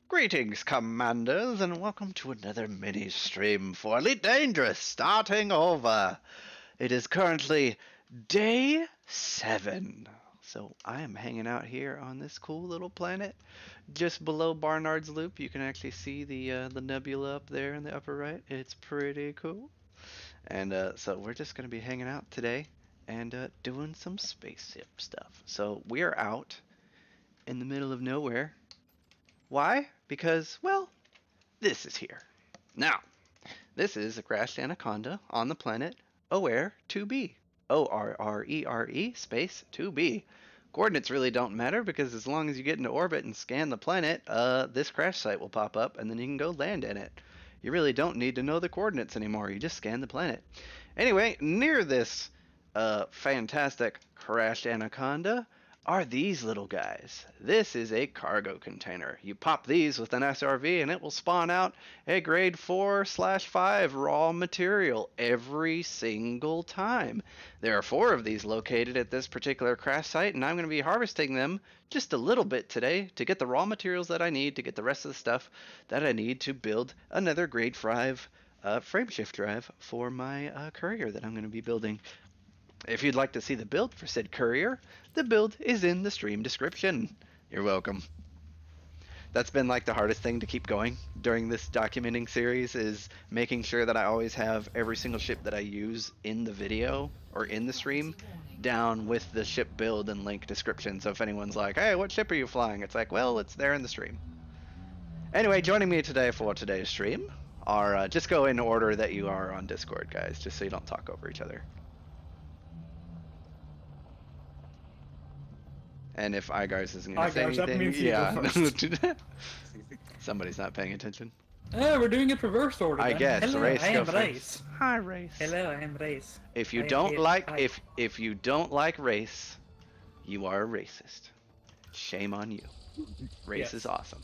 Greetings, Commanders, and welcome to another mini-stream for Elite Dangerous, starting over. It is currently day 7, so I am hanging out here on this cool little planet just below Barnard's Loop. You can actually see the nebula up there in the upper right. It's pretty cool. And so we're just going to be hanging out today and doing some spaceship stuff. So we are out in the middle of nowhere. Why? Because, well, this is here. Now, this is a crashed anaconda on the planet Orrere 2b. O-R-R-E-R-E space 2b. Coordinates really don't matter because as long as you get into orbit and scan the planet, this crash site will pop up and then you can go land in it. You really don't need to know the coordinates anymore. You just scan the planet. Anyway, near this fantastic crashed anaconda are these little guys. This is a cargo container. You pop these with an SRV and it will spawn out a grade 4/5 raw material every single time. There are 4 of these located at this particular crash site, and I'm going to be harvesting them just a little bit today to get the raw materials that I need to get the rest of the stuff that I need to build another grade 5 frameshift drive for my Courier that I'm going to be building. If you'd like to see the build for said Courier, the build is in the stream description. You're welcome. That's been like the hardest thing to keep going during this documenting series, is making sure that I always have every single ship that I use in the video or in the stream down with the ship build and link description. So if anyone's like, hey, what ship are you flying? It's like, well, it's there in the stream. Anyway, joining me today for today's stream are, just go in order that you are on Discord, guys, just so you don't talk over each other. And if iGars isn't going to say anything, yeah. Somebody's not paying attention. Oh, we're doing it reverse order. I guess. Hello, Race, I go am first. Race. Hi, Race. Hello, I am Race. If you don't like if you don't like Race, you are a racist. Shame on you. Race is awesome.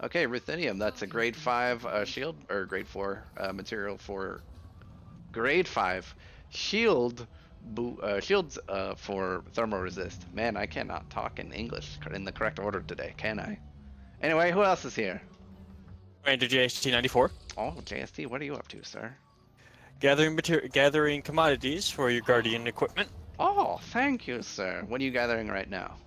Okay, ruthenium. That's a grade 5 shield, or grade 4 material for grade 5 shield. Shields for thermal resist. Man, I cannot talk in English in the correct order today, can I? Anyway, who else is here? Ranger JST94. Oh, JST, what are you up to, sir? Gathering commodities for your Guardian equipment. Oh, thank you, sir. What are you gathering right now?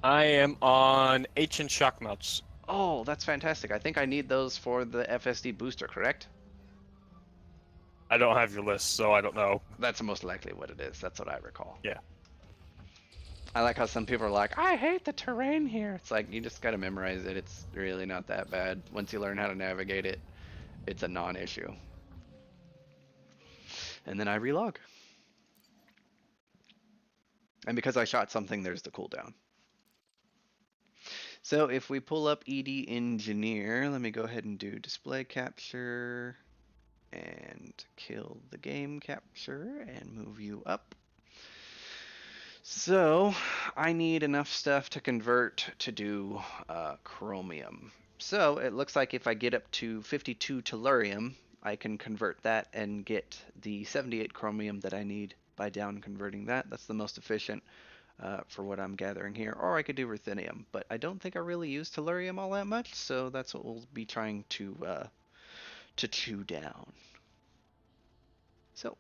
I am on ancient shock mounts. Oh, that's fantastic. I think I need those for the FSD booster, correct? I don't have your list, so I don't know. That's most likely what it is. That's what I recall. Yeah. I like how some people are like, I hate the terrain here. It's like, you just gotta memorize it. It's really not that bad. Once you learn how to navigate it, it's a non-issue. And then I relog. And because I shot something, there's the cooldown. So if we pull up ED Engineer, let me go ahead and do display capture and kill the game capture and move you up. So I need enough stuff to convert to do chromium. So it looks like if I get up to 52 tellurium, I can convert that and get the 78 chromium that I need by down converting that. That's the most efficient for what I'm gathering here. Or I could do ruthenium, but I don't think I really use tellurium all that much, so that's what we'll be trying to to chew down. So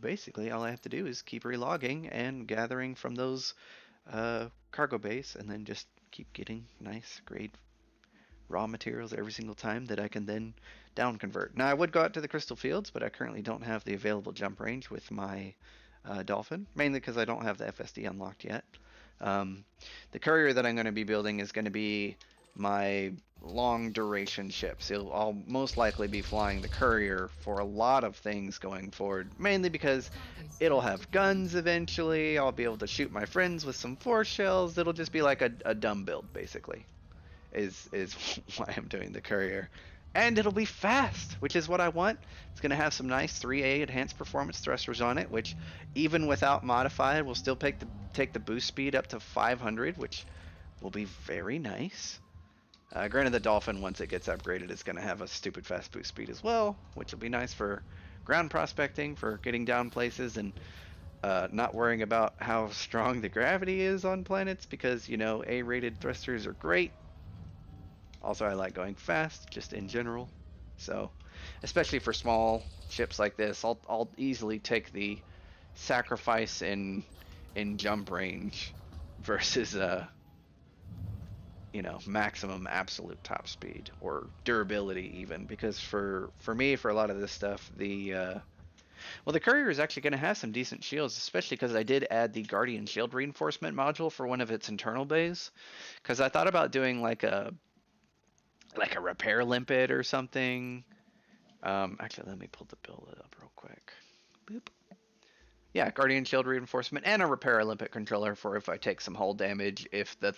basically all I have to do is keep relogging and gathering from those cargo bays, and then just keep getting nice grade raw materials every single time that I can then down convert. Now I would go out to the crystal fields, but I currently don't have the available jump range with my Dolphin, mainly because I don't have the FSD unlocked yet. The Courier that I'm going to be building is going to be my long duration ship. So I'll most likely be flying the Courier for a lot of things going forward, mainly because it'll have guns eventually. I'll be able to shoot my friends with some force shells. It'll just be like a dumb build, basically, is why I'm doing the Courier. And it'll be fast, which is what I want. It's going to have some nice 3A enhanced performance thrusters on it, which even without modified will still take the boost speed up to 500, which will be very nice. Granted, the Dolphin, once it gets upgraded, is going to have a stupid fast boost speed as well, which will be nice for ground prospecting, for getting down places, and not worrying about how strong the gravity is on planets, because, you know, A-rated thrusters are great. Also, I like going fast, just in general. So, especially for small ships like this, I'll easily take the sacrifice in jump range versus you know, maximum absolute top speed or durability even, because for me, for a lot of this stuff, the well, the Courier is actually going to have some decent shields, especially because I did add the Guardian Shield Reinforcement module for one of its internal bays, because I thought about doing like a repair limpet or something. Actually, let me pull the build up real quick. Boop. Yeah, Guardian Shield Reinforcement and a repair limpet controller for if I take some hull damage, if the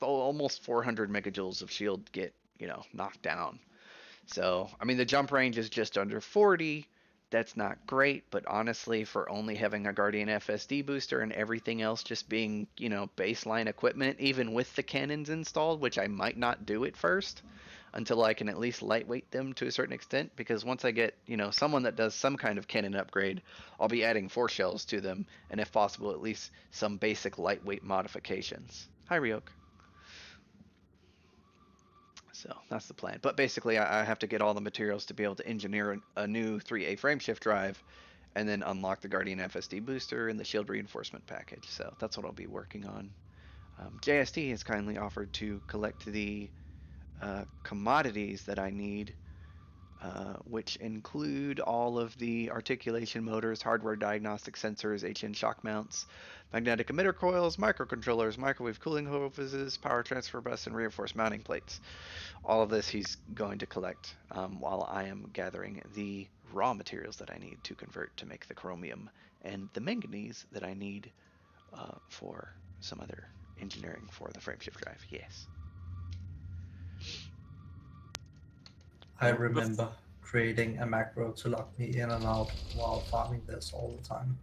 almost 400 megajoules of shield get, you know, knocked down. So, I mean, the jump range is just under 40. That's not great, but honestly, for only having a Guardian FSD booster and everything else just being, you know, baseline equipment, even with the cannons installed, which I might not do at first until I can at least lightweight them to a certain extent, because once I get, you know, someone that does some kind of cannon upgrade, I'll be adding force shells to them, and if possible, at least some basic lightweight modifications. Hi, Ryok. So that's the plan. But basically, I have to get all the materials to be able to engineer a new 3A frameshift drive, and then unlock the Guardian FSD booster and the shield reinforcement package. So that's what I'll be working on. JST has kindly offered to collect the commodities that I need, which include all of the articulation motors, hardware diagnostic sensors, HN shock mounts, magnetic emitter coils, microcontrollers, microwave cooling hoses, power transfer bus, and reinforced mounting plates. All of this he's going to collect while I am gathering the raw materials that I need to convert to make the chromium and the manganese that I need for some other engineering for the frameshift drive. Yes. I remember creating a macro to lock me in and out while farming this all the time.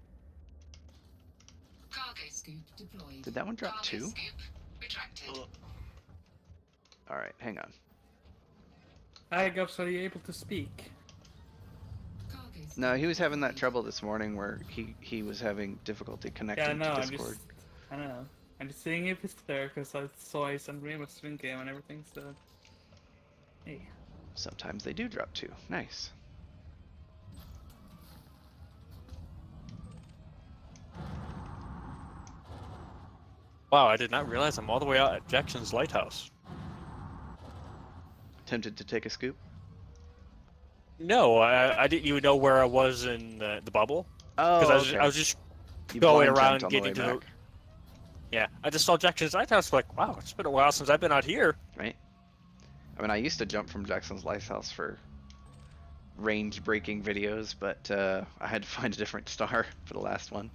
Cargo scoop deployed. Did that one drop Cargo too? scoop retracted. All right, hang on. Hi, Gubs, are you able to speak? Cargo scoop No, he was having that deployed. trouble this morning where he was having difficulty connecting Yeah, no, to I'm Discord. just, I don't know. I'm just seeing if it's there because I saw his Unreal Swing game and everything, so. Hey. Sometimes they do drop too. Nice. Wow, I did not realize I'm all the way out at Jackson's Lighthouse. Tempted to take a scoop? No, I didn't even know where I was in the bubble. Oh, Because okay. I was just You going blind around jumped on the way getting to back, Yeah, I just saw Jackson's Lighthouse, like, wow, it's been a while since I've been out here. right? I mean, I used to jump from Jackson's Lighthouse for range-breaking videos, but I had to find a different star for the last one.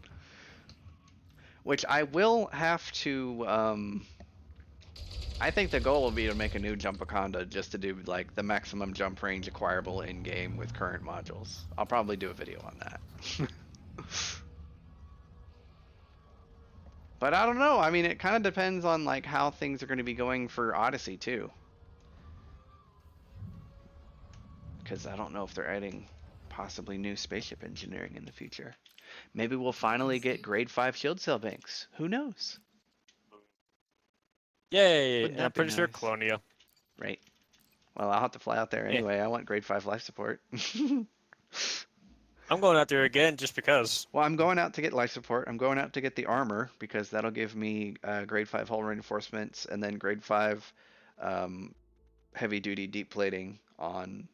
Which I will have to, I think the goal will be to make a new Jumpaconda just to do, like, the maximum jump range acquirable in-game with current modules. I'll probably do a video on that. But I don't know. I mean, it kind of depends on, like, how things are going to be going for Odyssey, too. Because I don't know if they're adding possibly new spaceship engineering in the future. Maybe we'll finally get grade 5 shield cell banks. Who knows? Yay, Wouldn't and I'm that be pretty sure nice? Colonia. Right. Well, I'll have to fly out there Yeah. anyway. I want grade 5 life support. I'm going out there again just because. Well, I'm going out to get life support. I'm going out to get the armor because that'll give me grade 5 hull reinforcements and then grade 5 heavy duty deep plating on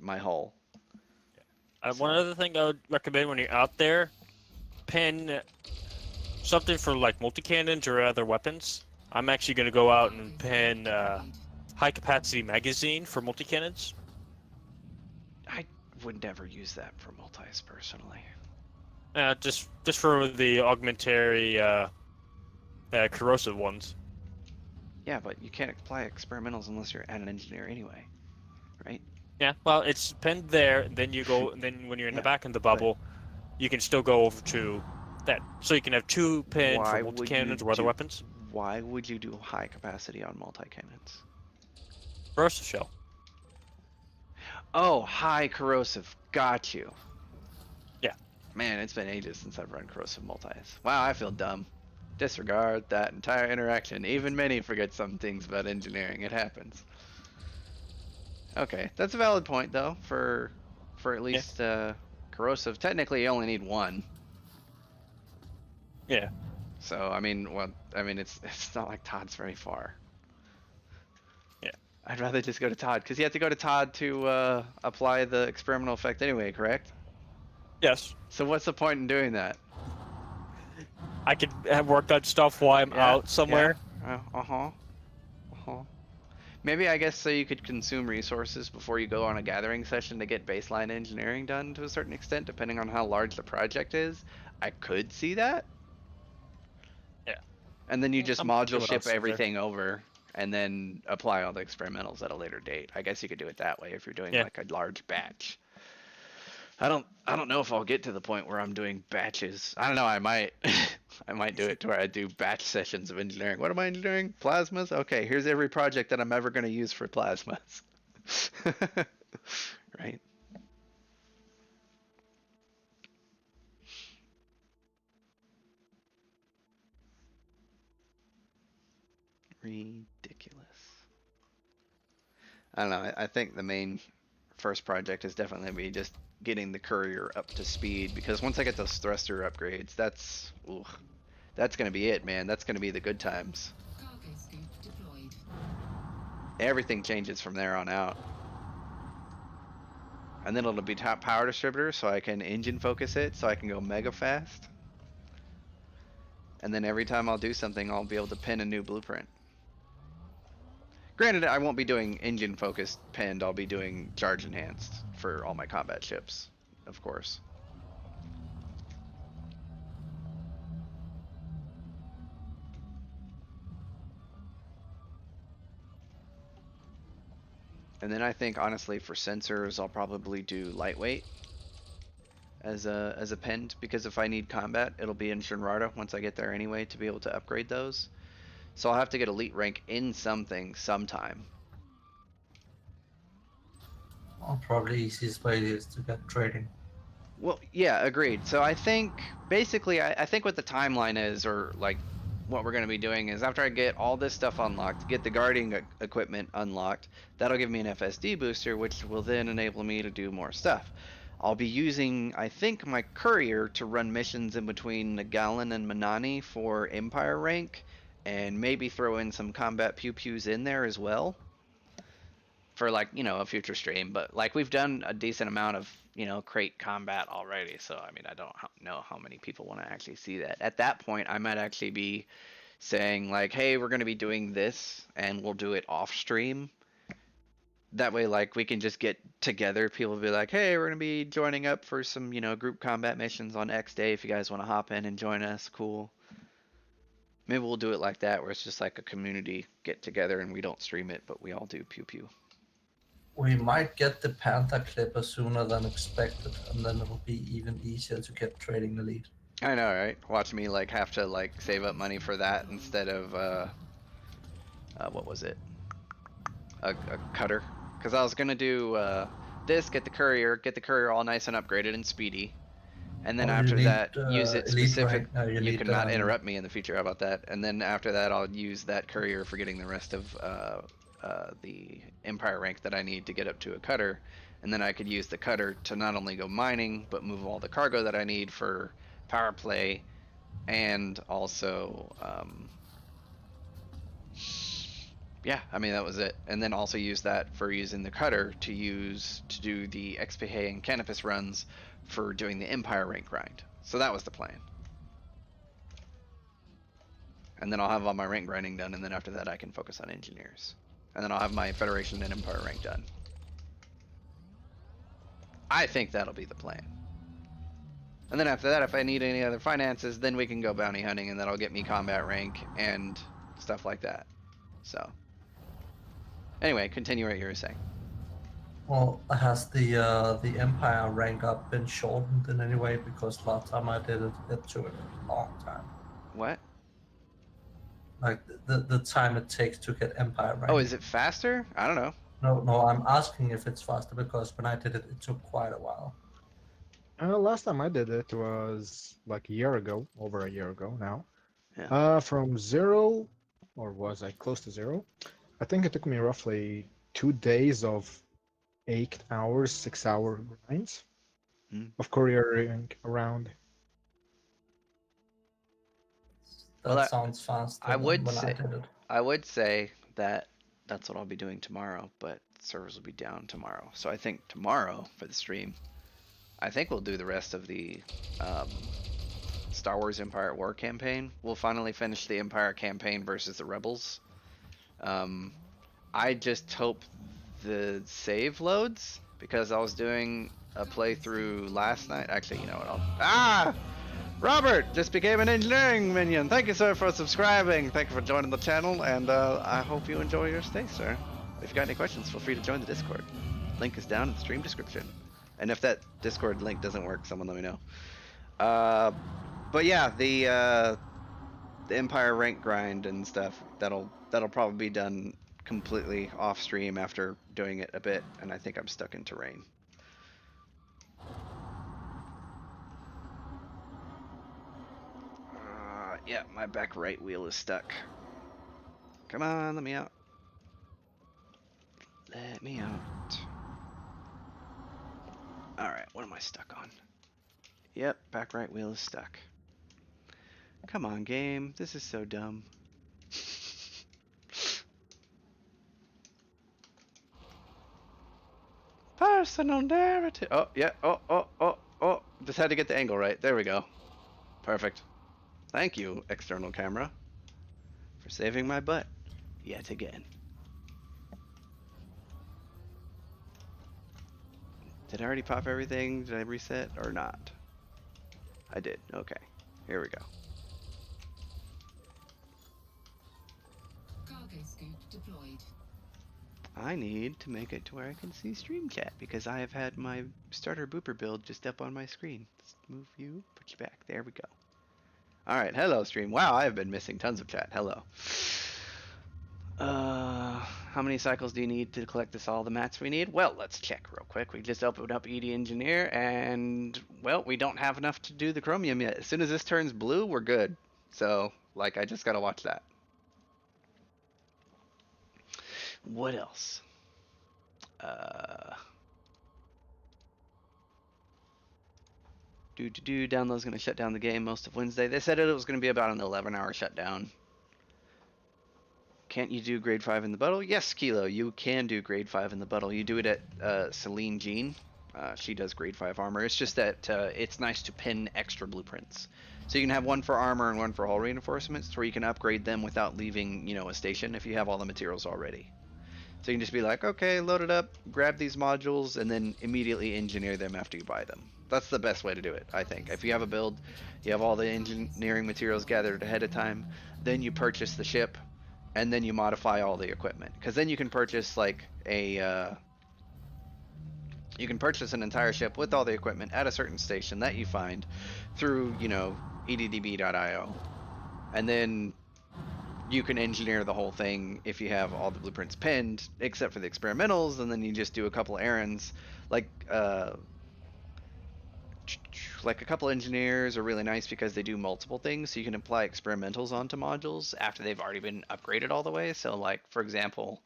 my hull. One other thing I would recommend when you're out there, pin something for like multi-cannons or other weapons. I'm actually going to go out and pin high-capacity magazine for multi-cannons. I would never use that for multis personally. Just for the augmentary corrosive ones. Yeah, but you can't apply experimentals unless you're at an engineer anyway, right? Yeah, well, it's pinned there. Then you go. Then when you're in the Yeah, back of the bubble, you can still go over to that. So you can have 2 pinned Why for would multi-cannons you or other do- weapons. Why would you do high capacity on multi-cannons? Corrosive shell. Oh, high corrosive. Got you. Yeah. Man, it's been ages since I've run corrosive multis. Wow, I feel dumb. Disregard that entire interaction. Even many forget some things about engineering. It happens. Okay, that's a valid point though. For at least corrosive, technically you only need 1. Yeah. So I mean, it's not like Todd's very far. Yeah. I'd rather just go to Todd because you have to go to Todd to apply the experimental effect anyway, correct? Yes. So what's the point in doing that? I could have worked on stuff while I'm out somewhere. Yeah. Maybe I guess so you could consume resources before you go on a gathering session to get baseline engineering done to a certain extent, depending on how large the project is. I could see that. Yeah. And then you just I'm module sure what ship else is there. everything over and then apply all the experimentals at a later date. I guess you could do it that way if you're doing like a large batch. I don't know if I'll get to the point where I'm doing batches. I don't know, I might I might do it to where I do batch sessions of engineering. What am I engineering? Plasmas? Okay, here's every project that I'm ever going to use for plasmas. Right? Ridiculous. I don't know, I think the main first project is definitely be just getting the courier up to speed, because once I get those thruster upgrades, that's gonna be it, man. That's gonna be the good times. Cargo scoop deployed. Everything changes from there on out. And then it'll be top power distributor, so I can engine focus it, so I can go mega fast. And then every time I'll do something, I'll be able to pin a new blueprint. Granted, I won't be doing engine focused pinned, I'll be doing charge enhanced for all my combat ships, of course. And then I think honestly for sensors, I'll probably do lightweight as a pinned, because if I need combat, it'll be in Shinrarta once I get there anyway to be able to upgrade those. So I'll have to get elite rank in something sometime. Well, probably easiest way is to get trading. Well, yeah, agreed. So I think basically I think what the timeline is, or like what we're going to be doing, is after I get all this stuff unlocked, get the guarding equipment unlocked, that'll give me an FSD booster, which will then enable me to do more stuff. I'll be using, I think, my courier to run missions in between Nagalan and Manani for Empire rank, and maybe throw in some combat pew-pews in there as well for, like, you know, a future stream. But like, we've done a decent amount of, you know, crate combat already, so I mean, I don't know how many people want to actually see that. At that point, I might actually be saying like, hey, we're going to be doing this and we'll do it off stream. That way, like, we can just get together. People will be like, hey, we're going to be joining up for some, you know, group combat missions on X day. If you guys want to hop in and join us, cool. Maybe we'll do it like that, where it's just like a community get together and we don't stream it, but we all do pew pew. We might get the Panther Clipper sooner than expected, and then it'll be even easier to get trading the lead. I know, right? Watch me like have to like save up money for that instead of what was it? A cutter. Because I was gonna do this, get the courier all nice and upgraded and speedy, and then Oh, you after need, that use it elite specific. rank. No, You need, cannot interrupt me in the future. How about that? And then after that, I'll use that courier for getting the rest of the Empire rank that I need to get up to a cutter, and then I could use the cutter to not only go mining, but move all the cargo that I need for power play, and also, yeah, I mean, that was it. And then also use that for using the cutter to do the XPA and Canopus runs for doing the Empire rank grind. So that was the plan. And then I'll have all my rank grinding done, and then after that I can focus on engineers. And then I'll have my Federation and Empire rank done. I think that'll be the plan. And then after that, if I need any other finances, then we can go bounty hunting, and that'll get me combat rank and stuff like that. So, anyway, continue what you were saying. Well, has the Empire rank up been shortened in any way? Because last time I did it, it took a long time. What? Like the time it takes to get Empire rank. Oh, is it faster? I don't know. No, I'm asking if it's faster because when I did it, it took quite a while. Last time I did it was like a year ago, over a year ago now. Yeah. From 0, or was I close to 0? I think it took me roughly 2 days of 8 hours, 6-hour grinds of couriering around. That Well, sounds faster I than would when say- I did it. I would say that that's what I'll be doing tomorrow, but servers will be down tomorrow. So I think tomorrow for the stream, I think we'll do the rest of the Star Wars Empire at War campaign. We'll finally finish the Empire campaign versus the Rebels. I just hope the save loads, because I was doing a playthrough last night. Actually, you know what? Robert just became an engineering minion. Thank you, sir, for subscribing. Thank you for joining the channel, and I hope you enjoy your stay, sir. If you got any questions, feel free to join the Discord. Link is down in the stream description. And if that Discord link doesn't work, someone let me know. But yeah, the Empire rank grind and stuff, that'll probably be done completely off stream after doing it a bit, and I think I'm stuck in terrain. Yeah, my back right wheel is stuck. Come on, let me out. Let me out. Alright, what am I stuck on? Yep, back right wheel is stuck. Come on, game. This is so dumb. Personal narrative. Oh, yeah. Oh. Just had to get the angle right. There we go. Perfect. Thank you, external camera, for saving my butt yet again. Did I already pop everything? Did I reset or not? I did. Okay. Here we go. Cargo scoop deployed. I need to make it to where I can see stream chat because I have had my starter booper build just up on my screen. Let's move you, put you back. There we go. Alright, hello stream. Wow, I have been missing tons of chat. Hello. How many cycles do you need to collect all the mats we need? Well, let's check real quick. We just opened up ED Engineer and, well, we don't have enough to do the chromium yet. As soon as this turns blue, we're good. So, like, I just gotta watch that. What else? Download's gonna shut down the game most of Wednesday. They said it was gonna be about an 11-hour shutdown. Can't you do grade 5 in the battle? Yes, Kilo, you can do grade 5 in the battle. You do it at Celine Jean. She does grade 5 armor. It's just that it's nice to pin extra blueprints. So you can have one for armor and one for hull reinforcements, where you can upgrade them without leaving, a station if you have all the materials already. So you can just be like, okay, load it up, grab these modules, and then immediately engineer them after you buy them. That's the best way to do it, I think. If you have a build, you have all the engineering materials gathered ahead of time, then you purchase the ship, and then you modify all the equipment. Because then you can purchase like you can purchase an entire ship with all the equipment at a certain station that you find through, eddb.io. And then you can engineer the whole thing if you have all the blueprints pinned, except for the experimentals, and then you just do a couple errands. Like, like a couple engineers are really nice because they do multiple things, so you can apply experimentals onto modules after they've already been upgraded all the way. So like for example,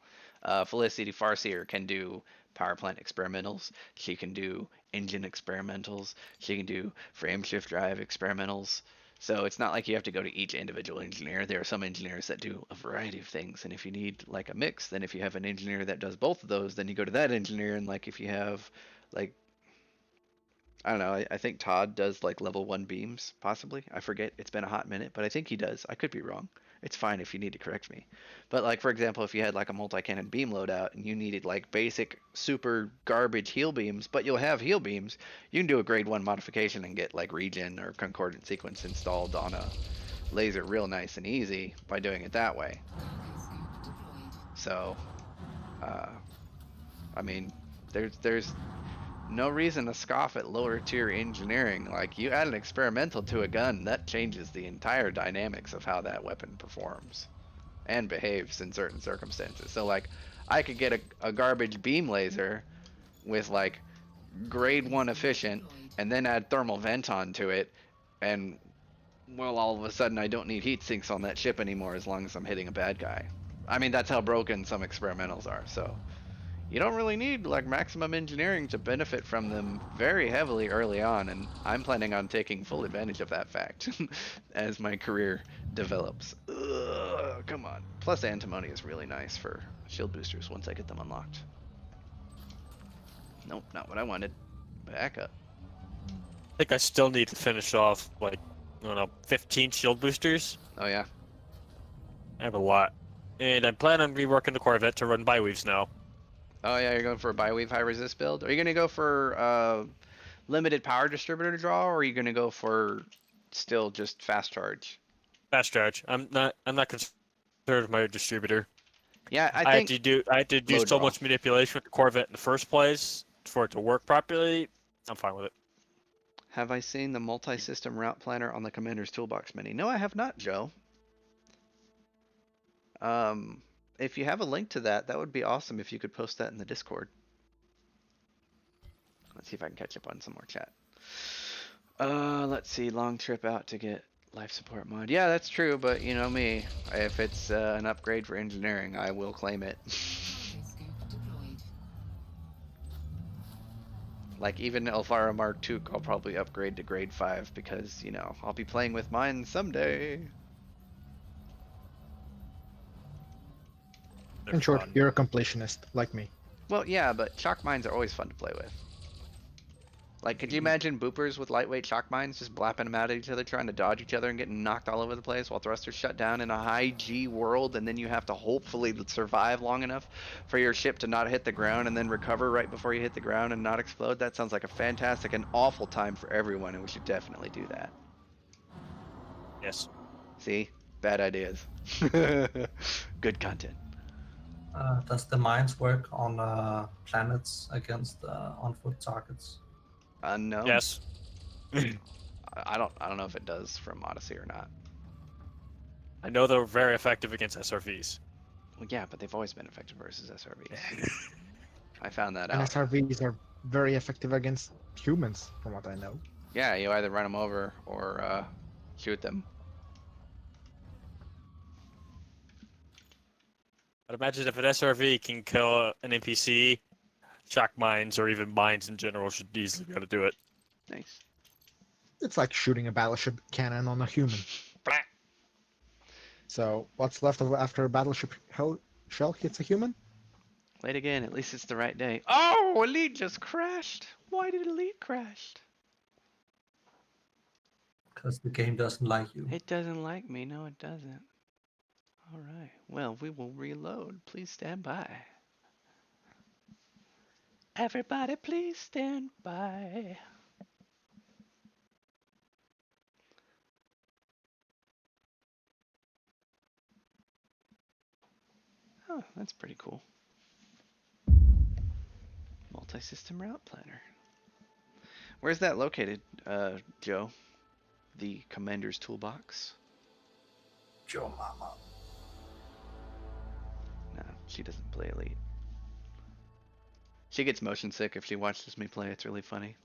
Felicity Farseer can do power plant experimentals. She can do engine experimentals. She can do frame shift drive experimentals. So it's not like you have to go to each individual engineer. There are some engineers that do a variety of things, and if you need like a mix, then if you have an engineer that does both of those, then you go to that engineer. And like if you have like I don't know. I think Todd does like level 1 beams, possibly. I forget. It's been a hot minute, but I think he does. I could be wrong. It's fine if you need to correct me. But like for example, if you had like a multi-cannon beam loadout and you needed like basic super garbage heal beams, but you'll have heal beams, you can do a grade 1 modification and get like regen or concordant sequence installed on a laser real nice and easy by doing it that way. So, I mean, there's no reason to scoff at lower tier engineering. Like you add an experimental to a gun, that changes the entire dynamics of how that weapon performs and behaves in certain circumstances. So like I could get a garbage beam laser with like grade 1 efficient and then add thermal vent onto it, and well, all of a sudden I don't need heat sinks on that ship anymore as long as I'm hitting a bad guy. I mean, that's how broken some experimentals are. So you don't really need like maximum engineering to benefit from them very heavily early on, and I'm planning on taking full advantage of that fact as my career develops. Ugh, come on. Plus antimony is really nice for shield boosters once I get them unlocked. Nope, not what I wanted. Back up. I think I still need to finish off like, I don't know, 15 shield boosters. Oh yeah. I have a lot. And I'm planning on reworking the Corvette to run bi-weaves now. Oh yeah, you're going for a bi-weave high resist build? Are you gonna go for limited power distributor draw, or are you gonna go for still just fast charge? Fast charge. I'm not concerned with my distributor. Yeah, I I think had to do low so draw. much manipulation with the Corvette in the first place for it to work properly. I'm fine with it. Have I seen the multi-system route planner on the Commander's Toolbox mini? No, I have not, Joe. If you have a link to that, that would be awesome if you could post that in the Discord. Let's see if I can catch up on some more chat. Let's see, long trip out to get life support mod. Yeah, that's true, but you know me. If it's an upgrade for engineering, I will claim it. Like even Elvira Mark II, I'll probably upgrade to grade 5 because, you know, I'll be playing with mine someday. They're In short, fun. you're a completionist, like me. Well, yeah, but shock mines are always fun to play with. Like, could you imagine boopers with lightweight shock mines just blapping them out at each other, trying to dodge each other and getting knocked all over the place while thrusters shut down in a high G world, and then you have to hopefully survive long enough for your ship to not hit the ground and then recover right before you hit the ground and not explode? That sounds like a fantastic and awful time for everyone, and we should definitely do that. Yes. See? Bad ideas. Good content. Does the mines work on planets against on-foot targets? Unknown. Yes. I don't know if it does from Odyssey or not. I know they're very effective against SRVs. Well, yeah, but they've always been effective versus SRVs. I found that And out. SRVs are very effective against humans, from what I know. Yeah, you either run them over or shoot them. I'd imagine if an SRV can kill an NPC, shock mines or even mines in general should easily be able to do it. Nice. It's like shooting a battleship cannon on a human. Blah. So, what's left of after a battleship shell hits a human? Wait again, at least it's the right day. Oh, Elite just crashed. Why did Elite crash? Because the game doesn't like you. It doesn't like me. No, it doesn't. All right. Well, we will reload. Please stand by. Everybody, please stand by. Oh, that's pretty cool. Multi-system route planner. Where's that located, Joe? The Commander's Toolbox? Joe Mama. No, she doesn't play Elite. She gets motion sick if she watches me play. It's really funny.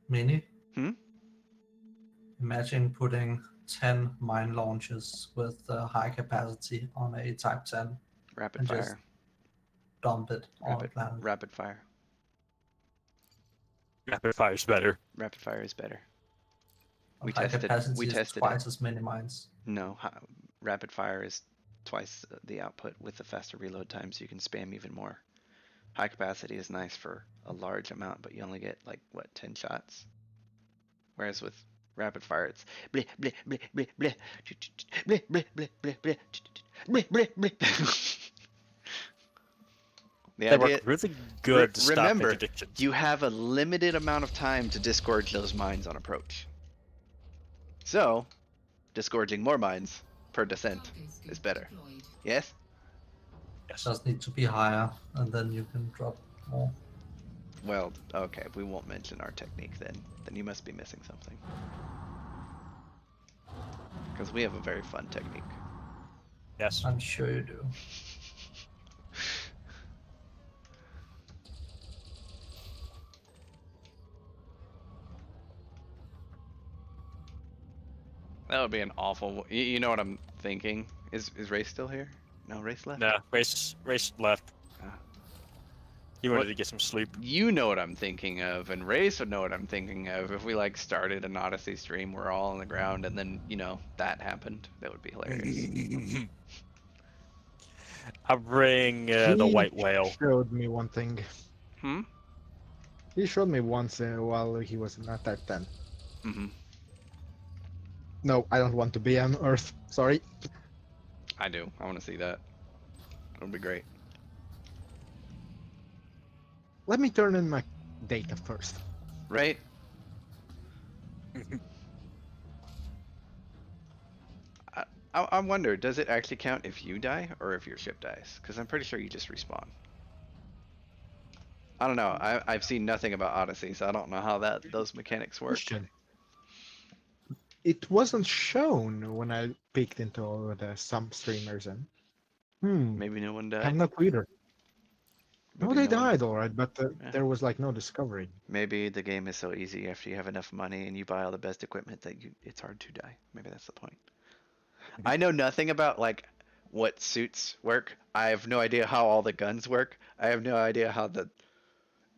Mini. Hmm? Imagine putting 10 mine launches with high capacity on a Type 10 Rapid and just fire. dump it on a Rapid, planet. rapid fire. Rapid fire's better. Rapid fire is better. On high capacity We is tested twice as many mines. it. No, rapid fire is twice the output with the faster reload time, so you can spam even more. High capacity is nice for a large amount, but you only get like what 10 shots. Whereas with rapid fire, it's bleh bleh bleh bleh bleh bleh bleh bleh bleh bleh bleh bleh bleh. The They work idea. really good to stop Remember, addictions. you have a limited amount of time to disgorge those mines on approach. So, disgorging more mines per descent Cargo scoop is better. deployed. Yes? Yes. Just need to be higher, and then you can drop more. Well, okay, we won't mention our technique then. Then you must be missing something. Because we have a very fun technique. Yes. I'm sure you do. That would be an awful. You know what I'm thinking? Is Ray still here? No, Ray's left. No, race left. Ah. He wanted What- to get some sleep. You know what I'm thinking of, and Race would know what I'm thinking of. If we like started an Odyssey stream, we're all on the ground, and then that happened. That would be hilarious. I bring the He white whale. showed me one thing. Hmm. He showed me once while he was in that Type 10. Mm-hmm. No, I don't want to be on Earth. Sorry. I do. I want to see that. It would be great. Let me turn in my data first. Right? I wonder, does it actually count if you die or if your ship dies? Because I'm pretty sure you just respawn. I don't know. I've seen nothing about Odyssey, so I don't know how those mechanics work. Question. It wasn't shown when I peeked into some streamers and Maybe no one died. I'm not either. No, Maybe they no one- died alright, but Yeah. there was like no discovery. Maybe the game is so easy after you have enough money and you buy all the best equipment that it's hard to die. Maybe that's the point. I know nothing about like what suits work. I have no idea how all the guns work. I have no idea how the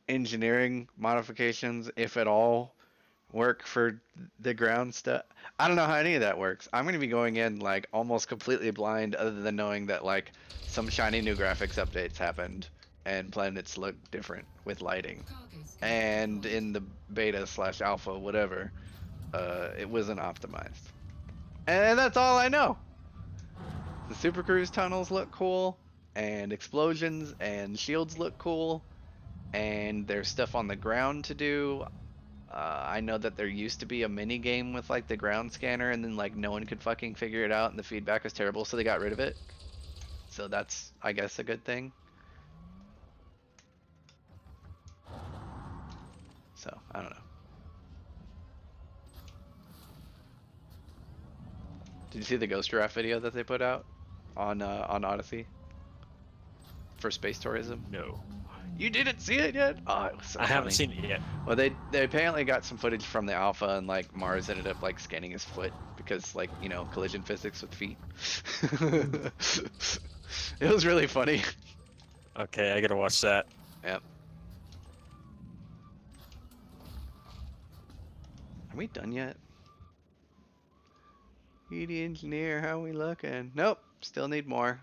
engineering modifications, if at all, work for the ground stuff. I don't know how any of that works. I'm going to be going in like almost completely blind other than knowing that like some shiny new graphics updates happened and planets look different with lighting. Cargo scoop And deployed. in the beta / alpha, whatever, it wasn't optimized. And that's all I know. The Super Cruise tunnels look cool, and explosions and shields look cool, and there's stuff on the ground to do. I know that there used to be a mini game with like the ground scanner, and then like no one could fucking figure it out, and the feedback was terrible, so they got rid of it. So that's, I guess, a good thing. So I don't know. Did you see the Ghost Giraffe video that they put out on Odyssey for space tourism? No, You didn't see it yet? Oh, it was so I haven't funny. seen it yet. Well, they apparently got some footage from the alpha, and like Mars ended up like scanning his foot because like collision physics with feet. It was really funny. Okay, I gotta watch that. Yep. Are we done yet? ED engineer, how we looking? Nope, still need more.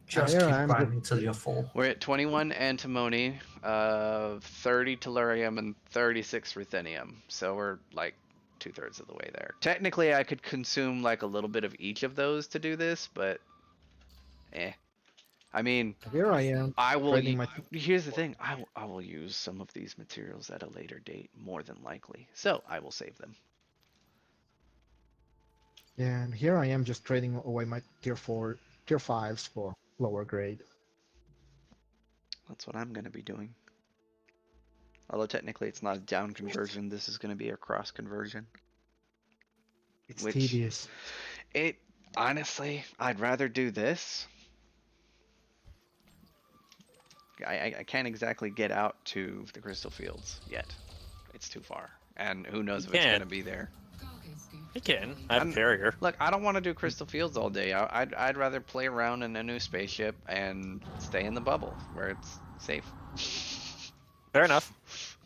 Just Yeah, keep I'm grinding till you're full. We're at 21 antimony, 30 tellurium, and 36 ruthenium. So we're like 2/3 of the way there. Technically, I could consume like a little bit of each of those to do this, but I mean, Here I am. I will. Trading my Here's the thing: I will use some of these materials at a later date, more than likely. So I will save them. Yeah, and here I am just trading away my tier 5s for lower grade. That's what I'm gonna be doing. Although technically it's not a down conversion, this is gonna be a cross conversion. It's Which- tedious. It honestly, I'd rather do this. I can't exactly get out to the crystal fields yet. it's too far, and who knows You if it's can. gonna be there. Cargo scoop You can. I have a I'm- carrier. Look, I don't want to do Crystal Fields all day. I'd rather play around in a new spaceship and stay in the bubble where it's safe, Fair enough.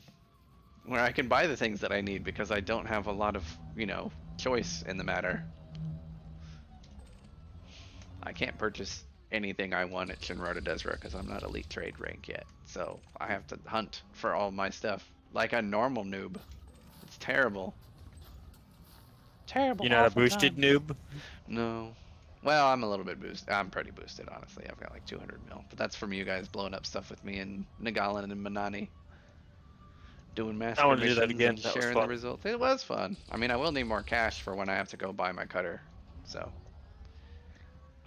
where I can buy the things that I need because I don't have a lot of choice in the matter. I can't purchase anything I want at Shinrota Desra because I'm not elite trade rank yet. So I have to hunt for all my stuff like a normal noob. It's terrible. Terrible. You're not a awful boosted time. noob. No. Well, I'm a little bit boosted. I'm pretty boosted, honestly. I've got like 200 mil. But that's from you guys blowing up stuff with me and Nagalan and Manani. Doing master I want to do that missions again. and That was sharing the fun. results. It was fun. I mean, I will need more cash for when I have to go buy my cutter. So.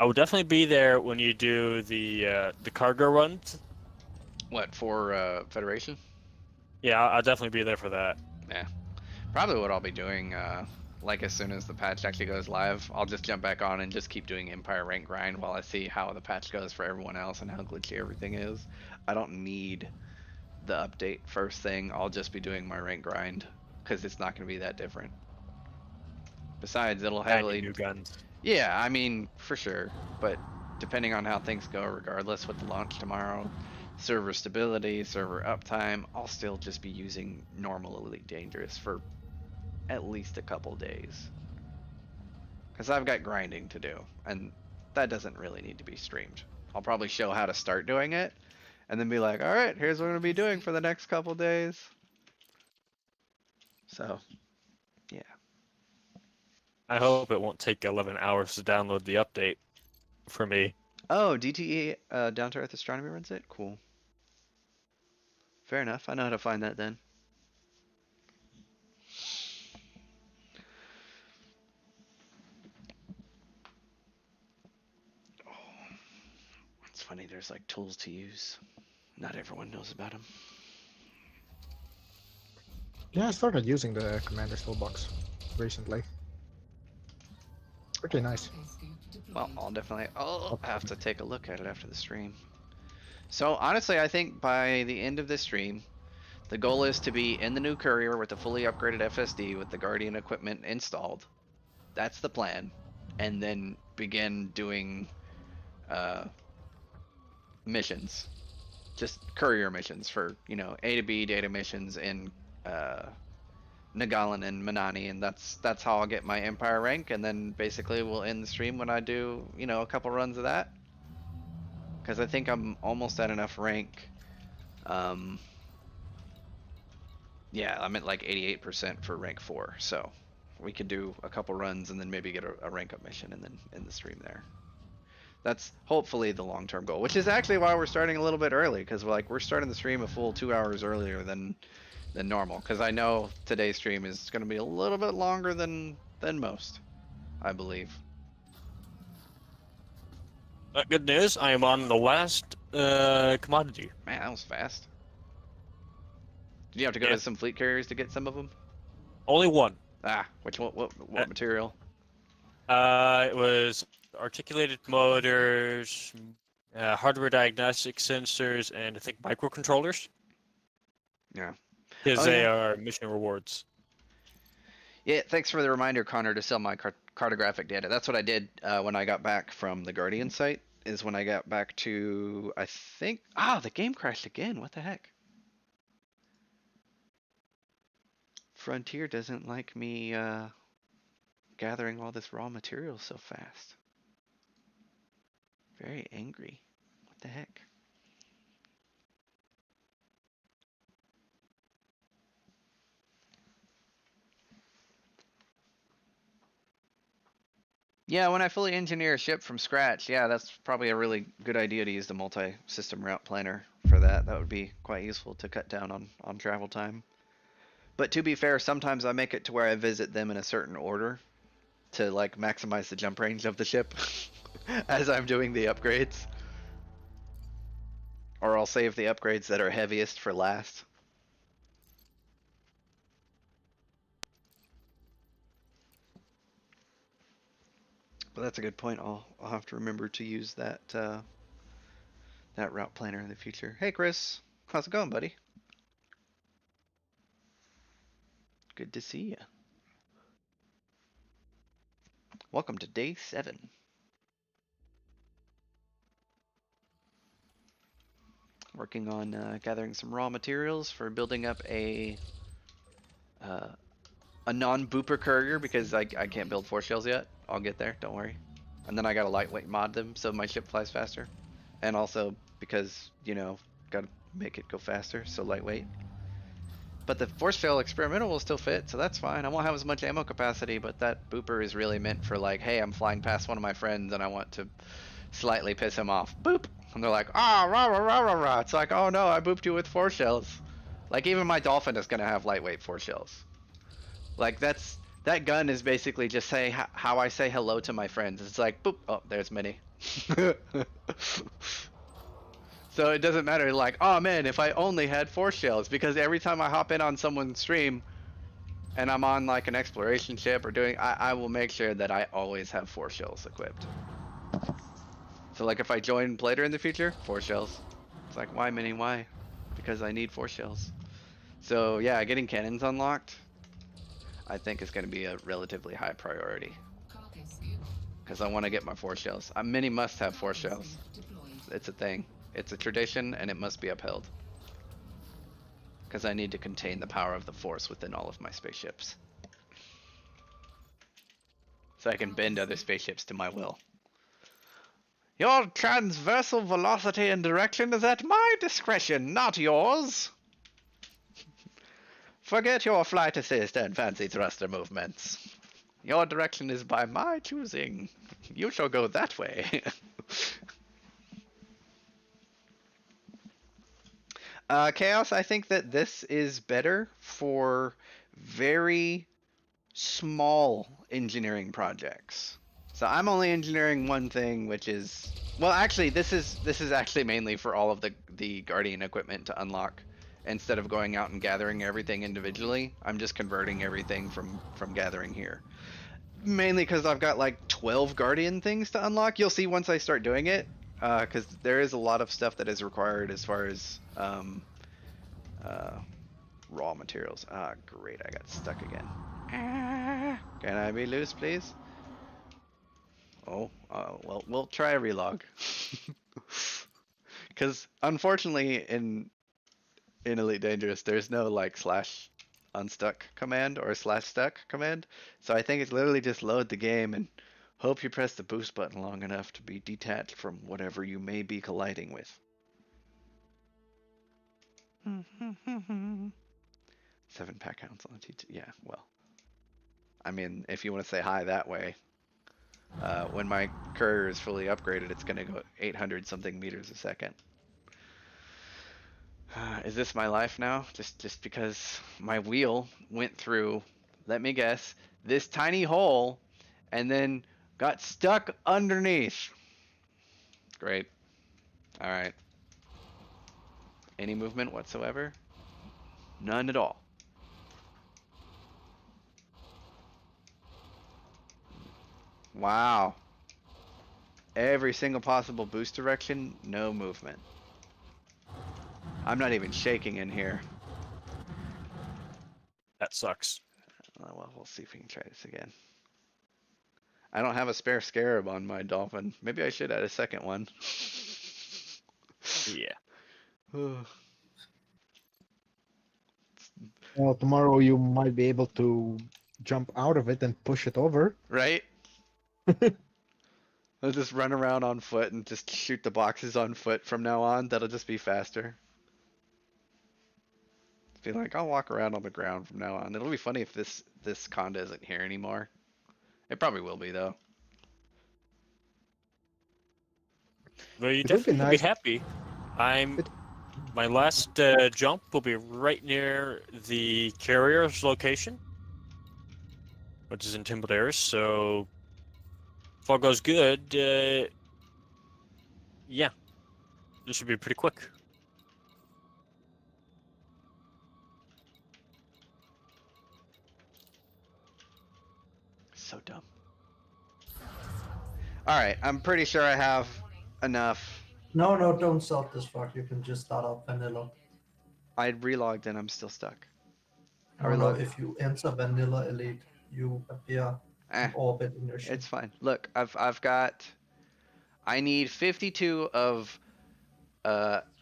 I will definitely be there when you do the cargo runs. What, for Federation? Yeah, I'll definitely be there for that. Yeah. Probably what I'll be doing, like as soon as the patch actually goes live, I'll just jump back on and just keep doing Empire rank grind while I see how the patch goes for everyone else and how glitchy everything is. I don't need the update first thing. I'll just be doing my rank grind because it's not going to be that different. Besides, it'll And heavily... new guns. Yeah, I mean, for sure. But depending on how things go, regardless with the launch tomorrow, server stability, server uptime, I'll still just be using normal Elite Dangerous for at least a couple days. Because I've got grinding to do, and that doesn't really need to be streamed. I'll probably show how to start doing it, and then be like, alright, here's what I'm going to be doing for the next couple days. So, yeah. I hope it won't take 11 hours to download the update for me. Oh, DTE Down to Earth Astronomy runs it? Cool. Fair enough. I know how to find that then. Oh, it's funny, there's like tools to use. Not everyone knows about them. Yeah, I started using the Commander's Toolbox recently. Pretty nice. cargo scoop deployed. Well, I'll have to take a look at it after the stream. So honestly, I think by the end of this stream, the goal is to be in the new Courier with the fully upgraded FSD with the Guardian equipment installed. That's the plan. And then begin doing missions. Just Courier missions for, A to B data missions in Nagalan and Manani, and that's how I'll get my Empire rank, and then basically we'll end the stream when I do, a couple runs of that. Because I think I'm almost at enough rank. Yeah, I'm at like 88% for rank 4, so we could do a couple runs and then maybe get a rank up mission and then end the stream there. That's hopefully the long-term goal, which is actually why we're starting a little bit early, because we're starting the stream a full 2 hours earlier than normal, because I know today's stream is going to be a little bit longer than most, I believe. Good news, I am on the last commodity. Man, that was fast. Did you have to go Yeah. to some fleet carriers to get some of them? Only one. What material? It was articulated motors, hardware diagnostic sensors, and I think microcontrollers. Yeah. Because Oh, they yeah. are mission rewards. Yeah, thanks for the reminder, Connor, to sell my cartographic data. That's what I did when I got back from the Guardian site, is when I got back to, I think, the game crashed again. What the heck? Frontier doesn't like me gathering all this raw material so fast. Very angry. What the heck? Yeah, when I fully engineer a ship from scratch, yeah, that's probably a really good idea to use the multi-system route planner for that. That would be quite useful to cut down on travel time. But to be fair, sometimes I make it to where I visit them in a certain order to like maximize the jump range of the ship as I'm doing the upgrades. Or I'll save the upgrades that are heaviest for last. But that's a good point. I'll have to remember to use that that route planner in the future. Hey Chris, how's it going, buddy? Good to see you. Welcome to day 7. Working on gathering some raw materials for building up a non-booper courier because I can't build force shells yet. I'll get there, don't worry. And then I gotta lightweight mod them so my ship flies faster. And also because, you know, gotta make it go faster, so lightweight. But the force shell experimental will still fit, so that's fine. I won't have as much ammo capacity, but that booper is really meant for like, hey, I'm flying past one of my friends and I want to slightly piss him off. Boop! And they're like, ah, rah, rah, rah, rah, rah. It's like, oh no, I booped you with force shells. Like even my Dolphin is gonna have lightweight force shells. Like that gun is basically just say how I say hello to my friends. It's like, boop, oh, there's Minnie. So it doesn't matter, like, oh man, if I only had force shells, because every time I hop in on someone's stream and I'm on like an exploration ship or doing, I will make sure that I always have force shells equipped. So like if I join later in the future, force shells. It's like, why Minnie, why? Because I need force shells. So yeah, getting cannons unlocked, I think is going to be a relatively high priority. Cargo scoop. Because I want to get my force shells. Many must have force shells. Deployed. It's a thing. It's a tradition and it must be upheld. Because I need to contain the power of the force within all of my spaceships. So I can bend other spaceships to my will. Your transversal velocity and direction is at my discretion, not yours. Forget your flight assist and fancy thruster movements. Your direction is by my choosing. You shall go that way. Chaos, I think that this is better for very small engineering projects. So I'm only engineering one thing, which is, well, actually, this is actually mainly for all of the Guardian equipment to unlock. Instead of going out and gathering everything individually, I'm just converting everything from gathering here. Mainly because I've got like 12 Guardian things to unlock. You'll see once I start doing it, because there is a lot of stuff that is required as far as raw materials. Ah, great, I got stuck again. Can I be loose, please? Oh, well, we'll try a relog. Because unfortunately, in Elite Dangerous, there's no like slash unstuck command or slash stuck command. So I think it's literally just load the game and hope you press the boost button long enough to be detached from whatever you may be colliding with. 7-pack counts on the T2. Yeah, well. I mean, if you want to say hi that way, when my courier is fully upgraded, it's going to go 800 something meters a second. Is this my life now? Just because my wheel went through, let me guess, this tiny hole and then got stuck underneath. Great. All right. Any movement whatsoever? None at all. Wow. Every single possible boost direction, no movement. I'm not even shaking in here. That sucks. Well, we'll see if we can try this again. I don't have a spare scarab on my Dolphin. Maybe I should add a second one. Yeah. Well, tomorrow you might be able to jump out of it and push it over. Right? I'll just run around on foot and just shoot the boxes on foot from now on. That'll just be faster. Be like, I'll walk around on the ground from now on. It'll be funny if this conda isn't here anymore. It probably will be though. Well, you It would be definitely nice. be happy. My last jump will be right near the carrier's location, which is in Timbledare. So if all goes good, yeah, this should be pretty quick. So dumb. Alright, I'm pretty sure I have enough. No, don't self-destruct. You can just start up vanilla. I relogged and I'm still stuck. I don't know, if you enter Vanilla Elite, you appear Eh, an orbit in your ship. it's fine. Look, I've got. I need 52 of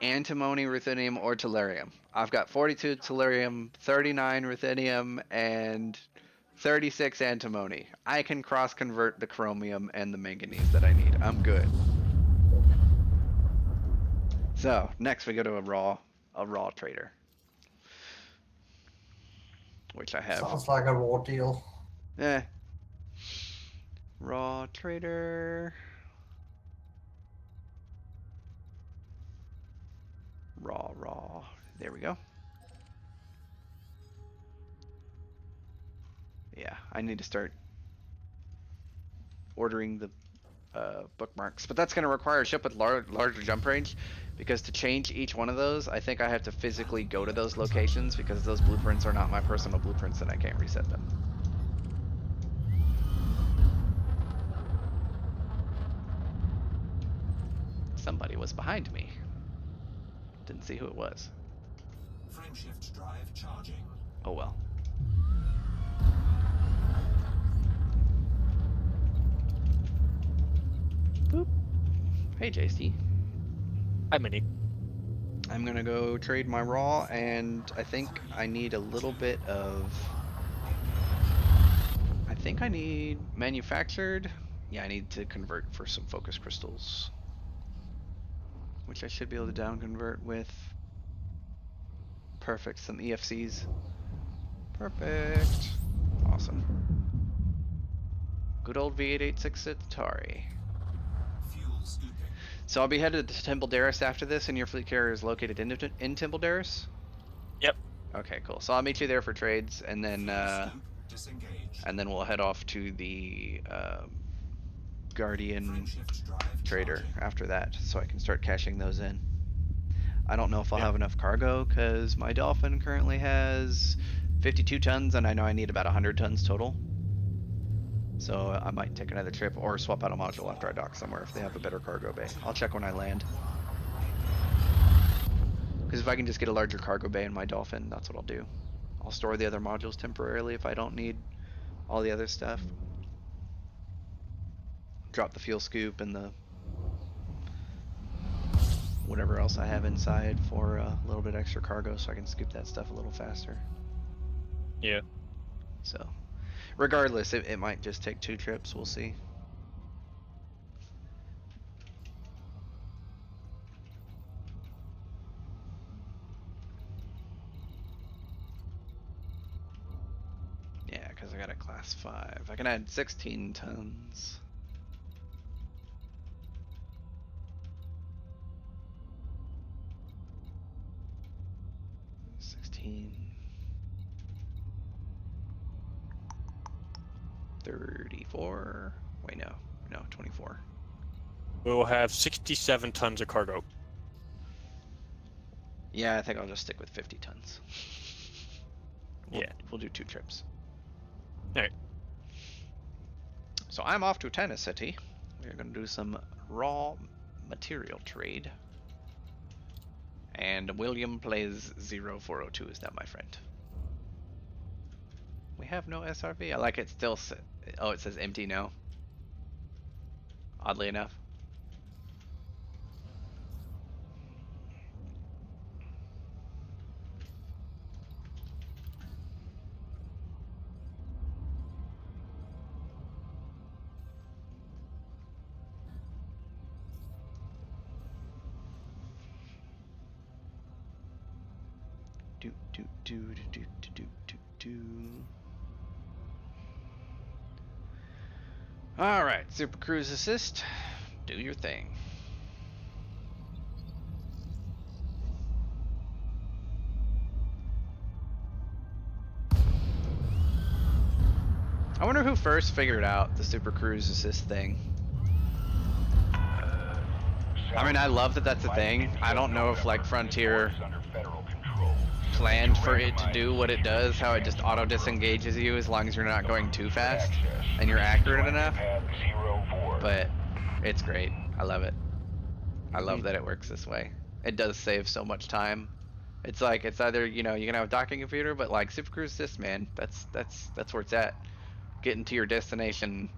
antimony, ruthenium, or tellurium. I've got 42 tellurium, 39 ruthenium, and 36 antimony. I can cross convert the chromium and the manganese that I need. I'm good. So next we go to a raw trader, which I have. Sounds like a raw deal. Eh. Raw trader. Raw. There we go. Yeah, I need to start ordering the bookmarks, but that's going to require a ship with larger jump range, because to change each one of those, I think I have to physically go to those locations, because those blueprints are not my personal blueprints and I can't reset them. Somebody was behind me. Didn't see who it was. Frameshift drive charging. Oh well. Boop. Hey JC. Hi, Mini. I'm gonna go trade my raw, and I think I need a little bit of. I think I need manufactured. Yeah, I need to convert for some focus crystals, which I should be able to down convert with. Perfect. Some EFCs. Perfect. Awesome. Good old V886 Atari. Fuel scooping. So I'll be headed to Temple Darris after this, and your fleet carrier is located in Temple Darris? Yep. Okay, cool. So I'll meet you there for trades, and then Disengage. we'll head off to the Guardian Frameshift drive trader charging. after that, so I can start cashing those in. I don't know if I'll Yeah. have enough cargo, because my Dolphin currently has 52 tons, and I know I need about 100 tons total. So I might take another trip, or swap out a module after I dock somewhere if they have a better cargo bay. I'll check when I land. Because if I can just get a larger cargo bay in my Dolphin, that's what I'll do. I'll store the other modules temporarily if I don't need all the other stuff. Drop the fuel scoop and the whatever else I have inside for a little bit extra cargo, so I can scoop that stuff a little faster. Yeah. So, regardless, it might just take 2 trips. We'll see. Yeah, because I got a class 5. I can add 16 tons. $34. Wait, no, 24. We will have 67 tons of cargo. Yeah, I think I'll just stick with 50 tons. Yeah. We'll do 2 trips. Alright. So I'm off to Tennessee. We're going to do some raw material trade. And William plays 0402. Is that my friend? We have no SRV. I like it still. Oh, it says empty now. Oddly enough. Do. All right, Super Cruise Assist. Do your thing. I wonder who first figured out the Super Cruise Assist thing. I mean, I love that that's a thing. I don't know if like Frontier planned for it to do what it does, how it just auto disengages you as long as you're not going too fast and you're accurate enough. But it's great. I love it. I love that it works this way. It does save so much time. It's like it's either you can have a docking computer, but like Super Cruise Assist, man, that's where it's at. Getting to your destination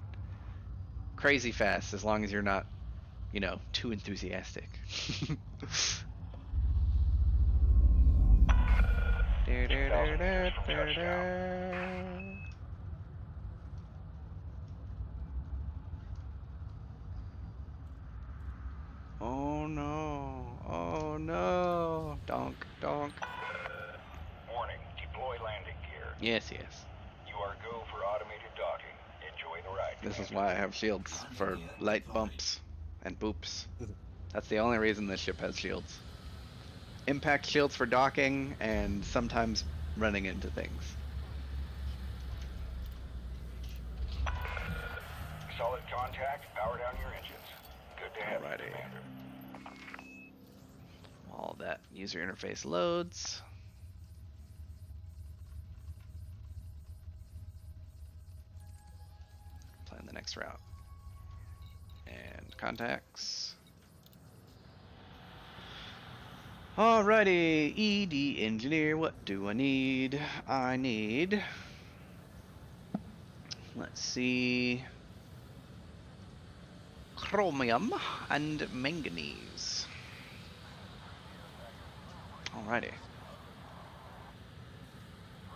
crazy fast, as long as you're not too enthusiastic. Oh no! Oh no! Donk, donk. Warning, deploy landing gear. Yes, yes. You are go for automated docking. Enjoy the ride. This is why I have shields for light bumps and boops. That's the only reason this ship has shields. Impact shields for docking and sometimes running into things. Solid contact. Power down your engines. Good to have you, Alrighty. Commander. All that user interface loads. Plan the next route. And contacts. Alrighty, ED engineer, what do I need? I need, let's see, chromium and manganese. Alrighty.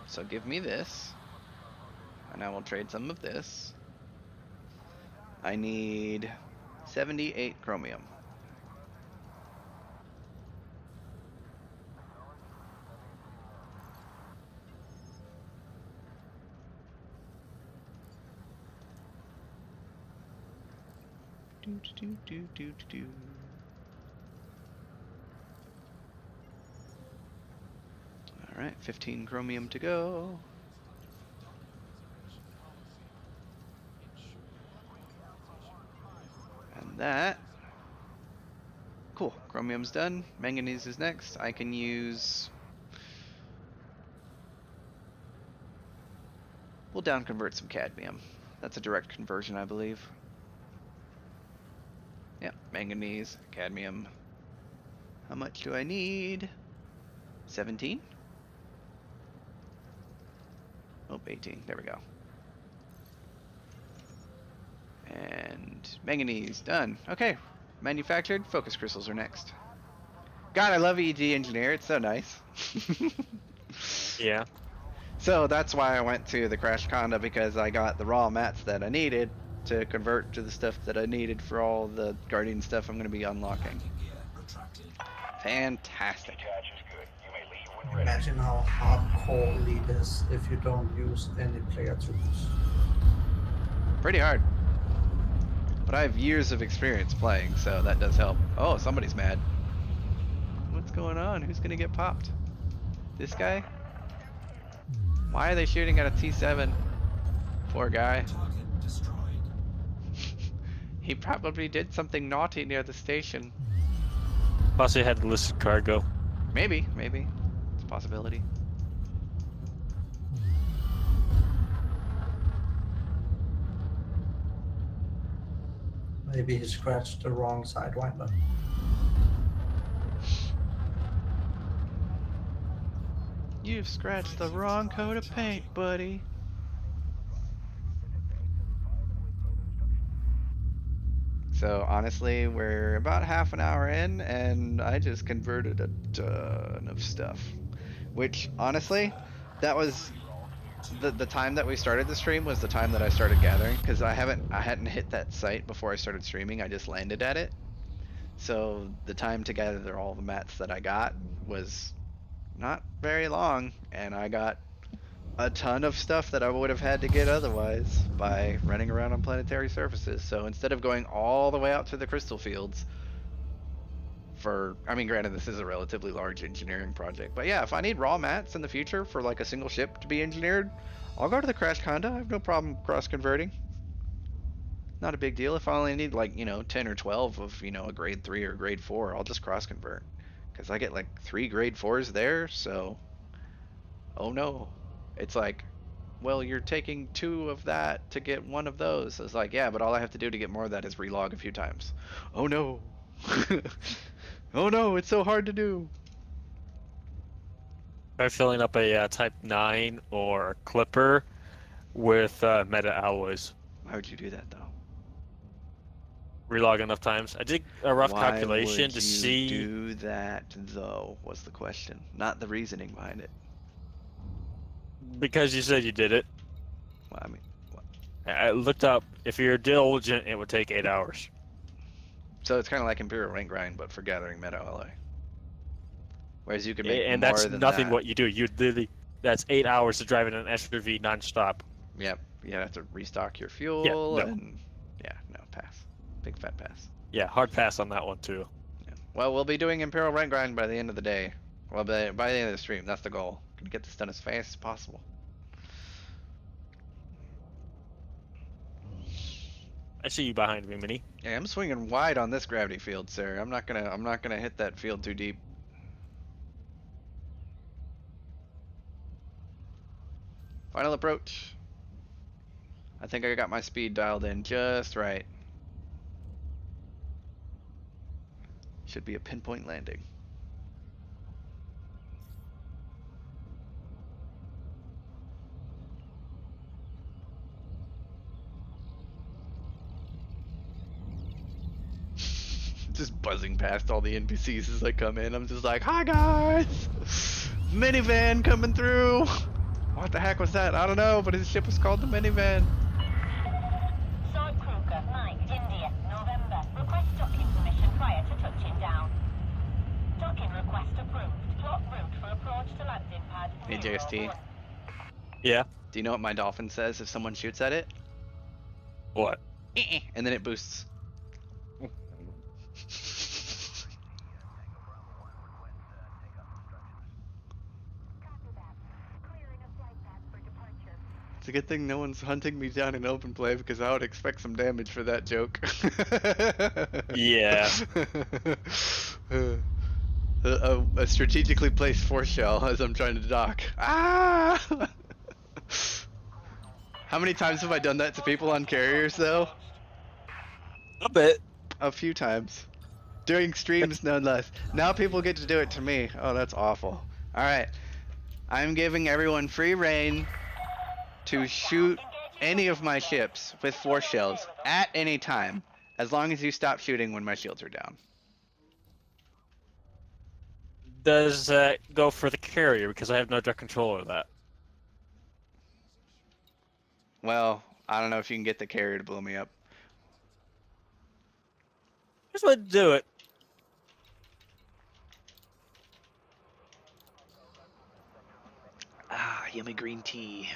So give me this, and I will trade some of this. I need 78 chromium. Do. All right, 15 chromium to go. And that. Cool, chromium's done. Manganese is next. I can use. We'll down convert some cadmium. That's a direct conversion, I believe. Yeah, manganese, cadmium. How much do I need? 17? Oh, 18. There we go. And manganese, done. Okay, manufactured. Focus crystals are next. God, I love EG Engineer. It's so nice. Yeah. So that's why I went to the Crash Conda, because I got the raw mats that I needed to convert to the stuff that I needed for all the Guardian stuff I'm going to be unlocking. Landing gear retracted. Fantastic. Detach is good. You may leave when ready. Imagine how hardcore lead is if you don't use any player tools. Pretty hard. But I have years of experience playing, so that does help. Oh, somebody's mad. What's going on? Who's going to get popped? This guy? Why are they shooting at a T7? Poor guy. Target destroyed. He probably did something naughty near the station. Plus, they had listed cargo. Maybe. It's a possibility. Maybe he scratched the wrong sidewinder. You've scratched the wrong coat of paint, buddy. So honestly, we're about half an hour in, and I just converted a ton of stuff. Which, honestly, that was the time that we started the stream was the time that I started gathering, because I hadn't hit that site before I started streaming. I just landed at it. So the time to gather all the mats that I got was not very long, and I got a ton of stuff that I would have had to get otherwise by running around on planetary surfaces. So instead of going all the way out to the crystal fields I mean, granted, this is a relatively large engineering project, but yeah, if I need raw mats in the future for like a single ship to be engineered, I'll go to the Crash Conda. I have no problem cross converting. Not a big deal. If I only need like 10 or 12 of a grade 3 or grade 4, I'll just cross convert, because I get like 3 grade 4s there. So oh no, it's like, well, you're taking 2 of that to get 1 of those. It's like, yeah, but all I have to do to get more of that is relog a few times. Oh no. Oh no, it's so hard to do. Try filling up a Type 9 or a Clipper with meta alloys. Why would you do that though? Relog enough times. I did a rough Why calculation would to you see. do that though? Was the question, not the reasoning behind it. Because you said you did it. Well, I mean, what? I looked up. If you're diligent, it would take 8 hours. So it's kind of like Imperial rank grind, but for gathering meta alloy. Whereas you could make And more that's than nothing that. what you do. You literally, that's 8 hours to drive in an SUV nonstop. Yep, you have to restock your fuel no. and yeah, no, pass. Big fat pass. Yeah, hard pass on that one too. Yeah. Well, we'll be doing Imperial rank grind by the end of the day. Well, by the end of the stream, that's the goal. Gonna get this done as fast as possible. I see you behind me, Mini. Yeah, I'm swinging wide on this gravity field, sir. I'm not gonna hit that field too deep. Final approach. I think I got my speed dialed in just right. Should be a pinpoint landing. Just buzzing past all the NPCs as I come in. I'm just like, hi guys! Minivan coming through! What the heck was that? I don't know, but his ship was called the Minivan. Sword Kruger, Mike, India, November. Request docking permission prior to touching down. Docking request approved. Plot route for approach to landing pad. Hey JST, Yeah. do you know what my Dolphin says if someone shoots at it? What? And then it boosts. It's a good thing no one's hunting me down in open play because I would expect some damage for that joke. Yeah. A strategically placed force shell as I'm trying to dock. Ah! How many times have I done that to people on carriers though? A bit. A few times. During streams, no less. Now people get to do it to me. Oh, that's awful. Alright. I'm giving everyone free reign to shoot any of my ships with force shells at any time, as long as you stop shooting when my shields are down. Does that go for the carrier? Because I have no direct control of that. Well, I don't know if you can get the carrier to blow me up. Just let do it. Ah, yummy green tea.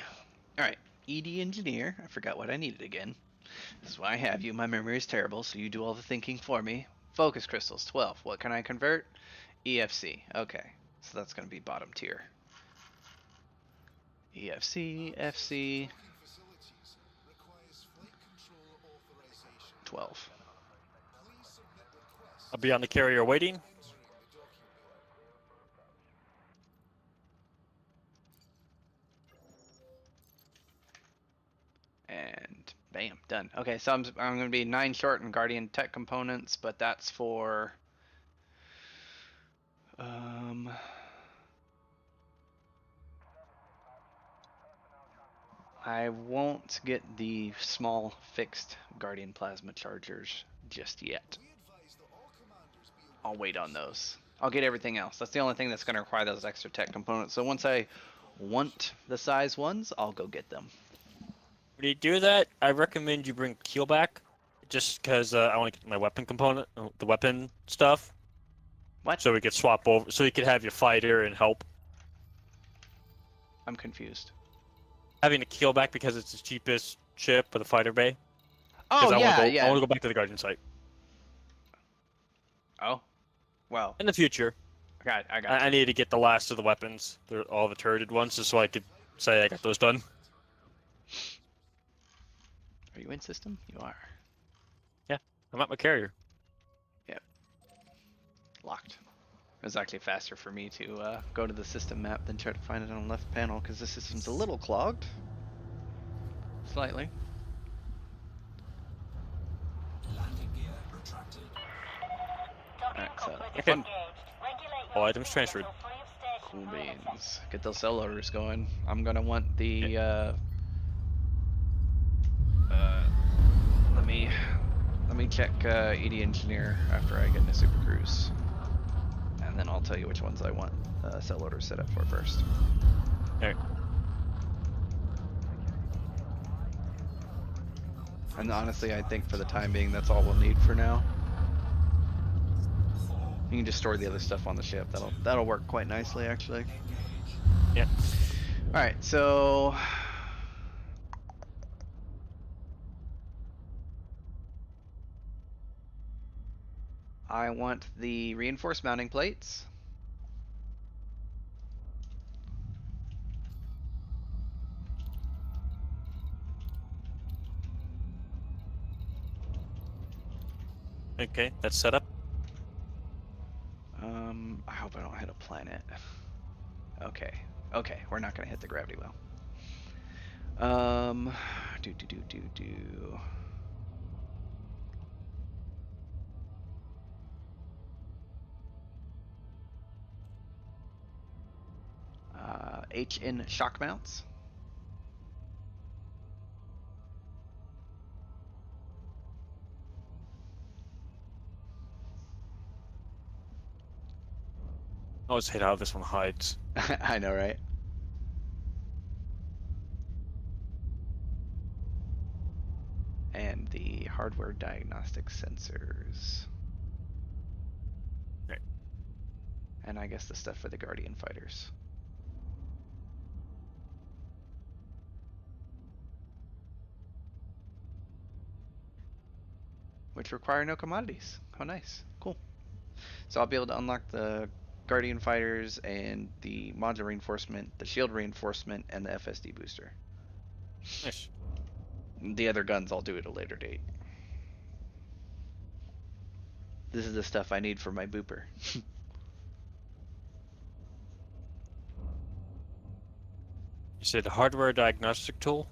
Alright, ED Engineer. I forgot what I needed again. This is why I have you. My memory is terrible, so you do all the thinking for me. Focus crystals, 12. What can I convert? EFC. Okay, so that's going to be bottom tier. EFC, FC. 12. I'll be on the carrier waiting. And bam, done. Okay, so I'm going to be 9 short in Guardian Tech components, but that's for I won't get the small fixed Guardian Plasma chargers just yet. I'll wait on those. I'll get everything else. That's the only thing that's going to require those extra tech components. So once I want the size ones, I'll go get them. When you do that, I recommend you bring Keel back, just because I want to get my weapon component, the weapon stuff. What? So we could swap over, so you could have your fighter and help. I'm confused. Having a Keel back because it's the cheapest ship for the fighter bay. Oh, I yeah, want yeah. I want to go back to the Guardian site. Oh, well, In the future, I got I need to get the last of the weapons, all the turreted ones, just so I could say I got those done. Are you in system? You are. I'm at my carrier. Locked. It was actually faster for me to go to the system map than try to find it on the left panel because the system's a little clogged. Slightly. Landing gear retracted. Alright, so Okay. All items transferred. Cool beans. Get those cell loaders going. I'm gonna want the let me check ED engineer after I get into Super Cruise, and then I'll tell you which ones I want cell loaders set up for first. Alright. And honestly, I think for the time being, that's all we'll need for now. You can just store the other stuff on the ship. That'll work quite nicely, actually. Yeah. All right, so I want the reinforced mounting plates. Okay, that's set up. I hope I don't hit a planet. Okay, okay, we're not gonna hit the gravity well. Do. HN shock mounts. I always hate how this one hides. I know, right? And the hardware diagnostic sensors. Right. And I guess the stuff for the Guardian fighters. Which require no commodities. How nice. Cool. So I'll be able to unlock the Guardian fighters and the modular reinforcement, the shield reinforcement, and the FSD booster. Nice. The other guns I'll do at a later date. This is the stuff I need for my booper. You said hardware diagnostic tool?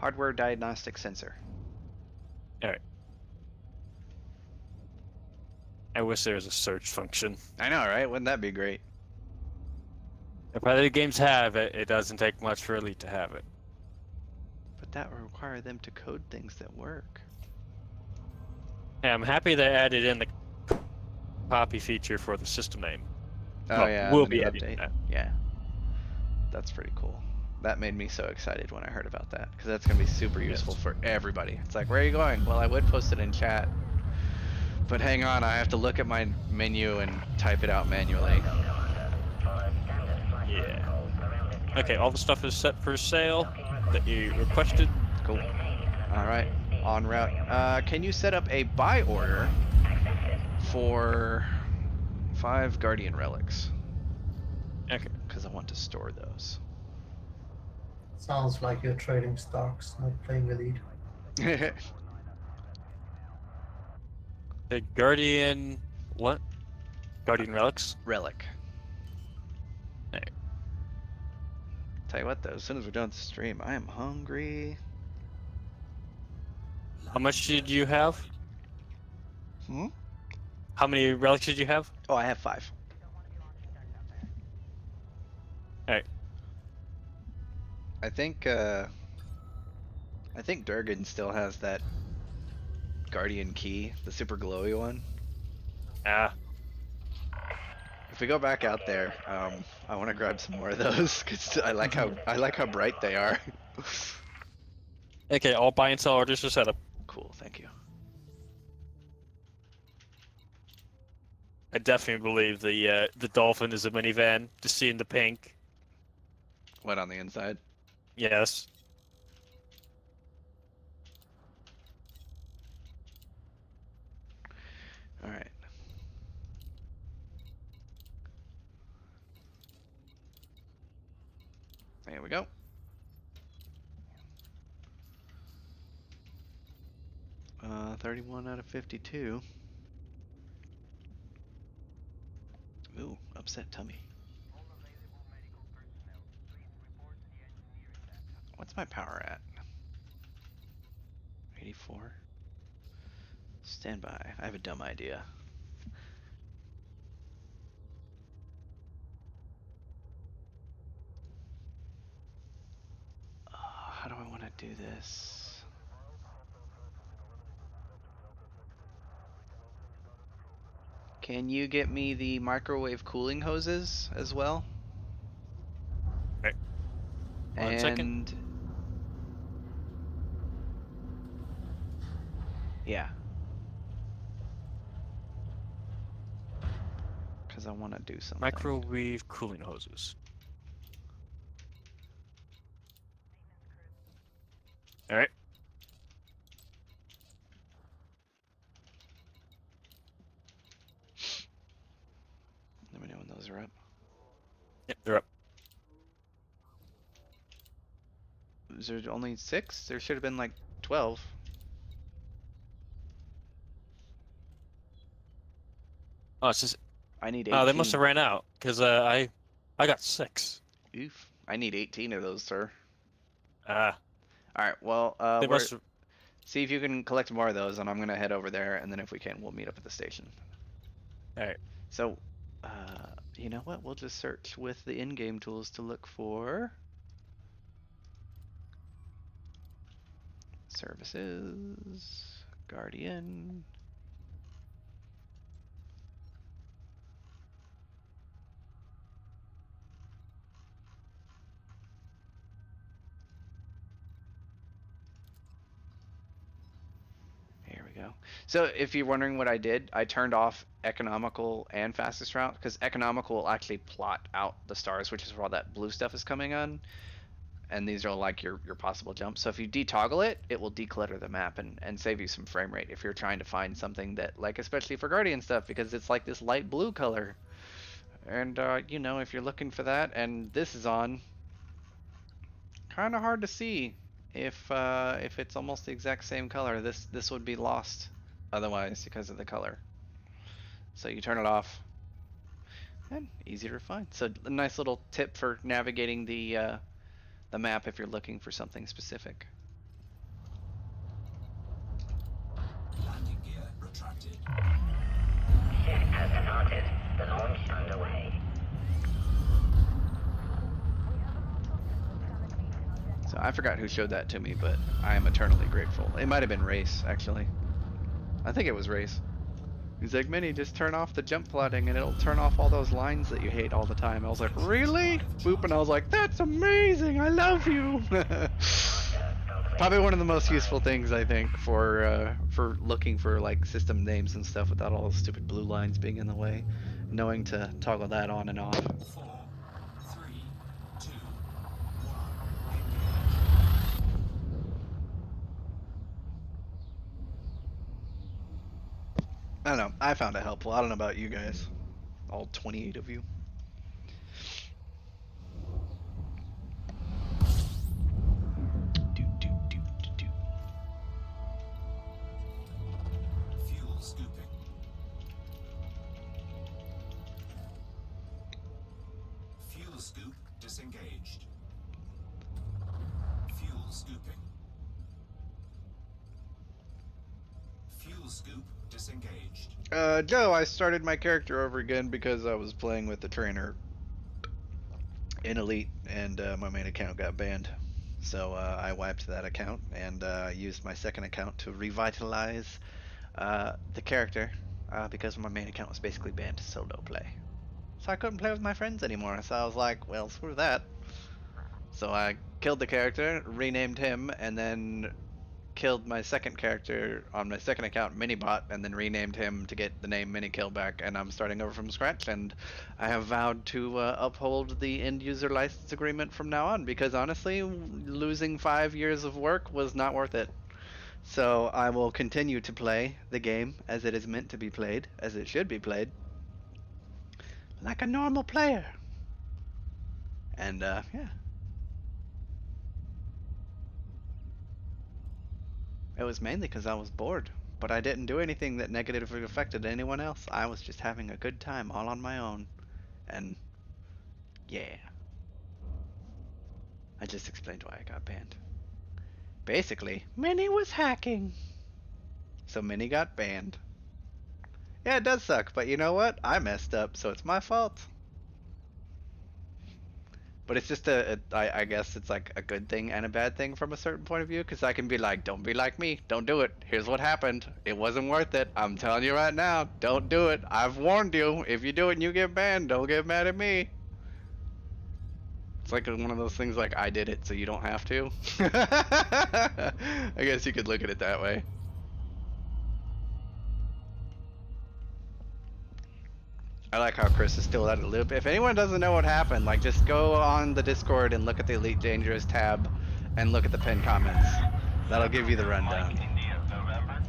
Hardware diagnostic sensor. Alright. I wish there was a search function. I know, right? Wouldn't that be great? If other games have it, it doesn't take much for Elite to have it. But that would require them to code things that work. Yeah, I'm happy they added in the copy feature for the system name. Oh Well, yeah, we'll the be new adding update. that. Yeah, that's pretty cool. That made me so excited when I heard about that, because that's gonna be super useful for everybody. It's like, where are you going? Well, I would post it in chat, but hang on, I have to look at my menu and type it out manually. Yeah. Okay, all the stuff is set for sale that you requested. Cool. All right, en route. Can you set up a buy order for 5 Guardian relics? Okay. Because I want to store those. Sounds like you're trading stocks, not playing Elite. The Guardian... What? Guardian relics? Relic. Alright. Tell you what though, as soon as we're done with the stream, I am hungry. How much did you have? Hmm? How many relics did you have? Oh, I have 5. Alright. I think Durgan still has that Guardian key, the super glowy one. Ah. If we go back out there, I want to grab some more of those because I like how bright they are. Okay, all buy and sell orders are set up. Cool, thank you. I definitely believe the Dolphin is a minivan. Just seeing the pink. What on the inside? Yes. All right. There we go. Uh, 31 out of 52. Ooh, upset tummy. What's my power at? 84. Stand by. I have a dumb idea. do this. Can you get me the microwave cooling hoses as well? Okay. 1 and second. Yeah. Because I want to do something. Microwave cooling hoses. All right. Let me know when those are up. Yep, they're up. Is there only 6? There should have been like 12. Oh, it's just. I need Oh, 18. they must have ran out because I got 6. Oof. I need 18 of those, sir. Ah, Alright, well, they we're... must. see if you can collect more of those, and I'm going to head over there, and then if we can, we'll meet up at the station. All right. So, you know what? We'll just search with the in-game tools to look for... services... Guardian... Here we go. So if you're wondering what I did, I turned off economical and fastest route because economical will actually plot out the stars, which is where all that blue stuff is coming on. And these are like your possible jumps. So if you detoggle it, it will declutter the map and save you some frame rate if you're trying to find something that, like, especially for Guardian stuff, because it's like this light blue color. And, you know, if you're looking for that and this is on, kind of hard to see if it's almost the exact same color. This would be lost otherwise because of the color. So you turn it off, and easier to find. So a nice little tip for navigating the map if you're looking for something specific. Landing gear retracted. Ship has departed. The launch underway. So I forgot who showed that to me, but I am eternally grateful. It might have been Race, actually. I think it was Race. He's like, Minnie, just turn off the jump plotting and it'll turn off all those lines that you hate all the time. I was like, really? Boop, and I was like, that's amazing, I love you. Probably one of the most useful things, I think, for looking for like system names and stuff without all those stupid blue lines being in the way. Knowing to toggle that on and off. 4, 3, 2, 1. I don't know, I found it helpful. I don't know about you guys. All 28 of you. Fuel scooping. Fuel scoop disengaged. Fuel scooping. Fuel scoop disengaged. Joe, I started my character over again because I was playing with the trainer in Elite and my main account got banned. So I wiped that account and used my second account to revitalize the character because my main account was basically banned to solo play. So I couldn't play with my friends anymore. So I was like, well, screw that. So I killed the character, renamed him, and then killed my second character on my second account, Minibot, and then renamed him to get the name Minikill back, and I'm starting over from scratch, and I have vowed to uphold the end user license agreement from now on, because honestly, losing 5 years of work was not worth it. So I will continue to play the game as it is meant to be played, as it should be played, like a normal player. And yeah. It was mainly because I was bored, but I didn't do anything that negatively affected anyone else. I was just having a good time all on my own. And yeah. I just explained why I got banned. Basically, Minnie was hacking. So Minnie got banned. Yeah, it does suck, but you know what? I messed up, so it's my fault. But it's just I guess it's like a good thing and a bad thing from a certain point of view, because I can be like, don't be like me, don't do it. Here's what happened. It wasn't worth it. I'm telling you right now, don't do it. I've warned you. If you do it and you get banned, don't get mad at me. It's like one of those things like I did it so you don't have to. I guess you could look at it that way. I like how Chris is still out of the loop. If anyone doesn't know what happened, like just go on the Discord and look at the Elite Dangerous tab and look at the pinned comments. That'll give you the rundown. India, November.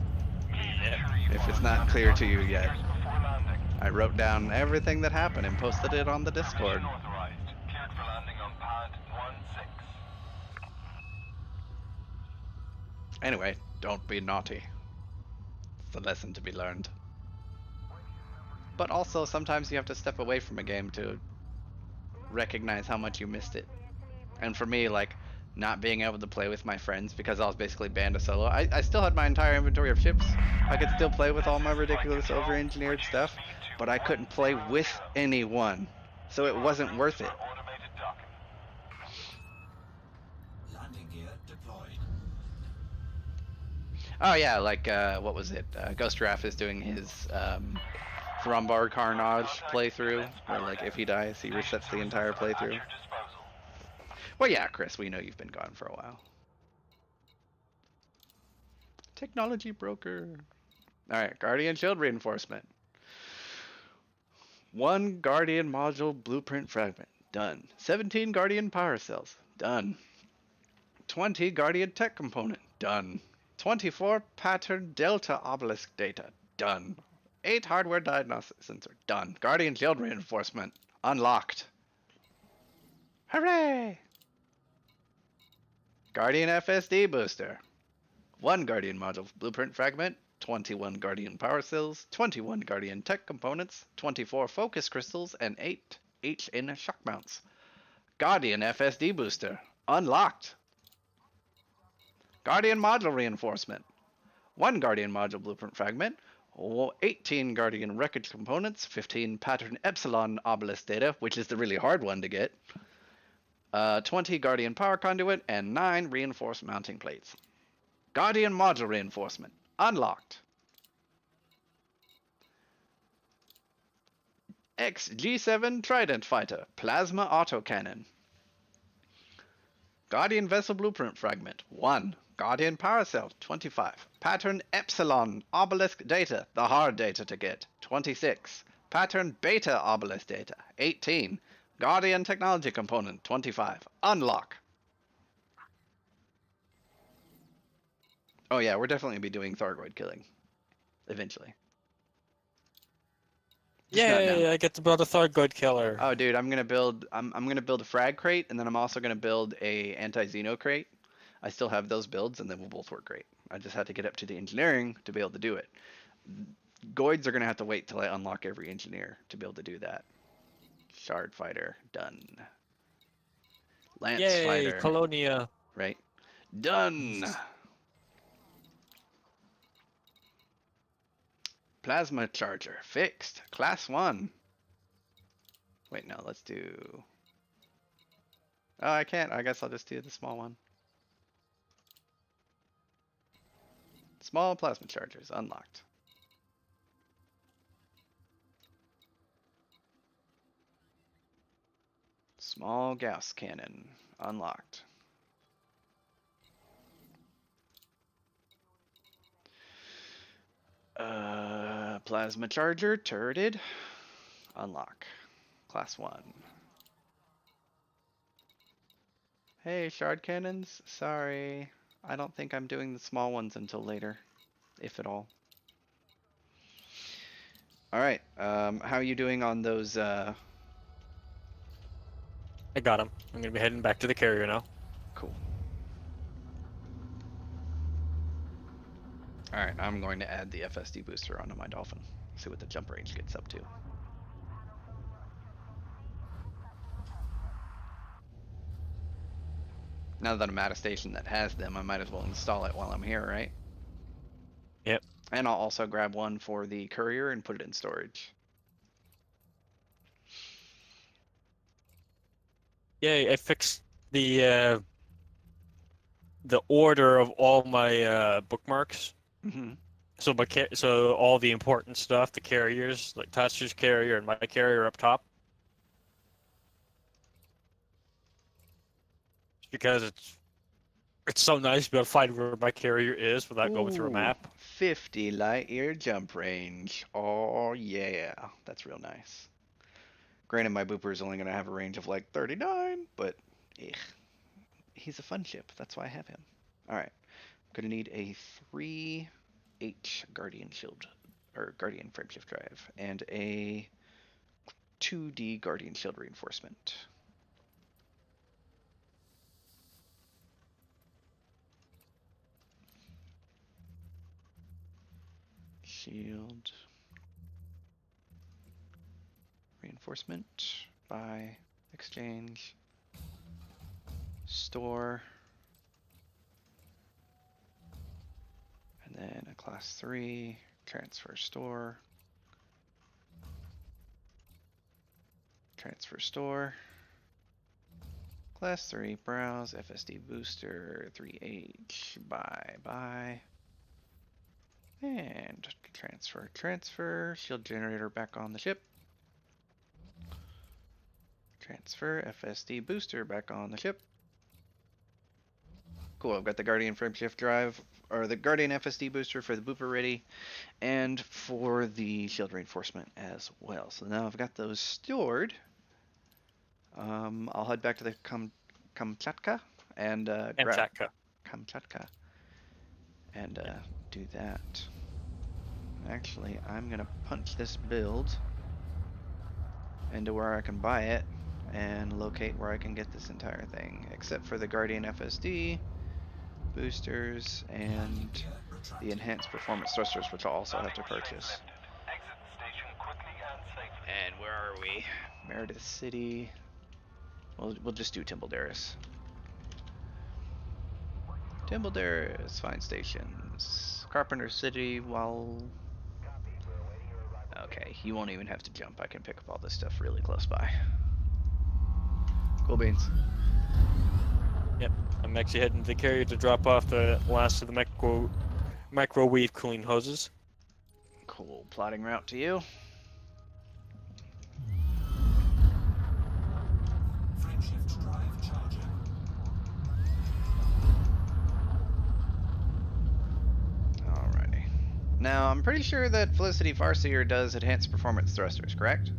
Make sure you If it's are not clear to you yet. before landing. I wrote down everything that happened and posted it on the Discord. Permission authorized. Cleared for landing on pad 16. Anyway, don't be naughty. It's a lesson to be learned. But also, sometimes you have to step away from a game to recognize how much you missed it. And for me, like, not being able to play with my friends because I was basically banned a solo. I still had my entire inventory of ships. I could still play with all my ridiculous over-engineered stuff, but I couldn't play with anyone. So it wasn't worth it. Automated docking. Landing gear deployed. Oh yeah, like, what was it? Ghost Raff is doing his, Thrombar Carnage playthrough, where like if he dies, he resets the entire playthrough. Well, yeah, Chris, we know you've been gone for a while. Technology broker. Alright, Guardian Shield Reinforcement. 1 Guardian Module Blueprint Fragment. Done. 17 Guardian Power Cells. Done. 20 Guardian Tech Component. Done. 24 Pattern Delta Obelisk Data. Done. 8 Hardware Diagnostic Sensor. Done. Guardian Shield Reinforcement. Unlocked. Hooray! Guardian FSD Booster. 1 Guardian Module Blueprint Fragment. 21 Guardian Power Cells. 21 Guardian Tech Components. 24 Focus Crystals. And 8 HN Shock Mounts. Guardian FSD Booster. Unlocked. Guardian Module Reinforcement. 1 Guardian Module Blueprint Fragment. 18 Guardian Wreckage Components, 15 Pattern Epsilon Obelisk Data, which is the really hard one to get, 20 Guardian Power Conduit, and 9 Reinforced Mounting Plates. Guardian Module Reinforcement. Unlocked. X-G7 Trident Fighter, Plasma Autocannon. Guardian Vessel Blueprint Fragment, 1. Guardian Power Cell, 25. Pattern Epsilon Obelisk Data, the hard data to get, 26. Pattern Beta Obelisk Data, 18. Guardian Technology Component, 25. Unlock. Oh yeah, we're definitely going to be doing Thargoid killing. Eventually. Just not now. Yay! I get to build a Thargoid killer. Oh dude, I'm gonna build a frag crate, and then I'm also gonna build a anti-Xeno crate. I still have those builds, and they will both work great. I just had to get up to the engineering to be able to do it. Goids are gonna have to wait till I unlock every engineer to be able to do that. Shard fighter, done. Lance Yay! fighter, Colonia. right? Done. Plasma charger, fixed. Class 1. Wait, no, let's do... Oh, I can't. I guess I'll just do the small one. Small plasma chargers, unlocked. Small gas cannon, unlocked. Plasma charger, turreted, unlock. Class 1. Hey, shard cannons, sorry. I don't think I'm doing the small ones until later, if at all. Alright, how are you doing on those, I got him. I'm gonna be heading back to the carrier now. Cool. Alright, I'm going to add the FSD booster onto my Dolphin. See what the jump range gets up to. Now that I'm at a station that has them, I might as well install it while I'm here, right? Yep. And I'll also grab one for the Courier and put it in storage. Yeah, I fixed the order of all my bookmarks. Mm-hmm. So so all the important stuff, the carriers, like Tasha's carrier and my carrier up top, because it's so nice to be able to find where my carrier is without going through a Ooh, map. 50 light year jump range. Oh yeah, that's real nice. Granted, my Booper is only going to have a range of like 39, but he's a fun ship. That's why I have him. All right, I'm going to need a 3H Guardian Shield, or Guardian Frameshift Drive, and a 2D Guardian Shield Reinforcement. Shield. Reinforcement. Buy. Exchange. Store. And then a class 3. Transfer store. Transfer store. Class 3. Browse. FSD booster. 3H. Buy. And transfer. Shield generator back on the ship. Transfer FSD booster back on the ship. Cool, I've got the Guardian Frameshift drive, or the Guardian FSD booster for the Booper ready, and for the shield reinforcement as well. So now I've got those stored. I'll head back to the Kamchatka and grab Kamchatka and do that. Actually, I'm gonna punch this build into where I can buy it and locate where I can get this entire thing, except for the Guardian FSD boosters and the enhanced performance thrusters, which I'll also have to purchase. And where are we? Meredith City. We'll just do Timbledaris. Timbledaris, fine stations. Carpenter City, okay, you won't even have to jump. I can pick up all this stuff really close by. Cool beans. Yep, I'm actually heading to the carrier to drop off the last of the microwave cooling hoses. Cool, plotting route to you. Frameshift drive charging. Alrighty. Now, I'm pretty sure that Felicity Farseer does enhanced performance thrusters, correct?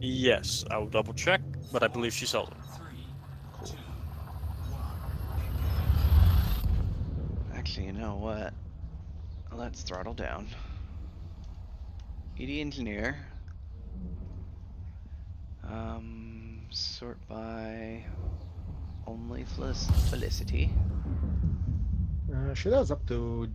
Yes, I will double check, but I believe she sold them. 3, 2, 1. Actually, you know what? Let's throttle down. ED Engineer. Sort by only Felicity. She does up to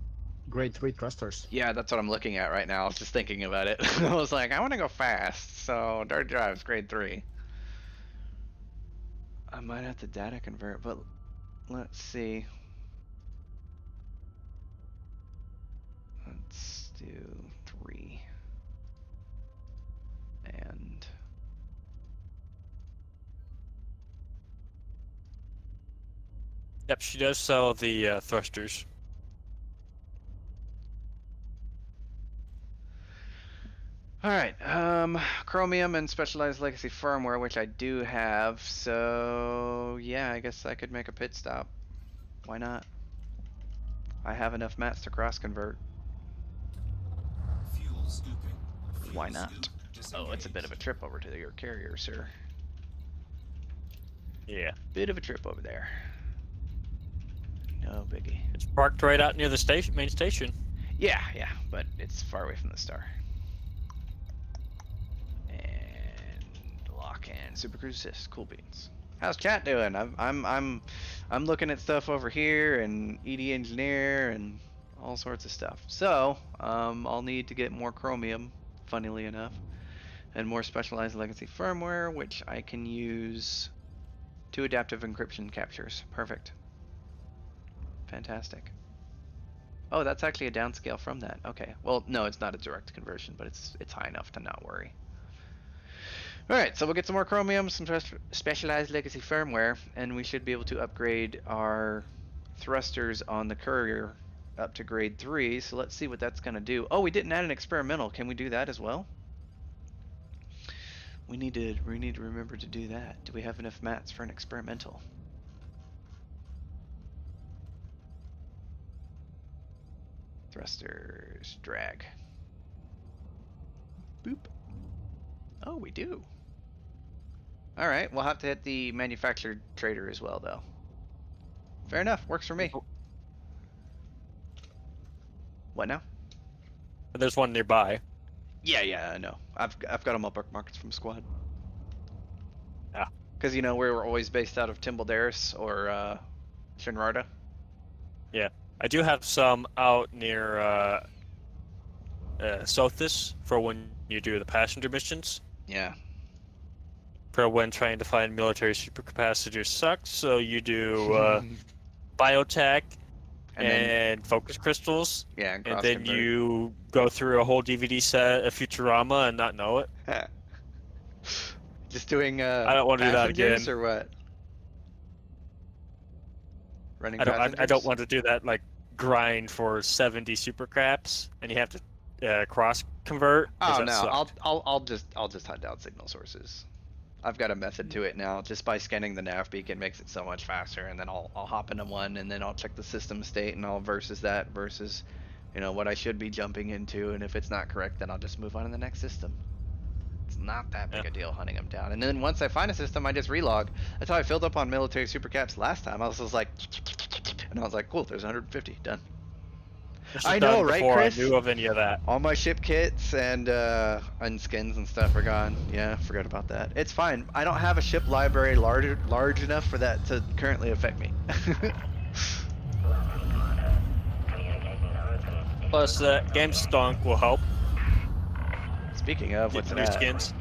grade 3 thrusters. Yeah, that's what I'm looking at right now. I was just thinking about it. I was like, I want to go fast, so Dart Drive's grade 3. I might have to data convert, but let's see. Let's do 3. And Yep, she does sell the thrusters. alright, Chromium and Specialized Legacy Firmware, which I do have, so yeah, I guess I could make a pit stop. Why not? I have enough mats to cross convert. Fuel scooping. Why Fuel not? scoop Oh, it's a bit of a disengaged. trip over to your carrier, sir. Yeah, Bit of a trip over there. No biggie. it's parked right out near the station, main station. Yeah, but it's far away from the star. And lock in Super Cruise Assist. Cool beans. How's chat doing? I'm looking at stuff over here and ED Engineer and all sorts of stuff. So I'll need to get more Chromium, funnily enough, and more Specialized Legacy Firmware, which I can use 2 adaptive encryption captures. Perfect. Fantastic. Oh, that's actually a downscale from that. Okay. Well, no, it's not a direct conversion, but it's high enough to not worry. Alright, so we'll get some more chromium, some specialized legacy firmware, and we should be able to upgrade our thrusters on the Courier up to grade 3. So let's see what that's going to do. Oh, we didn't add an experimental. Can we do that as well? We need to remember to do that. Do we have enough mats for an experimental? Thrusters, drag. Boop. Oh, we do. All right, we'll have to hit the manufactured trader as well, though. Fair enough. Works for me. What now? There's one nearby. Yeah, I know. I've got them all bookmarked from squad. Yeah. Because, you know, we were always based out of Timbledaris or Shinrarta. Yeah. I do have some out near Sothis for when you do the passenger missions. Yeah. For when trying to find military supercapacitors sucks, so you do biotech and focus crystals. Yeah, and then you go through a whole DVD set of Futurama and not know it. Just doing I don't want to do that again. or what? Running I don't want to do that like grind for 70 super craps and you have to cross convert. Oh no, I'll just hunt down signal sources. I've got a method to it now. Just by scanning the nav beacon makes it so much faster, and then I'll hop into one, and then I'll check the system state, and I'll versus you know, what I should be jumping into, and if it's not correct, then I'll just move on to the next system. It's not that big a deal hunting them down. And then once I find a system, I just relog. That's how I filled up on military supercaps last time. I was just like, and I was like, cool, there's 150, done. I know, right, Chris? I knew of any of that. All my ship kits and skins and stuff are gone. Yeah, forgot about that. It's fine. I don't have a ship library large enough for that to currently affect me. Plus, game stunk will help. Speaking of, what's new that? skins.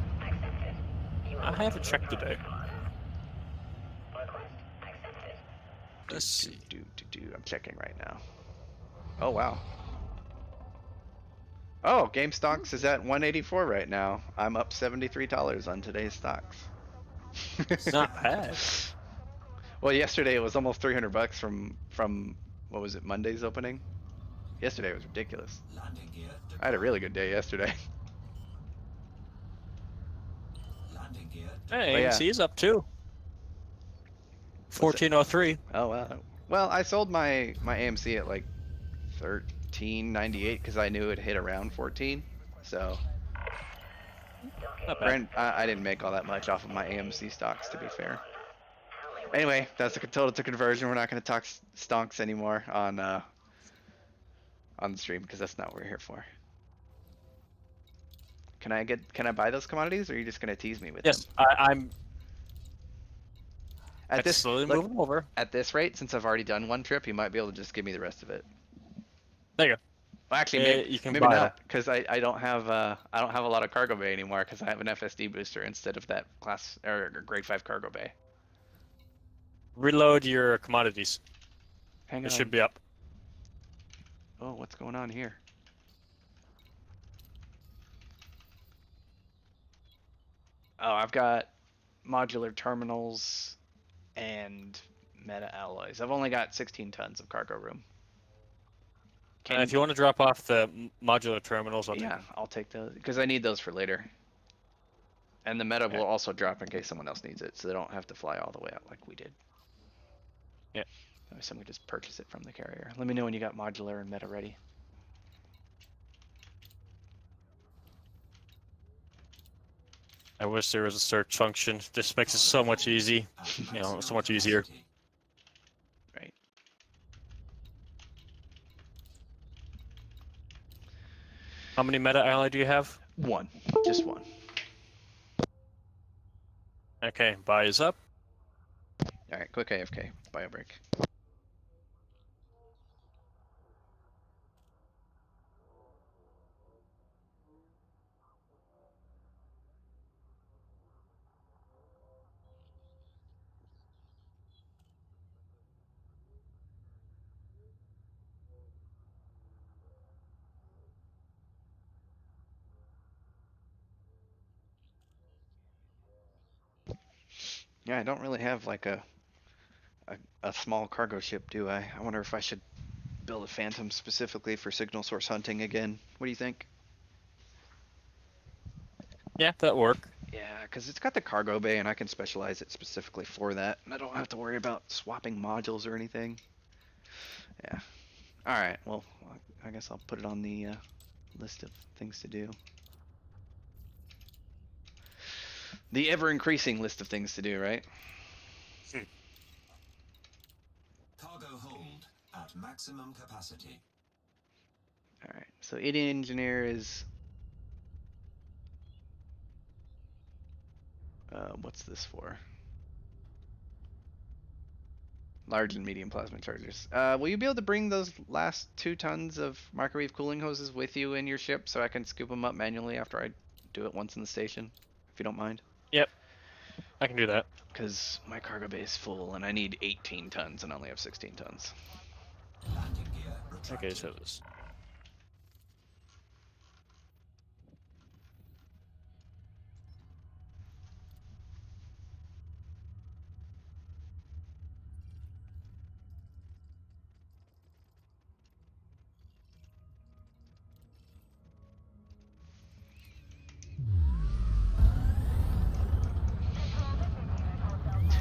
I haven't checked today. Let's see. I'm checking right now. Oh wow. Oh, game stocks is at 184 right now. I'm up $73 on today's stocks. It's not bad. Well, yesterday it was almost 300 bucks from what was it, Monday's opening? Yesterday was ridiculous. Landing gear I had a really good day yesterday. Landing gear Hey, Oh, yeah. AMC is up too. 1403. Oh wow. Well, I sold my AMC at like 13.98 because I knew it hit around 14. So Not bad. I didn't make all that much off of my AMC stocks, to be fair. Anyway, that's a total to conversion. We're not going to talk stonks anymore on the stream because that's not what we're here for. Can I buy those commodities, or are you just going to tease me with Yes, them? I'm At this slowly look, moving over. at this rate, since I've already done one trip, you might be able to just give me the rest of it. There you go. Well, actually, Yeah, maybe, you can maybe buy not, because I don't have a lot of cargo bay anymore because I have an FSD booster instead of that class or grade 5 cargo bay. Reload your commodities. Hang on. It should be up. Oh, what's going on here? Oh, I've got modular terminals and meta alloys. I've only got 16 tons of cargo room. If you want to drop off the modular terminals, I'll Yeah, I'll take those because I need those for later. And the meta will also drop in case someone else needs it, so they don't have to fly all the way out like we did. Yeah. So we just purchase it from the carrier. Let me know when you got modular and meta ready. I wish there was a search function. This makes it so much easy. You know, so much easier. Right. How many meta ally do you have? One. Just one. Okay, buy is up. Alright, quick AFK. Bio break. Yeah, I don't really have like a small cargo ship, do I? I wonder if I should build a Phantom specifically for signal source hunting again. What do you think? Yeah, that work. Yeah, because it's got the cargo bay and I can specialize it specifically for that. And I don't have to worry about swapping modules or anything. Yeah. Alright, well, I guess I'll put it on the list of things to do. The ever-increasing list of things to do, right? Cargo hold at maximum capacity. Alright, so idiot engineer is... what's this for? Large and medium plasma chargers. Will you be able to bring those last 2 tons of microwave cooling hoses with you in your ship so I can scoop them up manually after I do it once in the station, if you don't mind? Yep, I can do that. Because my cargo bay is full and I need 18 tons and I only have 16 tons. Landing gear retracted. Okay, so this.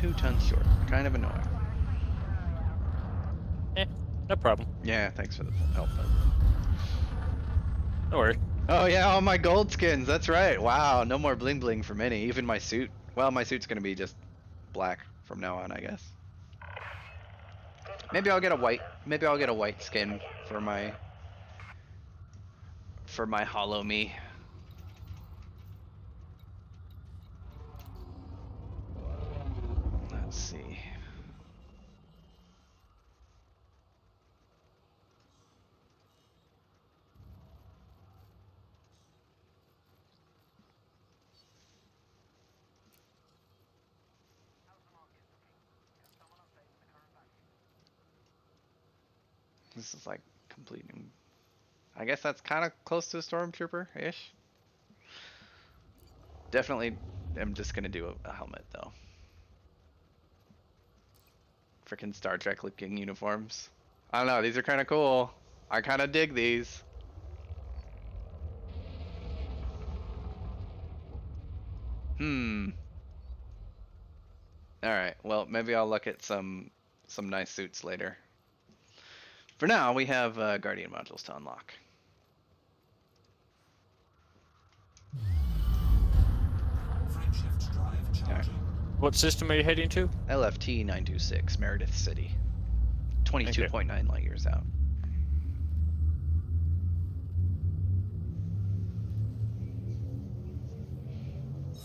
Two tons short. Kind of annoying. No problem. Yeah, thanks for the help. No worry. Oh yeah, all my gold skins. That's right. Wow, no more bling bling for many. Even my suit. Well, my suit's gonna be just black from now on, I guess. Maybe I'll get a white. Maybe I'll get a white skin for my hollow me. Let's see. This is like completing. I guess that's kind of close to a stormtrooper-ish. Definitely, I'm just gonna do a helmet though. Freaking Star Trek looking uniforms. I don't know, these are kind of cool. I kind of dig these. Alright, well, maybe I'll look at some nice suits later. For now, we have Guardian modules to unlock. Frameshift drive charging. What system are you heading to? LFT 926, Meredith City. 22.9 light years out.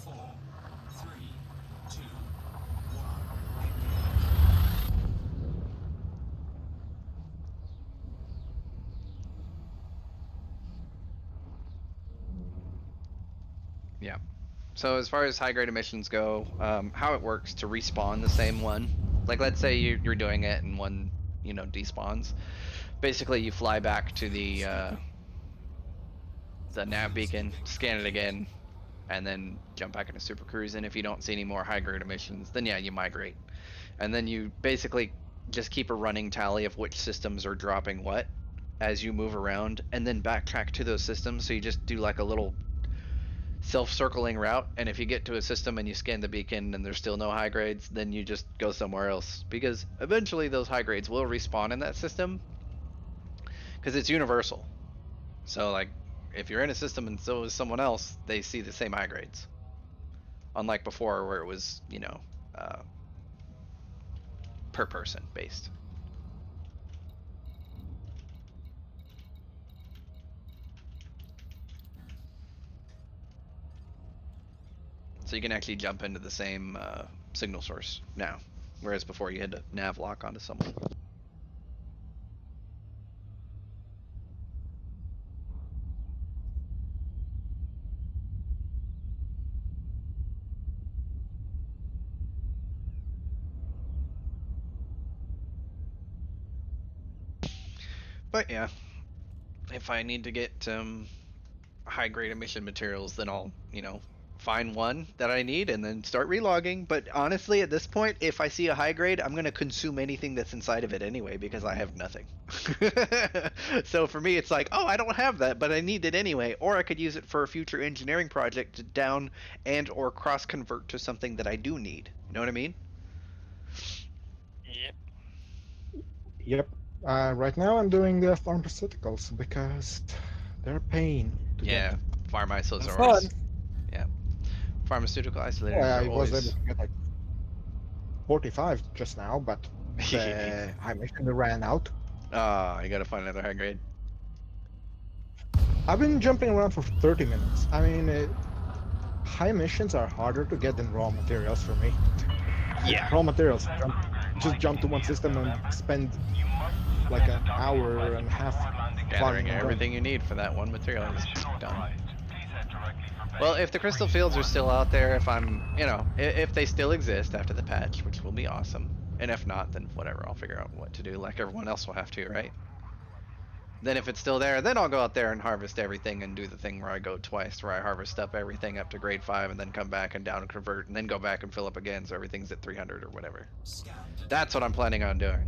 Four, three, two, one. Yeah. So as far as high grade emissions go, how it works to respawn the same one, like let's say you're doing it and one, despawns. Basically, you fly back to the nav beacon, scan it again, and then jump back into Super Cruise. And if you don't see any more high grade emissions, then yeah, you migrate. And then you basically just keep a running tally of which systems are dropping what as you move around, and then backtrack to those systems. So you just do like a little self-circling route, and if you get to a system and you scan the beacon and there's still no high grades, then you just go somewhere else, because eventually those high grades will respawn in that system, because it's universal. So like, if you're in a system and so is someone else, they see the same high grades, unlike before where it was per person based. So you can actually jump into the same signal source now, whereas before you had to nav lock onto someone. But yeah, if I need to get high grade emission materials, then I'll, find one that I need and then start relogging. But honestly, at this point, if I see a high grade, I'm gonna consume anything that's inside of it anyway because I have nothing. So for me, it's like, oh, I don't have that, but I need it anyway, or I could use it for a future engineering project to down and or cross convert to something that I do need. You know what I mean? Yep. Yep. Right now I'm doing the pharmaceuticals because they're a pain to Yeah, get. farm isos Have are fun. always, yeah. Pharmaceutical isolators Yeah, are I was able always. to get like 45 just now, but the high mission ran out. Ah, you gotta find another high grade. I've been jumping around for 30 minutes. I mean, high missions are harder to get than raw materials for me. Yeah. Raw materials, just jump to one system and spend like an hour and a half Gathering farming and done. everything you need for that one material is done. Well, if the crystal fields are still out there, if I'm, if they still exist after the patch, which will be awesome. And if not, then whatever, I'll figure out what to do like everyone else will have to, right? Then if it's still there, then I'll go out there and harvest everything and do the thing where I go twice, where I harvest up everything up to grade 5 and then come back and down and convert and then go back and fill up again so everything's at 300 or whatever. That's what I'm planning on doing.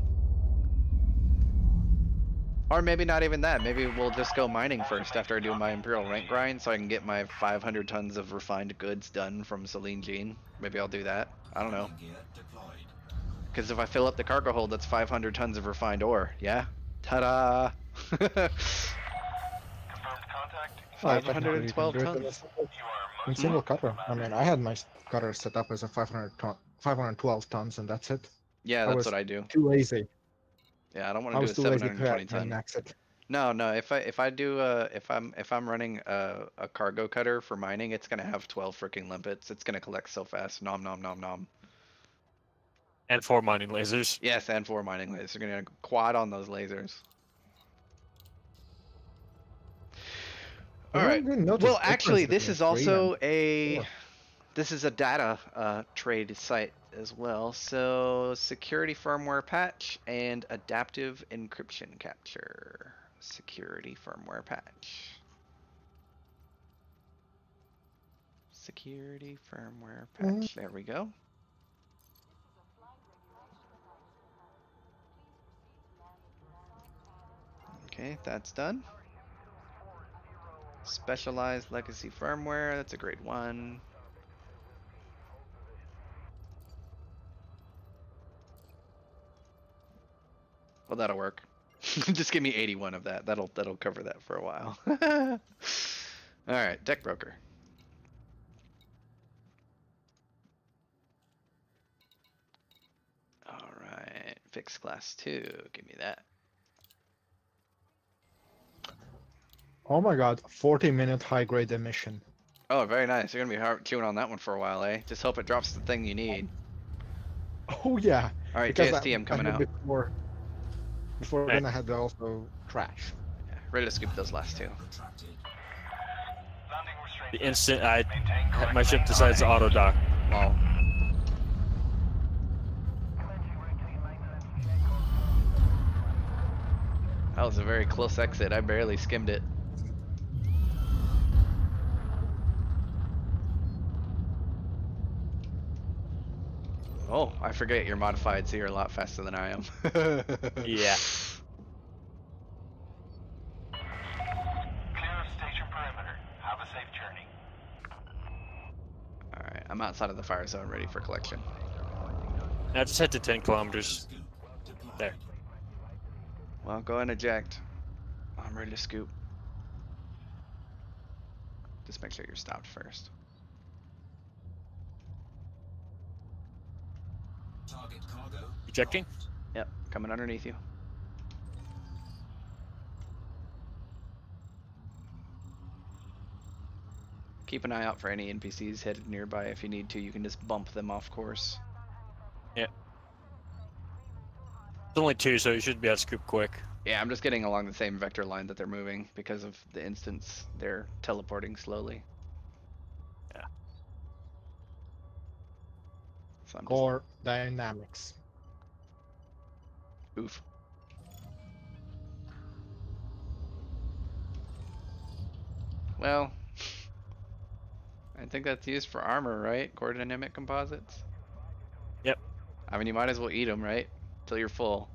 Or maybe not even that. Maybe we'll just go mining first after I do my Imperial rank grind so I can get my 500 tons of refined goods done from Celine Jean. Maybe I'll do that. I don't know. Because if I fill up the cargo hold, that's 500 tons of refined ore. Yeah? Ta-da! Confirmed contact. Well, technically you can 512 do it tons. in single cutter. I mean, I had my cutter set up as a 512 tons, and that's it. Yeah, I that's was what I do. too lazy. Yeah, I don't want I to do was a too lazy to 720 actually ton. max it. No, no. If I do if I'm running a cargo cutter for mining, it's gonna have 12 freaking limpets. It's gonna collect so fast. Nom nom nom nom. And 4 mining lasers. Yes, and 4 mining lasers. They're gonna quad on those lasers. All I right. didn't notice Well, the actually, difference this is between 3 and also a 4. this is a data trade site as well. So security firmware patch and adaptive encryption capture. Security firmware patch. Security firmware patch. There we go. Okay, that's done. Specialized legacy firmware. That's a grade 1. Well, that'll work. Just give me 81 of that. That'll cover that for a while. All right, deck broker. All right, fixed class 2. Give me that. Oh my god, 40-minute high-grade emission. Oh, very nice. You're gonna be chewing on that one for a while, eh? Just hope it drops the thing you need. Oh yeah. All right, Because JSTM coming I had out. Before Right. then I had also crash. Yeah, ready to scoop those last 2. Landing restraints. The instant my ship decides to auto dock. Lol. That was a very close exit. I barely skimmed it. Oh, I forget you're modified, so you're a lot faster than I am. Yeah. Clear of station perimeter. Have a safe journey. Alright, I'm outside of the fire zone, ready for collection. Now just head to 10 kilometers. There. Well, go and eject. I'm ready to scoop. Just make sure you're stopped first. Target cargo. Ejecting? Yep, coming underneath you. Keep an eye out for any NPCs headed nearby. If you need to, you can just bump them off course. Yeah. It's only 2, so you should be able to scoop quick. Yeah, I'm just getting along the same vector line that they're moving because of the instance they're teleporting slowly. Yeah. So I'm just, Core dynamics. oof. Well, think that's used for armor, right? Gordonamic composites. Yep. I mean, you might as well eat them, right? Till you're full.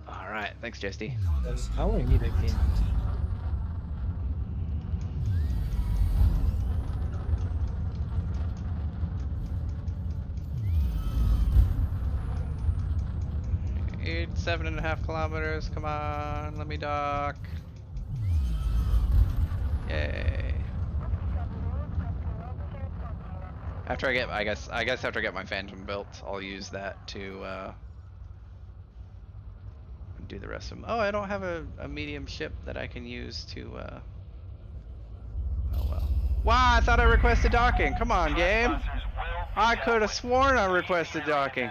All right, thanks, Jesty. Yes. I only need 18. Eight, 7.5 kilometers. Come on, let me dock. Yay. After I get, I guess after I get my Phantom built, I'll use that to do the rest of them. Oh, I don't have a medium ship that I can use to. Oh well. Wow, I thought I requested docking. Come on, game. I could have sworn I requested docking.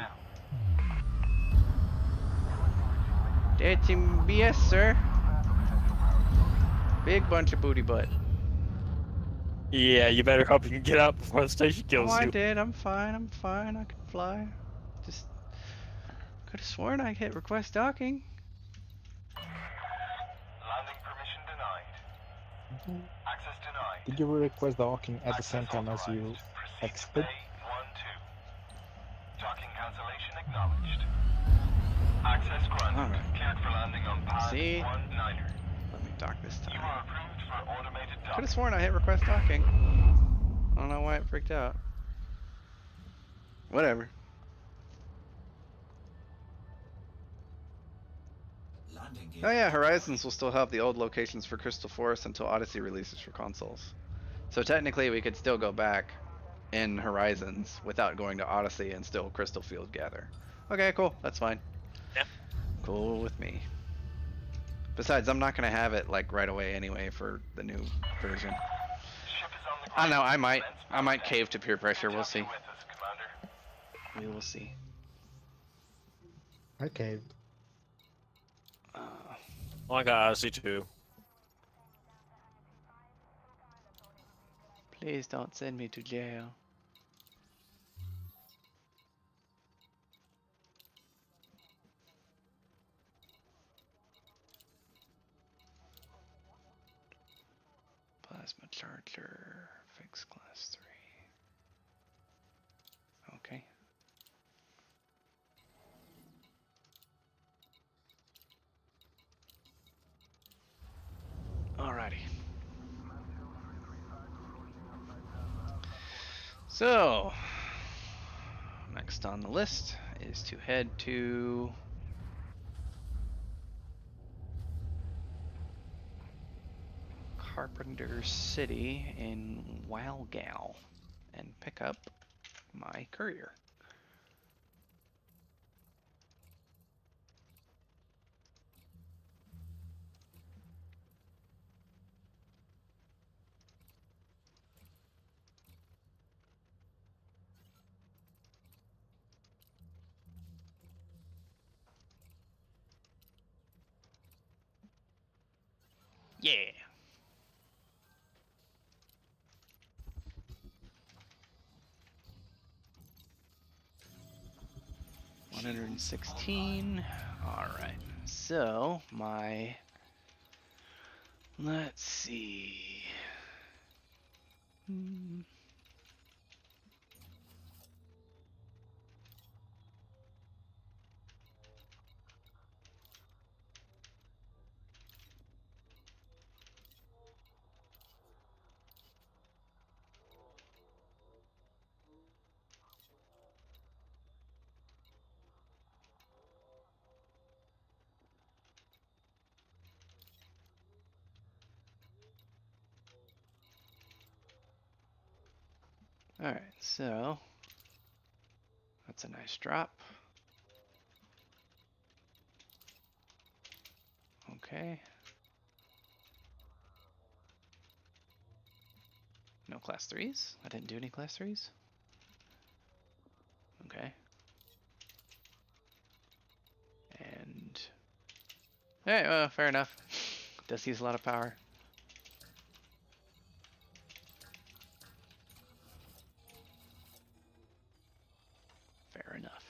That's some BS, sir. Big bunch of booty butt. Yeah, you better hope you can get out before the station kills Oh, I you. did. I'm fine. I'm fine. I can fly. Just could have sworn I hit request docking. Landing permission denied. Access denied. Did you request docking at the Access same time as you authorized. Proceed to exited? bay 1-2. Docking cancellation acknowledged. Access granted. Alright. Cleared for landing on pad See? 1-9er. Let me dock this You time. are approved for automated Could docking. have sworn I hit request docking. I don't know why it freaked out. Whatever. Landing gear. Oh yeah, Horizons will still have the old locations for Crystal Forest until Odyssey releases for consoles. So technically we could still go back in Horizons without going to Odyssey and still Crystal Field gather. Okay, cool. That's fine. Yeah. Cool with me. Besides, I'm not gonna have it like right away anyway for the new version. Ship is on the I don't know, ground. I might cave to peer pressure, we'll see. With us, Commander. We will see. I caved. Well, I got Odyssey too. Please don't send me to jail. Plasma charger, fixed class 3. Okay. Alrighty. So, next on the list is to head to Carpenter City in Walgal and pick up my courier. Yeah. $116. All right. So let's see. All right. So that's a nice drop. Okay. No class 3s? I didn't do any class 3s? Okay. And... Alright, well, fair enough. Does use a lot of power. Fair enough.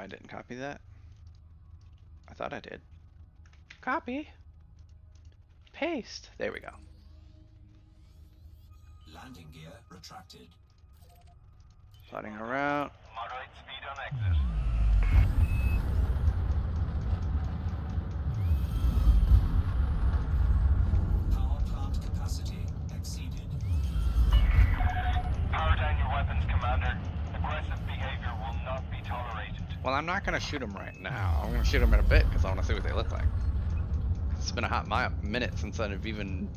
didn't copy that. I thought I did. Copy. Paste. There we go. Landing gear retracted. Plotting a route. Moderate speed on exit. Power plant capacity exceeded. Power down your weapons, Commander. Aggressive behavior will not be tolerated. Well, I'm not gonna shoot them right now. I'm gonna shoot them in a bit because I want to see what they look like. It's been a hot minute since I've even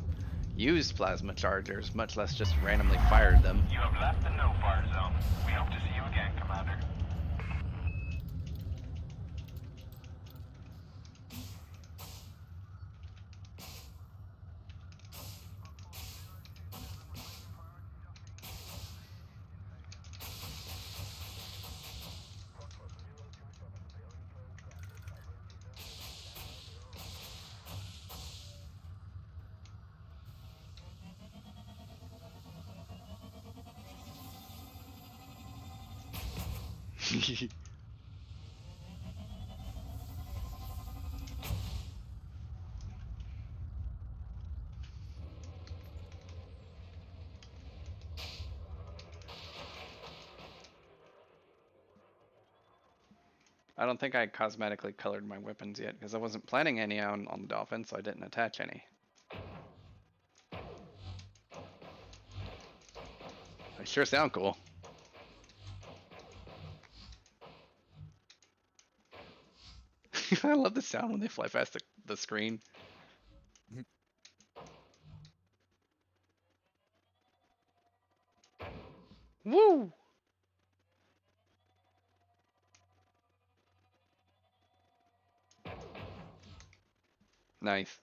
used plasma chargers, much less just randomly fired them. You have left the no-fire zone. We hope to see you again, Commander. I don't think I cosmetically colored my weapons yet because I wasn't planning any on the Dolphin, so I didn't attach any. They sure sound cool. I love the sound when they fly past the screen. Woo! Nice.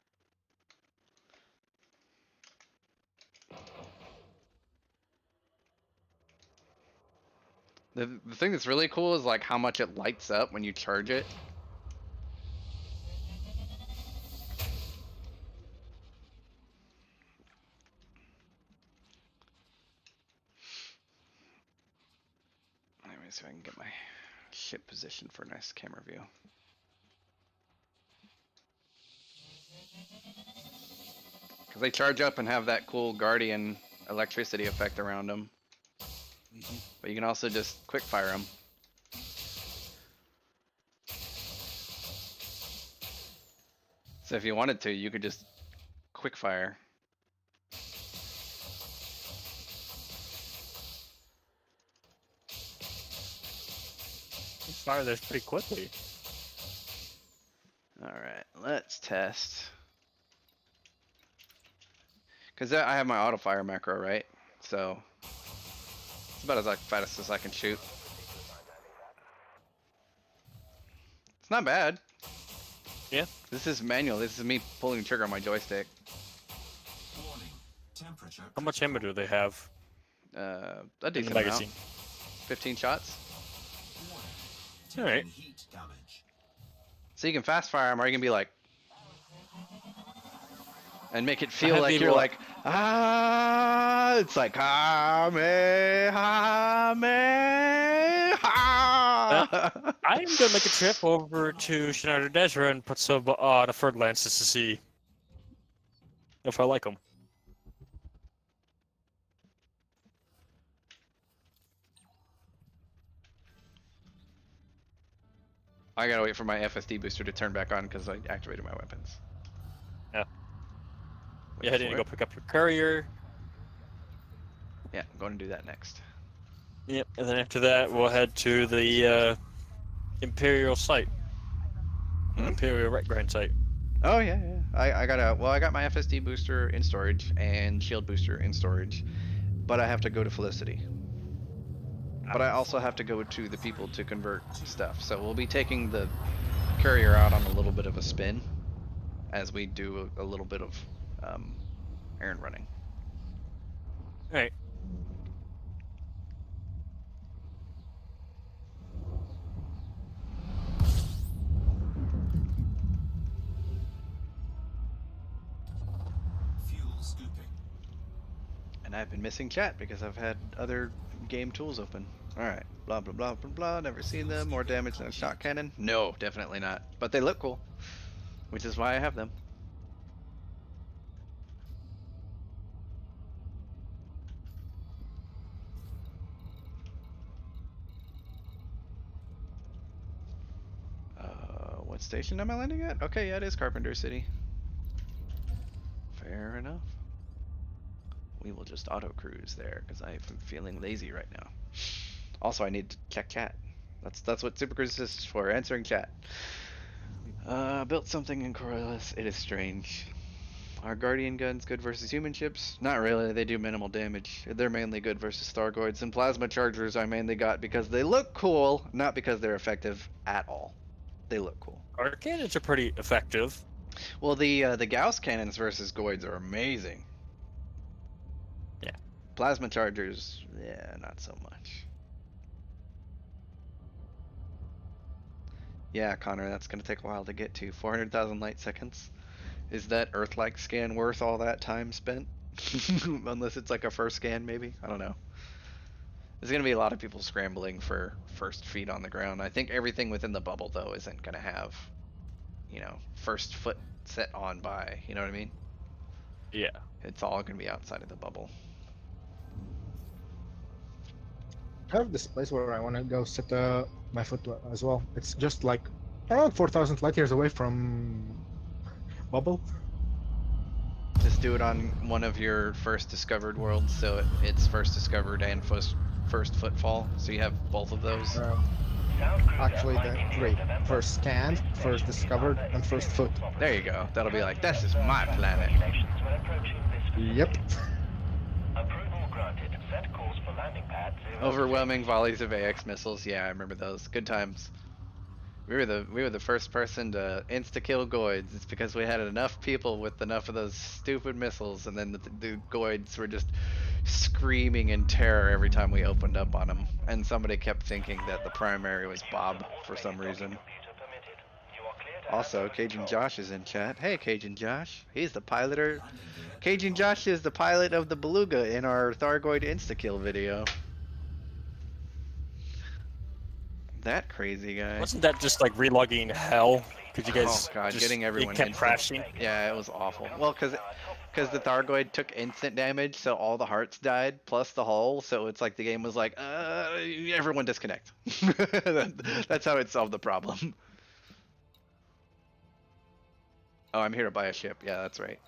The thing that's really cool is like how much it lights up when you charge it. Anyway, so I can get my ship position for a nice camera view. Because they charge up and have that cool Guardian electricity effect around them. But you can also just quick fire them. So if you wanted to, you could just quick fire. Fire this pretty quickly. Alright, let's test. Because I have my auto fire macro, right? So it's about as like fast as I can shoot. It's not bad. Yeah. This is manual. This is me pulling the trigger on my joystick. Warning. Temperature. How much ammo do they have A in the decent magazine? amount. 15 shots. All right. Heat damage. So you can fast fire them, or you can be like, and make it feel have like the you're abo- like, ah, it's like, ha me, ha. I'm gonna make a trip over to Schneider Desra and put some the Ferd Lances to see if I like them. I gotta wait for my FSD booster to turn back on because I activated my weapons. Yeah. Wait Yeah, I need for to go it. pick up your courier. Yeah, I'm going to do that next. Yep, and then after that, we'll head to the Imperial site. Imperial Ret Grind site. Oh yeah, yeah. I got my FSD booster in storage and shield booster in storage, but I have to go to Felicity. But I also have to go to the people to convert stuff. So we'll be taking the courier out on a little bit of a spin as we do a little bit of errand running. Alright. Fuel scooping. And I've been missing chat because I've had other game tools open. Alright, blah blah blah blah blah, never seen them. More damage than a shot cannon? No, definitely not. But they look cool, which is why I have them. What station am I landing at? Okay, yeah, it is Carpenter City. Fair enough. We will just auto cruise there because I'm feeling lazy right now. Also, I need to check chat. That's what Super Cruise is for, answering chat. Built something in Coriolis. It is strange. Are Guardian guns good versus human ships? Not really, they do minimal damage. They're mainly good versus Thargoids, and Plasma Chargers I mainly got because they look cool, not because they're effective at all. They look cool. Our cannons are pretty effective. Well, the Gauss cannons versus Goids are amazing. Yeah. Plasma Chargers, yeah, not so much. Yeah, Connor, that's gonna take a while to get to. 400,000 light seconds. Is that Earth-like scan worth all that time spent? Unless it's like a first scan, maybe? I don't know. There's gonna be a lot of people scrambling for first feet on the ground. I think everything within the bubble, though, isn't gonna have, first foot set on by, you know what I mean? Yeah. It's all gonna be outside of the bubble. I have this place where I want to go set my foot as well. It's just like around 4,000 light years away from Bubble. Just do it on one of your first discovered worlds, so it's first discovered and first footfall, so you have both of those. Actually, the three. First scanned, first discovered, and first foot. There you go. That'll be like, this is my planet. Yep. Approval granted. Set course for landing pad 0. Overwhelming volleys of AX missiles. Yeah, I remember those. Good times. We were the first person to insta-kill Goids. It's because we had enough people with enough of those stupid missiles, and then the Goids were just screaming in terror every time we opened up on them. And somebody kept thinking that the primary was Bob for some reason. Also, Cajun Josh is in chat. Hey, Cajun Josh. He's the piloter. Cajun Josh is the pilot of the Beluga in our Thargoid insta-kill video. That crazy guy. Wasn't that just like relogging hell? Because you guys Oh god, just, getting everyone it kept instant. crashing. Yeah, it was awful. Well, because the Thargoid took instant damage, so all the hearts died, plus the hull, so it's like the game was like, everyone disconnect. That's how it solved the problem. Oh, I'm here to buy a ship. Yeah, that's right.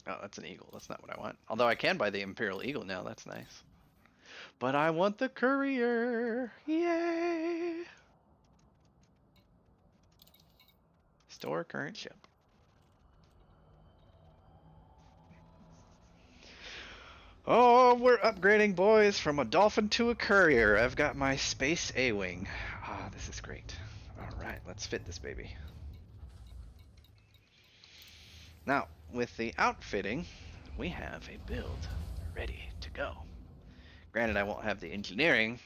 Oh, that's an eagle. That's not what I want. Although I can buy the Imperial Eagle now. That's nice. But I want the Courier. Yay! Store current ship. Oh, we're upgrading, boys, from a Dolphin to a Courier. I've got my Space A-Wing. Ah, this is great. Alright, let's fit this baby. Now, with the outfitting, we have a build ready to go. Granted, I won't have the engineering,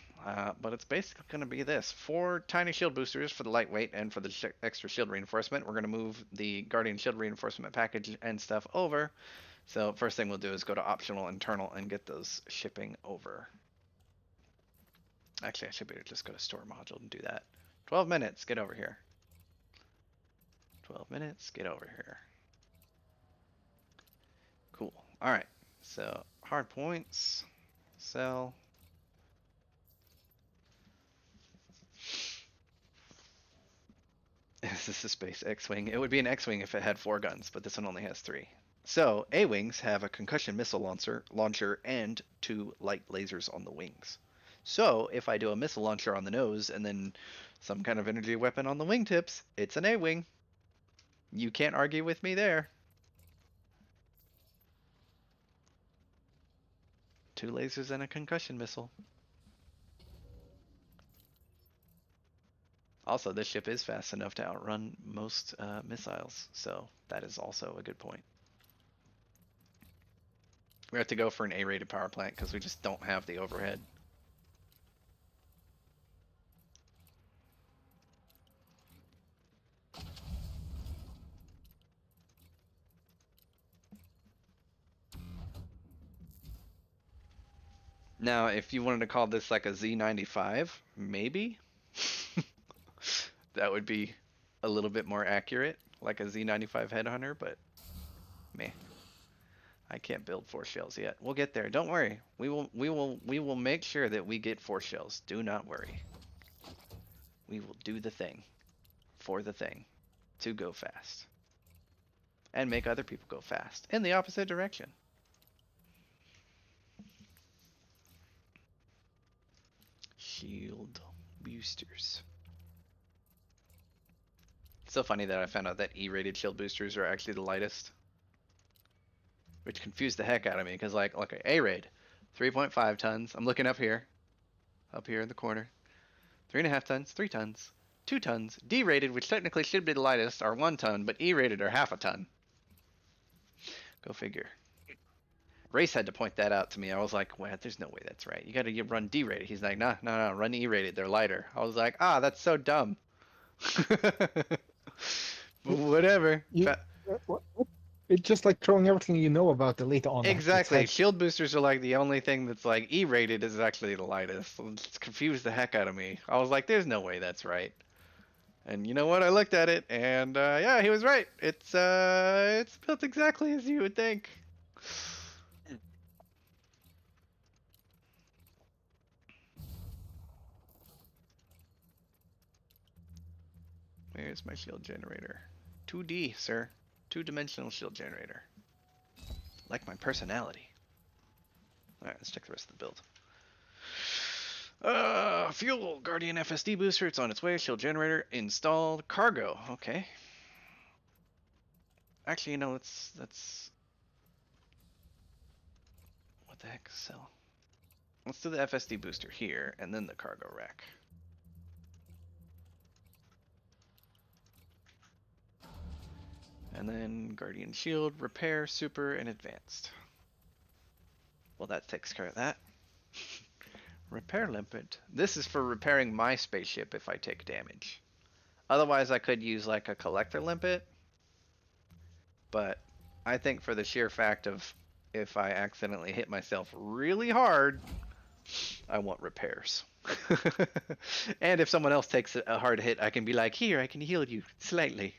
but it's basically going to be this. 4 tiny shield boosters for the lightweight and for the extra shield reinforcement. We're going to move the Guardian shield reinforcement package and stuff over. So first thing we'll do is go to optional internal and get those shipping over. Actually, I should be able to just go to store module and do that. 12 minutes, get over here. 12 minutes, get over here. Cool. Alright, so hard points, sell. Is this a space X-Wing? It would be an X-Wing if it had 4 guns, but this one only has 3. So, A-Wings have a concussion missile launcher and 2 light lasers on the wings. So, if I do a missile launcher on the nose and then some kind of energy weapon on the wingtips, it's an A-Wing. You can't argue with me there. 2 lasers and a concussion missile. Also, this ship is fast enough to outrun most missiles, so that is also a good point. We have to go for an A-rated power plant because we just don't have the overhead. Now, if you wanted to call this like a Z95, maybe that would be a little bit more accurate, like a Z95 headhunter, but meh. I can't build 4 shells yet. We'll get there. Don't worry. We will make sure that we get 4 shells. Do not worry. We will do the thing for the thing to go fast and make other people go fast in the opposite direction. Shield boosters. It's so funny that I found out that E-rated shield boosters are actually the lightest, which confused the heck out of me because like, okay, A-rated, 3.5 tons. I'm looking up here in the corner. 3.5 tons, 3 tons, 2 tons. D-rated, which technically should be the lightest, are 1 ton, but E-rated are half a ton. Go figure. Race had to point that out to me. I was like, well, there's no way that's right. You gotta run D-rated. He's like, no, run E-rated. They're lighter. I was like, that's so dumb. Whatever. It's just like throwing everything you know about the Elite on it. It's Exactly. like, Shield boosters are like the only thing that's like E-rated is actually the lightest. It's confused the heck out of me. I was like, there's no way that's right. And you know what? I looked at it, and yeah, he was right. It's built exactly as you would think. Where's my shield generator? 2D, sir. 2-dimensional shield generator. Like my personality. Alright, let's check the rest of the build. Fuel, Guardian FSD booster, it's on its way. Shield generator installed. Cargo, okay. Actually, you know, let's what the heck, sell? Let's do the FSD booster here, and then the cargo rack. And then Guardian Shield, Repair, Super, and Advanced. Well, that takes care of that. Repair Limpet. This is for repairing my spaceship if I take damage. Otherwise, I could use like a Collector Limpet. But I think for the sheer fact of if I accidentally hit myself really hard, I want repairs. And if someone else takes a hard hit, I can be like, here, I can heal you slightly.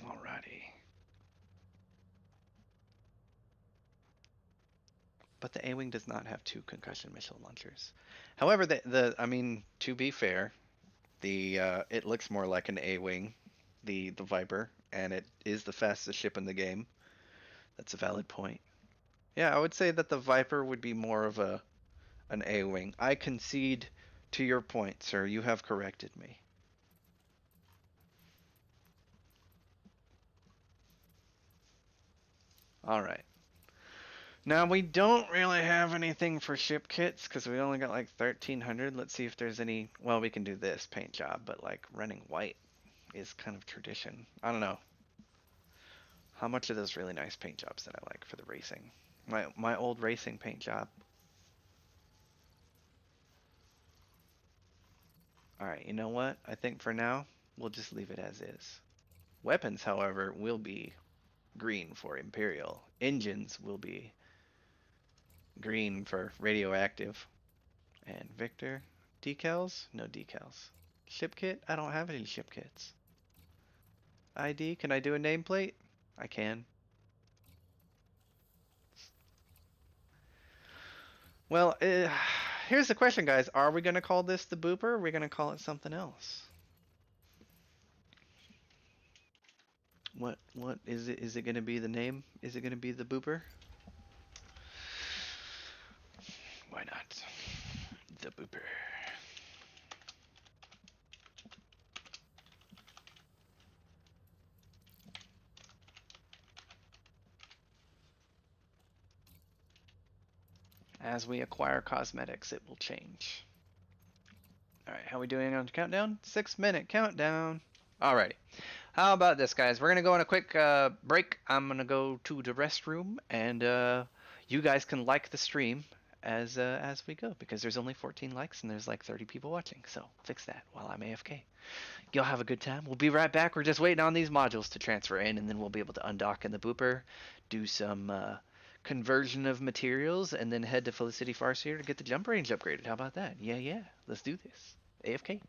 Alrighty. But the A-Wing does not have 2 concussion missile launchers. However, I mean, to be fair, it looks more like an A-Wing, the Viper, and it is the fastest ship in the game. That's a valid point. Yeah, I would say that the Viper would be more of an A-Wing. I concede to your point, sir. You have corrected me. Alright. Now, we don't really have anything for ship kits, because we only got like 1,300. Let's see if there's any... Well, we can do this paint job, but like running white is kind of tradition. I don't know. How much of those really nice paint jobs that I like for the racing? My old racing paint job. Alright, you know what? I think for now, we'll just leave it as is. Weapons, however, will be green for Imperial. Engines will be green for radioactive. And Victor, decals? No decals. Ship kit? I don't have any ship kits. ID, can I do a nameplate? I can. Well, here's the question, guys. Are we going to call this the Booper, or are we going to call it something else? What is it? Is it going to be the name? Is it going to be the Booper? Why not? The Booper. As we acquire cosmetics, it will change. Alright, how are we doing on the countdown? 6-minute countdown. Alrighty. How about this, guys? We're going to go on a quick break. I'm going to go to the restroom, and you guys can like the stream as we go, because there's only 14 likes and there's like 30 people watching. So fix that while I'm AFK. Y'all have a good time. We'll be right back. We're just waiting on these modules to transfer in, and then we'll be able to undock in the Booper, do some conversion of materials, and then head to Felicity Farseer to get the jump range upgraded. How about that? Yeah. Let's do this. AFK.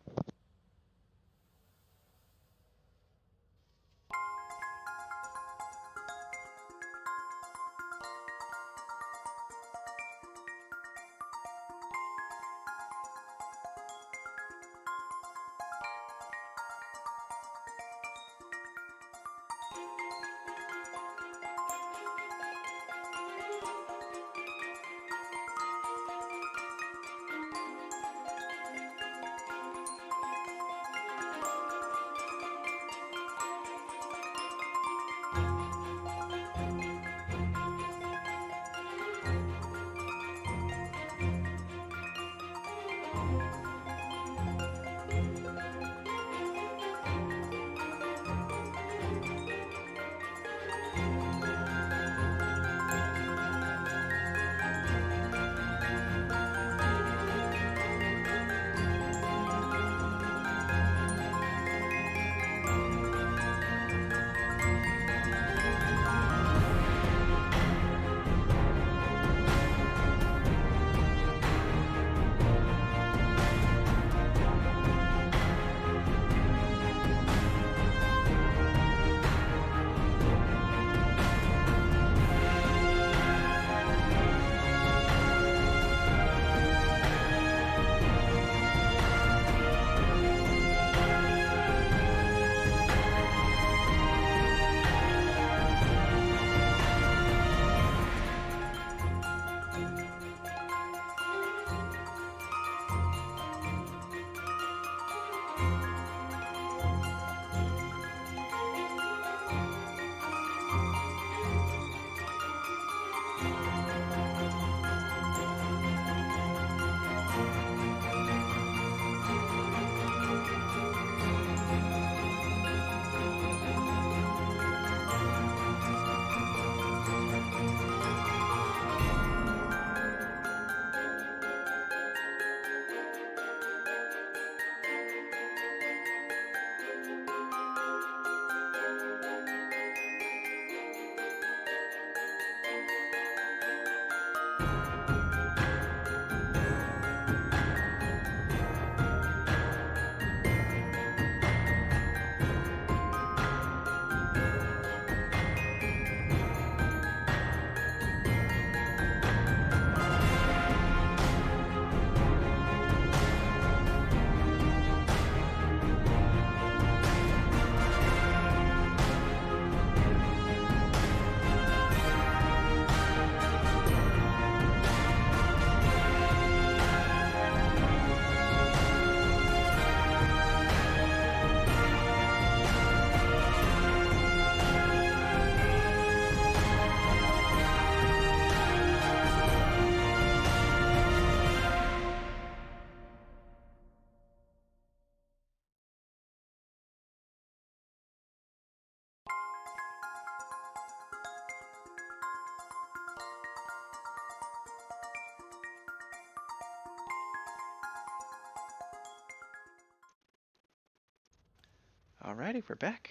Alrighty, we're back.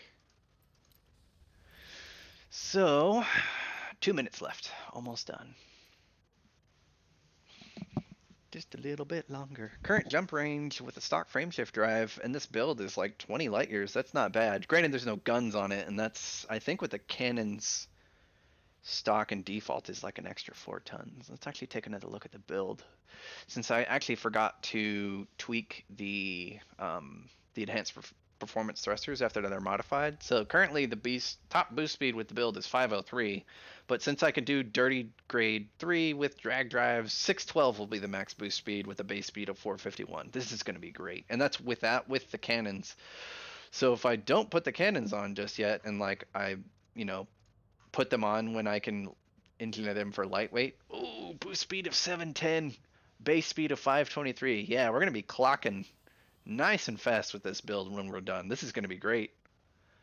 So, 2 minutes left. Almost done. Just a little bit longer. Current jump range with a stock frameshift drive, and this build is like 20 light years. That's not bad. Granted, there's no guns on it, and that's, I think with the cannons, stock and default is like an extra 4 tons. Let's actually take another look at the build. Since I actually forgot to tweak the enhanced performance thrusters after they're modified. So currently the top boost speed with the build is 503, but since I can do dirty grade 3 with drag drives, 612 will be the max boost speed with a base speed of 451. This is going to be great, and that's with the cannons. So if I don't put the cannons on just yet, and like I put them on when I can engineer them for lightweight, ooh, boost speed of 710, base speed of 523. Yeah, we're going to be clocking nice and fast with this build when we're done. This is going to be great.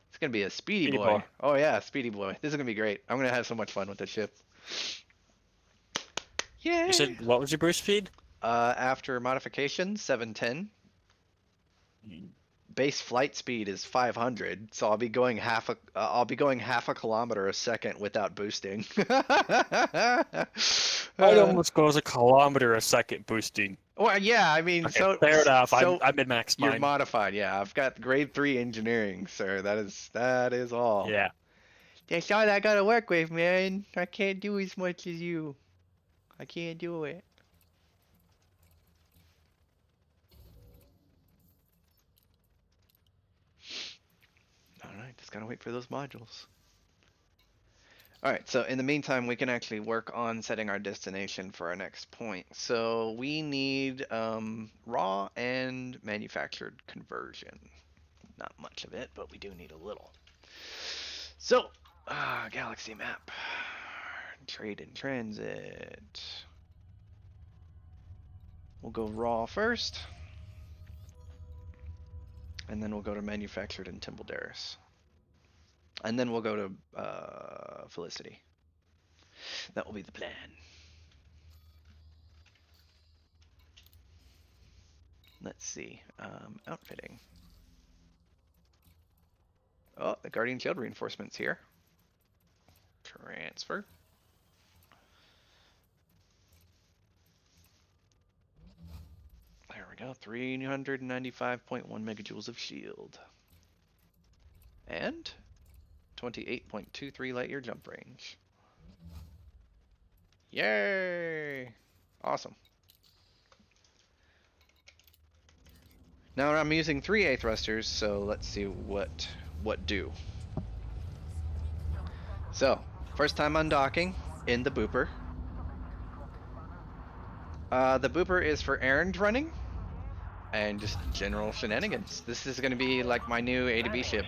It's going to be a speedy boy. Oh yeah, speedy boy. This is going to be great. I'm going to have so much fun with this ship. Yeah. You said, what was your boost speed? After modification, 710. base flight speed is 500, so I'll be going half a kilometer a second without boosting. I'd almost goes a kilometer a second boosting. Well, yeah, I mean, Okay, fair enough. so I'm in max you're mine. modified. Yeah, I've got grade 3 engineering, sir. That is all. Yeah. That's all I gotta work with, man. I can't do as much as you. I can't do it. Alright, just gotta wait for those modules. Alright, so in the meantime, we can actually work on setting our destination for our next point. So we need raw and manufactured conversion. Not much of it, but we do need a little. So, galaxy map. Trade in transit. We'll go raw first. And then we'll go to manufactured in Timbledaris. And then we'll go to Felicity. That will be the plan. Let's see. Outfitting. Oh, the Guardian Shield reinforcements here. Transfer. There we go. 395.1 megajoules of shield. And 28.23 light year jump range. Yay! Awesome. Now I'm using 3A thrusters, so let's see what do. So, first time undocking in the booper. The booper is for errand running and just general shenanigans. This is going to be like my new A to B ship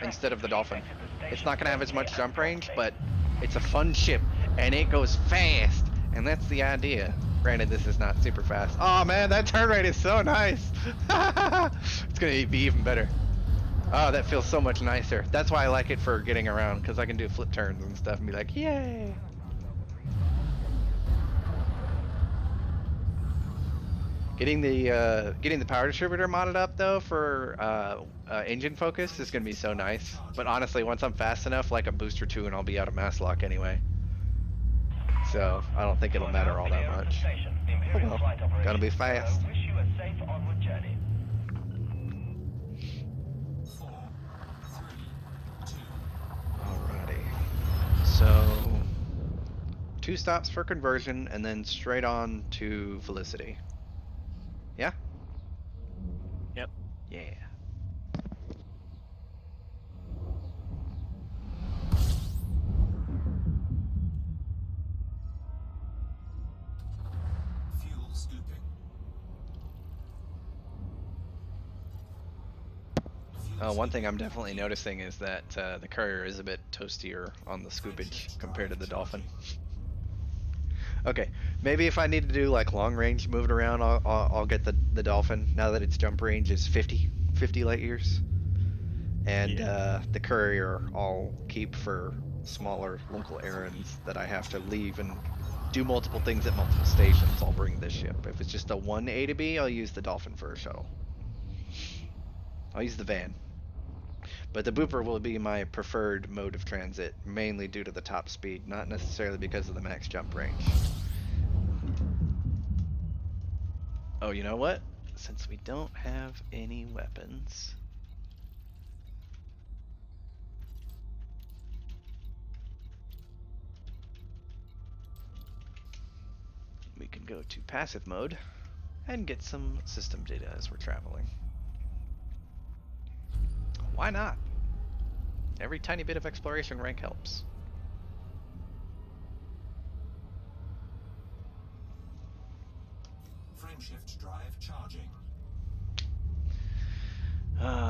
instead of the Dolphin. It's not going to have as much jump range, but it's a fun ship and it goes fast, and that's the idea. Granted, this is not super fast. Oh man, that turn rate is so nice. It's going to be even better. Oh, that feels so much nicer. That's why I like it for getting around, because I can do flip turns and stuff and be like, yay. Getting the power distributor modded up though for engine focus is gonna be so nice. But honestly, once I'm fast enough, like a booster 2, and I'll be out of mass lock anyway. So I don't think it'll matter all that much. Oh well, gotta be fast. Wish you a safe onward journey. 4, 3, 2, Alrighty. So 2 stops for conversion and then straight on to Felicity. Yeah? Yep. Yeah. fuel scooping. One thing I'm definitely noticing is that the Courier is a bit toastier on the scoopage compared to the Dolphin. Okay, maybe if I need to do like long range moving around, I'll get the Dolphin now that its jump range is 50 light years. And the Courier I'll keep for smaller local errands that I have to leave and do multiple things at multiple stations. I'll bring this ship. If it's just a 1 A to B, I'll use the Dolphin for a shuttle. I'll use the van. But the Booper will be my preferred mode of transit, mainly due to the top speed, not necessarily because of the max jump range. Oh, you know what? Since we don't have any weapons, we can go to passive mode and get some system data as we're traveling. Why not? Every tiny bit of exploration rank helps. Frameshift drive charging.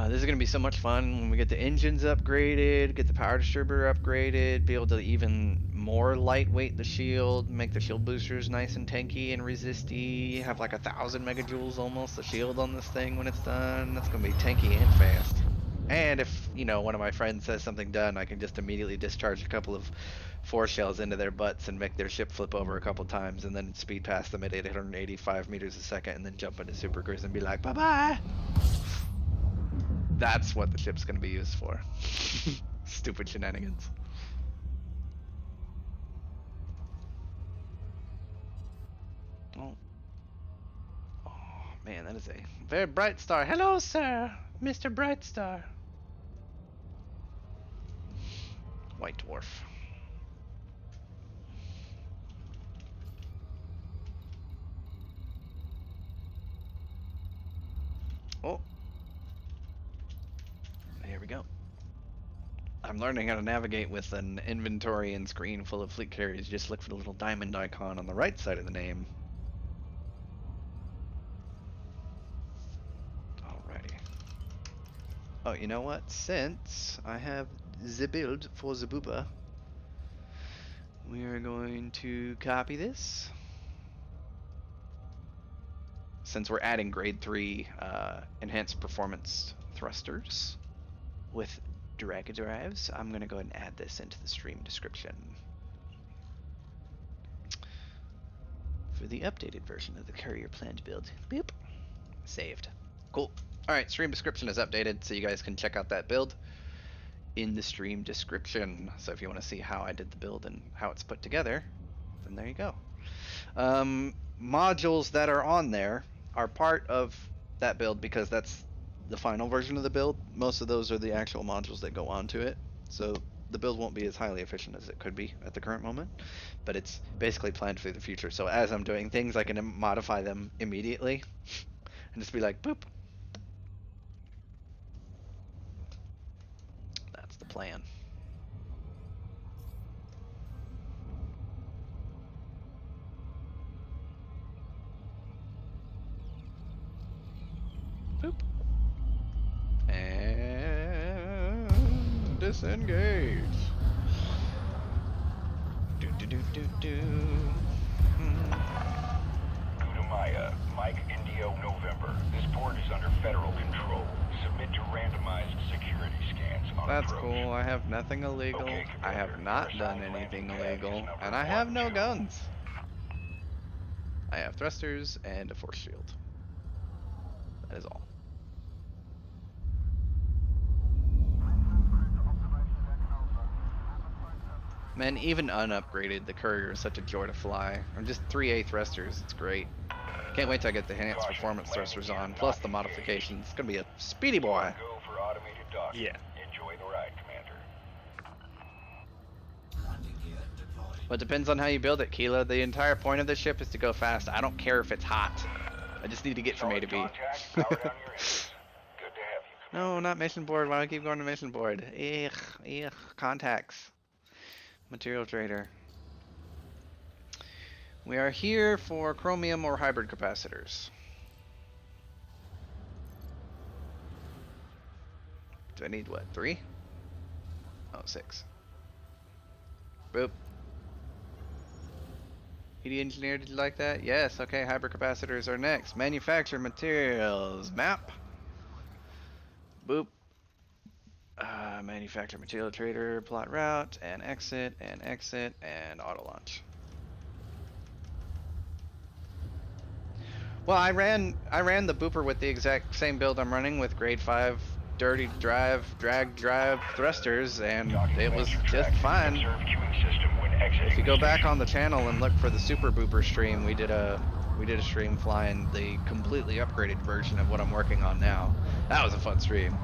This is going to be so much fun when we get the engines upgraded, get the power distributor upgraded, be able to even more lightweight the shield, make the shield boosters nice and tanky and resisty, have like 1,000 megajoules almost the shield on this thing when it's done. That's going to be tanky and fast. And if, you know, one of my friends says something done, I can just immediately discharge a couple of 4 shells into their butts and make their ship flip over a couple times and then speed past them at 885 meters a second and then jump into super cruise and be like, bye-bye! That's what the ship's gonna be used for. Stupid shenanigans. Oh. Oh man, that is a very bright star. Hello, sir, Mr. Bright Star. White dwarf. Oh. Here we go. I'm learning how to navigate with an inventory and screen full of fleet carriers. Just look for the little diamond icon on the right side of the name. Alrighty. Oh, you know what? Since I have the build for the booba, we are going to copy this. Since we're adding grade 3 enhanced performance thrusters with drag drives, I'm going to go ahead and add this into the stream description for the updated version of the Courier planned build. Boop. Saved. Cool. Alright, stream description is updated, so you guys can check out that build in the stream description. So if you want to see how I did the build and how it's put together, then there you go. Modules that are on there are part of that build because that's the final version of the build. Most of those are the actual modules that go onto it. So the build won't be as highly efficient as it could be at the current moment, but it's basically planned for the future. So as I'm doing things, I can modify them immediately and just be like, boop. That's the plan. Boop. And disengage. Gudamaya, Mike Indio November. This port is under federal control. Submit to randomized security scans on That's approach. cool. I have nothing illegal. Okay, I have Commander. not Your done assigned anything landing tag is illegal. number And I have no 12. guns. I have thrusters and a force shield. That is all. Man, even unupgraded, the Courier is such a joy to fly. I'm just 3A thrusters. It's great. Can't wait till I get the enhanced performance thrusters on, plus the modifications. It's gonna be a speedy boy. Go for automated docking. Yeah. Enjoy the ride, Commander. Landing gear deployed. But depends on how you build it, Keela. The entire point of this ship is to go fast. I don't care if it's hot. I just need to get from A to B. Contact, power down your engines. Good to have you. No, not mission board. Why do I keep going to mission board? Ugh. Contacts. Material trader. We are here for chromium or hybrid capacitors. Do I need what? 3? Oh, 6. Boop. ED engineer, did you like that? Yes. Okay, hybrid capacitors are next. Manufacture materials. Map. Boop. Manufacture material trader, plot route, and exit, and auto launch. Well, I ran the booper with the exact same build I'm running with grade 5 dirty drive, drag drive thrusters, and it was just fine. Observe queuing system when exiting If you go the back station. on the channel and look for the super booper stream, we did a stream flying the completely upgraded version of what I'm working on now. That was a fun stream.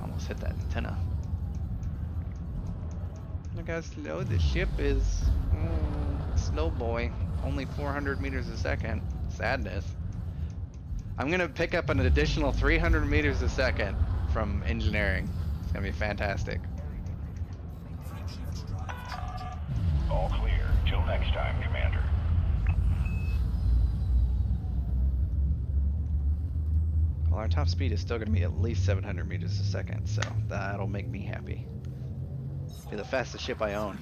Almost hit that antenna. Look how slow the ship is. Slow boy. Only 400 meters a second. Sadness. I'm gonna pick up an additional 300 meters a second from engineering. It's gonna be fantastic. Frameshift drive charging. All clear. Till next time, Commander. Well, our top speed is still gonna be at least 700 meters a second, so that'll make me happy. Be the fastest ship I own.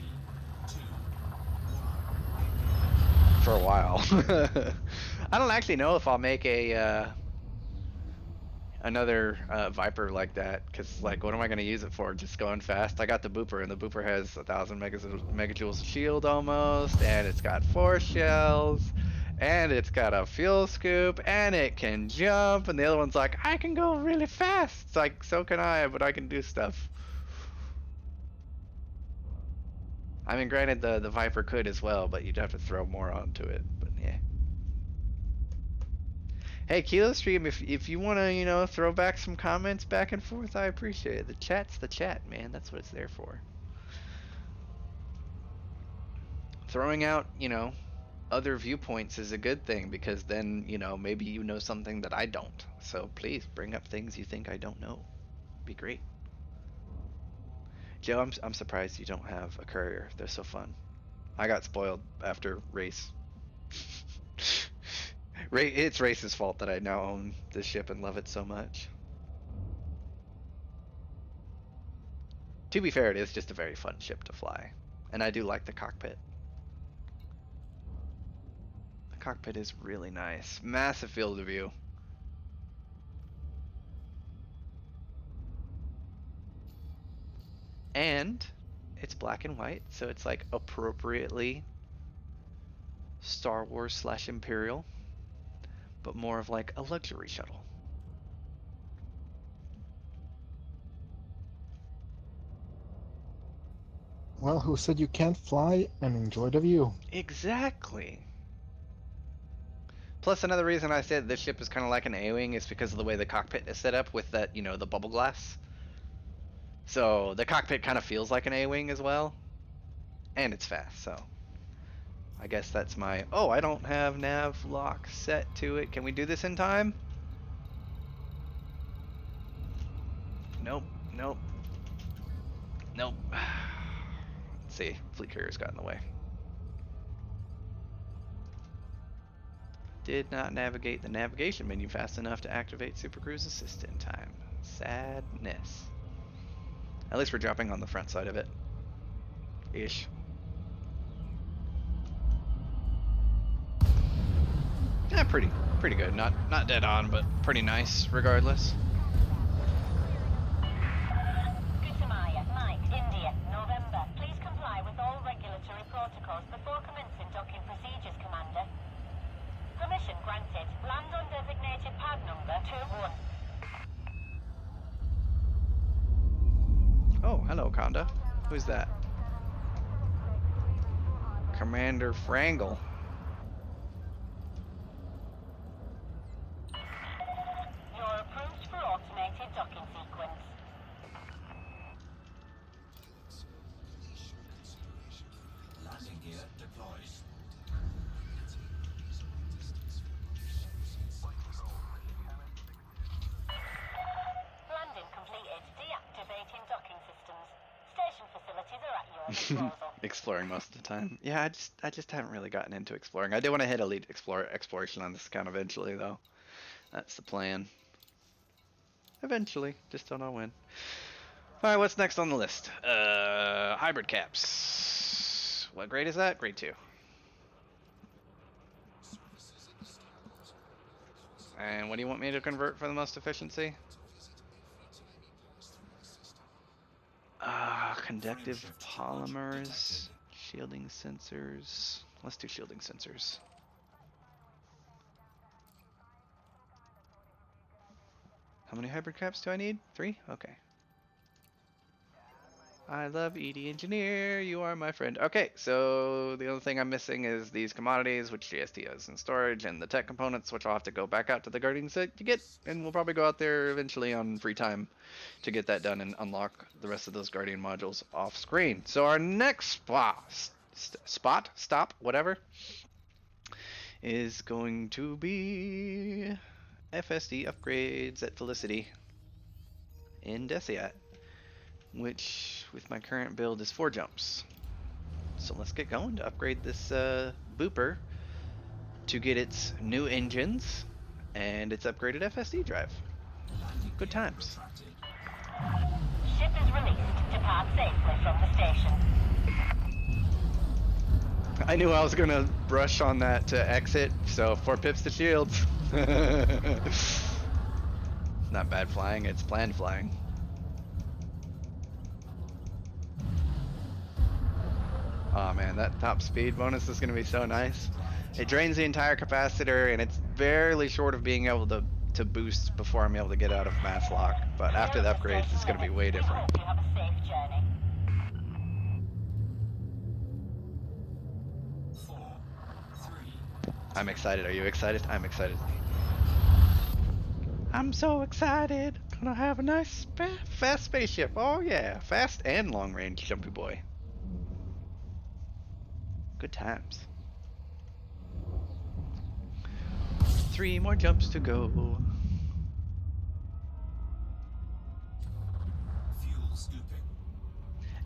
For a while. I don't actually know if I'll make a another Viper like that, because like, what am I gonna use it for? Just going fast? I got the Booper, and the Booper has 1,000 megajoules of shield almost, and it's got 4 shells, and it's got a fuel scoop, and it can jump, and the other one's like, I can go really fast. It's like, so can I, but I can do stuff. I mean, granted, the Viper could as well, but you'd have to throw more onto it. But yeah. Hey, Kilo Stream, if you want to, you know, throw back some comments back and forth, I appreciate it. The chat's the chat, man. That's what it's there for. Throwing out, you know, other viewpoints is a good thing, because then, you know, maybe you know something that I don't. So please bring up things you think I don't know. Be great. Joe, I'm surprised you don't have a Courier. They're so fun. I got spoiled after Race. It's Race's fault that I now own this ship and love it so much. To be fair, it is just a very fun ship to fly. And I do like the cockpit. The cockpit is really nice. Massive field of view. And it's black and white, so it's like appropriately Star Wars / Imperial, but more of like a luxury shuttle. Well, who said you can't fly and enjoy the view? Exactly. Plus, another reason I said this ship is kind of like an A-wing is because of the way the cockpit is set up with that, you know, the bubble glass. So the cockpit kind of feels like an A-wing as well, and it's fast. So I guess that's my. Oh, I don't have nav lock set to it. Can we do this in time? Nope. Nope. Nope. Let's see. Fleet carrier's got in the way. Did not navigate the navigation menu fast enough to activate Super Cruise Assist in time. Sadness. At least we're dropping on the front side of it. Ish. Yeah, pretty good. Not dead on, but pretty nice regardless. Kusamaya, Mike, India, November. Please comply with all regulatory protocols before commencing docking procedures, Commander. Permission granted. Land on designated pad number 21. Oh, hello, Conda. Who's that? Commander Frangle. You're approved for automated docking sequence. Landing gear deployed. Landing completed. Deactivating docking systems. Station facilities are at your disposal. Exploring most of the time. Yeah, I just haven't really gotten into exploring. I do want to hit elite exploration on this account eventually, though. That's the plan. Eventually, just don't know when. All right, what's next on the list? Hybrid caps. What grade is that? Grade 2. And what do you want me to convert for the most efficiency? Conductive polymers, shielding sensors. Let's do shielding sensors. How many hybrid caps do I need? 3? Okay. I love ED Engineer, you are my friend. Okay, so the only thing I'm missing is these commodities, which GST has in storage, and the tech components, which I'll have to go back out to the guarding set to get, and we'll probably go out there eventually on free time to get that done and unlock the rest of those guardian modules off screen. So our next stop, whatever, is going to be FSD upgrades at Felicity in Deciat, which with my current build is 4 jumps. So let's get going to upgrade this Booper to get its new engines and its upgraded FSD drive. Good times. Ship is released. Depart safely from the station. I knew I was gonna rush on that to exit, so 4 pips to shields. not bad flying, it's planned flying. Oh man, that top speed bonus is going to be so nice. It drains the entire capacitor, and it's barely short of being able to boost before I'm able to get out of mass lock. But after the upgrades, it's going to be way different. We hope you have a safe journey. 4, 3, I'm excited. Are you excited? I'm excited. I'm so excited. Gonna have a nice fast spaceship. Oh yeah, fast and long range jumpy boy. Good times. 3 more jumps to go. fuel scooping.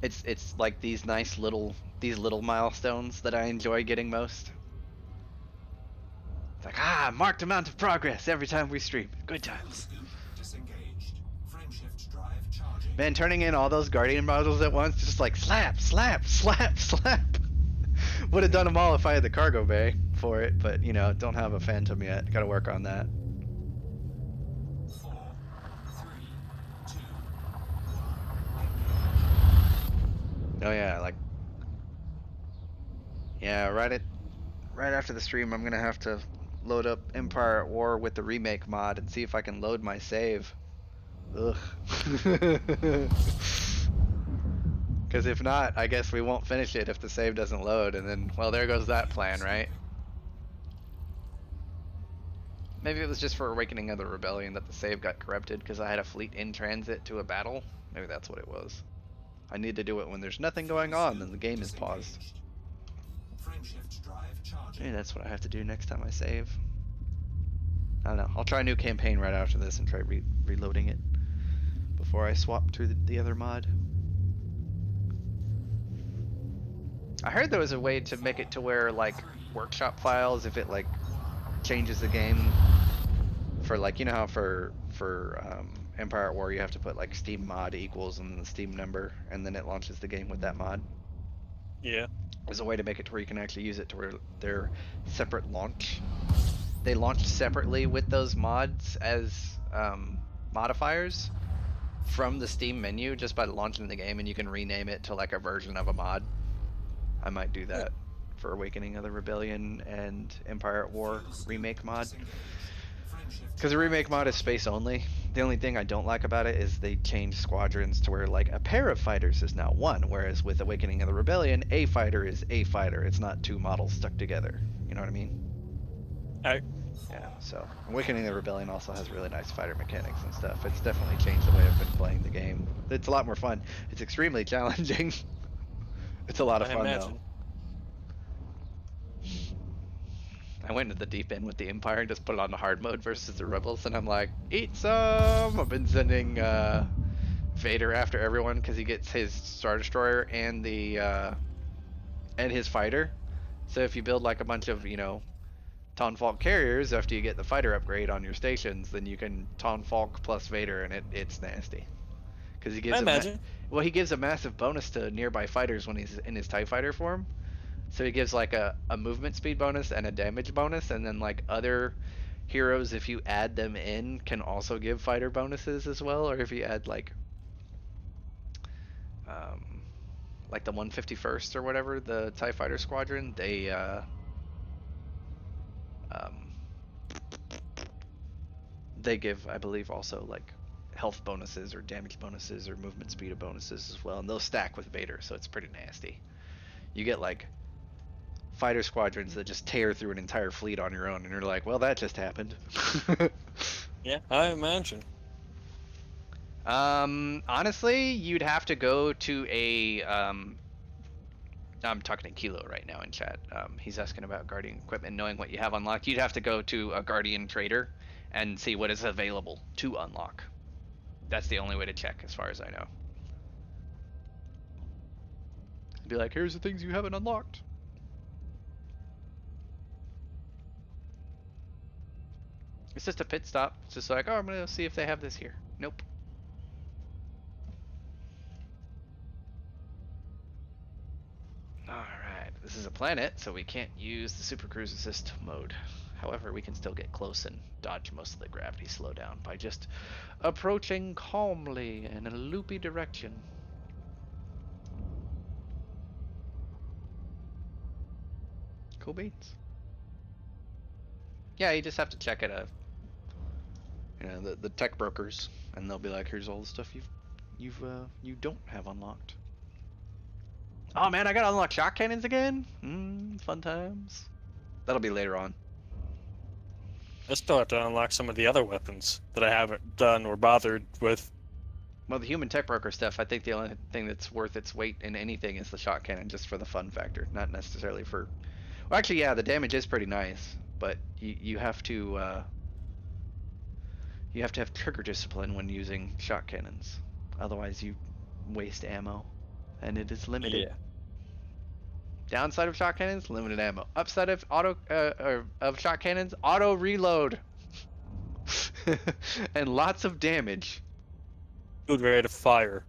It's like these nice little milestones that I enjoy getting most. It's like marked amount of progress every time we stream. Good Fuel times. scoop disengaged. Frameshift drive charging. Man, turning in all those Guardian models at once, just like slap, slap, slap, slap. Would have done them all if I had the cargo bay for it, but you know, don't have a Phantom yet. Got to work on that. 4, 3, 2, Oh yeah, like yeah, right after the stream, I'm gonna have to load up Empire at War with the remake mod and see if I can load my save. Ugh. Because if not, I guess we won't finish it if the save doesn't load, and then, well, there goes that plan, right? Maybe it was just for Awakening of the Rebellion that the save got corrupted because I had a fleet in transit to a battle. Maybe that's what it was. I need to do it when there's nothing going on and the game is paused. Frameshift drive charging. Maybe that's what I have to do next time I save. I don't know. I'll try a new campaign right after this and try reloading it before I swap to the other mod. I heard there was a way to make it to where, like, workshop files, if it, like, changes the game for, like, you know how for Empire at War you have to put, like, Steam mod equals and the Steam number, and then it launches the game with that mod. Yeah. There's a way to make it to where you can actually use it to where they're separate launch. They launch separately with those mods as modifiers from the Steam menu just by launching the game, and you can rename it to, like, a version of a mod. I might do that for Awakening of the Rebellion and Empire at War remake mod. Because the remake mod is space only. The only thing I don't like about it is they changed squadrons to where, like, a pair of fighters is now one, whereas with Awakening of the Rebellion, a fighter is a fighter. It's not two models stuck together. You know what I mean? I Yeah, so Awakening of the Rebellion also has really nice fighter mechanics and stuff. It's definitely changed the way I've been playing the game. It's a lot more fun. It's extremely challenging. It's a lot of fun though. I went into the deep end with the Empire and just put it on the hard mode versus the Rebels, and I'm like, eat some! I've been sending Vader after everyone because he gets his Star Destroyer and the and his fighter. So if you build like a bunch of, you know, Tonfalk carriers after you get the fighter upgrade on your stations, then you can Tonfalk plus Vader, and it's nasty. Because he gives he gives a massive bonus to nearby fighters when he's in his TIE fighter form. So he gives like a movement speed bonus and a damage bonus, and then like other heroes, if you add them in, can also give fighter bonuses as well. Or if you add like the 151st or whatever, the TIE fighter squadron, they give, I believe, also like health bonuses or damage bonuses or movement speed bonuses as well, and those stack with Vader, so it's pretty nasty. You get like fighter squadrons that just tear through an entire fleet on your own, and you're like, well, that just happened. Yeah, I imagine. Honestly, you'd have to go to a I'm talking to Kilo right now in chat. He's asking about Guardian equipment, knowing what you have unlocked. You'd have to go to a Guardian trader and see what is available to unlock. That's the only way to check, as far as I know. Be like, here's the things you haven't unlocked. It's just a pit stop. It's just like, oh, I'm gonna see if they have this here. Nope. Alright, this is a planet, so we can't use the Super Cruise Assist mode. However, we can still get close and dodge most of the gravity slowdown by just approaching calmly in a loopy direction. Cool beans. Yeah, you just have to check it out. The tech brokers, and they'll be like, "Here's all the stuff you don't have unlocked." Oh man, I gotta unlock shock cannons again. Fun times. That'll be later on. I still have to unlock some of the other weapons that I haven't done or bothered with. Well, the human tech broker stuff, I think the only thing that's worth its weight in anything is the shock cannon, just for the fun factor, not necessarily for. Well, actually, yeah, the damage is pretty nice, but you have to have trigger discipline when using shock cannons. Otherwise, you waste ammo, and it is limited. Yeah. Downside of shock cannons, limited ammo. Upside of of shock cannons, auto reload, and lots of damage. Good rate of fire.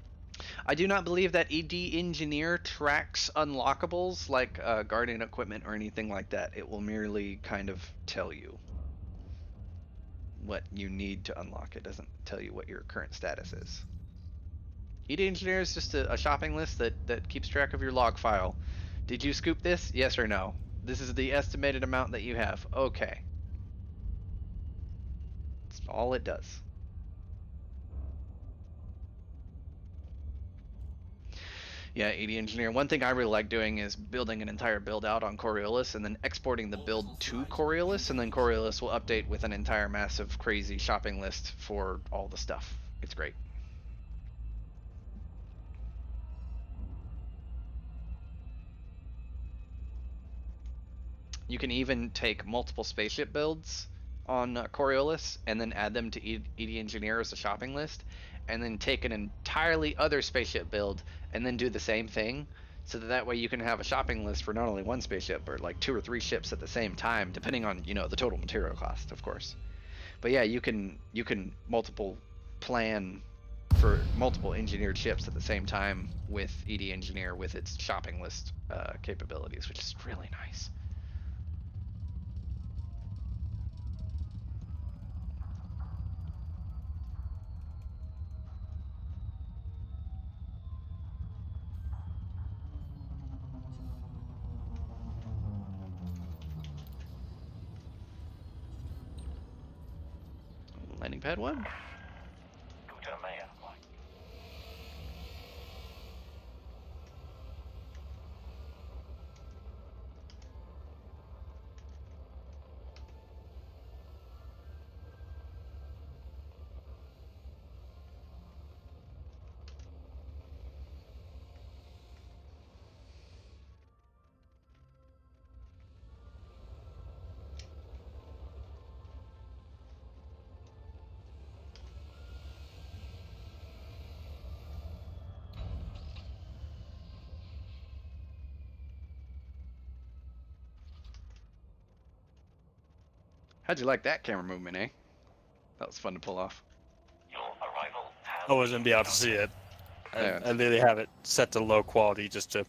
I do not believe that ED Engineer tracks unlockables like guardian equipment or anything like that. It will merely kind of tell you what you need to unlock. It doesn't tell you what your current status is. ED Engineer is just a shopping list that keeps track of your log file. Did you scoop this? Yes or no? This is the estimated amount that you have. Okay. That's all it does. Yeah, ED Engineer. One thing I really like doing is building an entire build out on Coriolis and then exporting the build to Coriolis, and then Coriolis will update with an entire massive crazy shopping list for all the stuff. It's great. You can even take multiple spaceship builds on Coriolis and then add them to ED Engineer as a shopping list, and then take an entirely other spaceship build and then do the same thing, so that way you can have a shopping list for not only one spaceship, but like 2 or 3 ships at the same time, depending on, the total material cost, of course. But yeah, you can multiple plan for multiple engineered ships at the same time with ED Engineer with its shopping list capabilities, which is really nice. Landing pad 1. Guter man. How'd you like that camera movement, eh? That was fun to pull off. Your arrival has I wasn't be able to see it. Yeah. I literally have it set to low quality just to.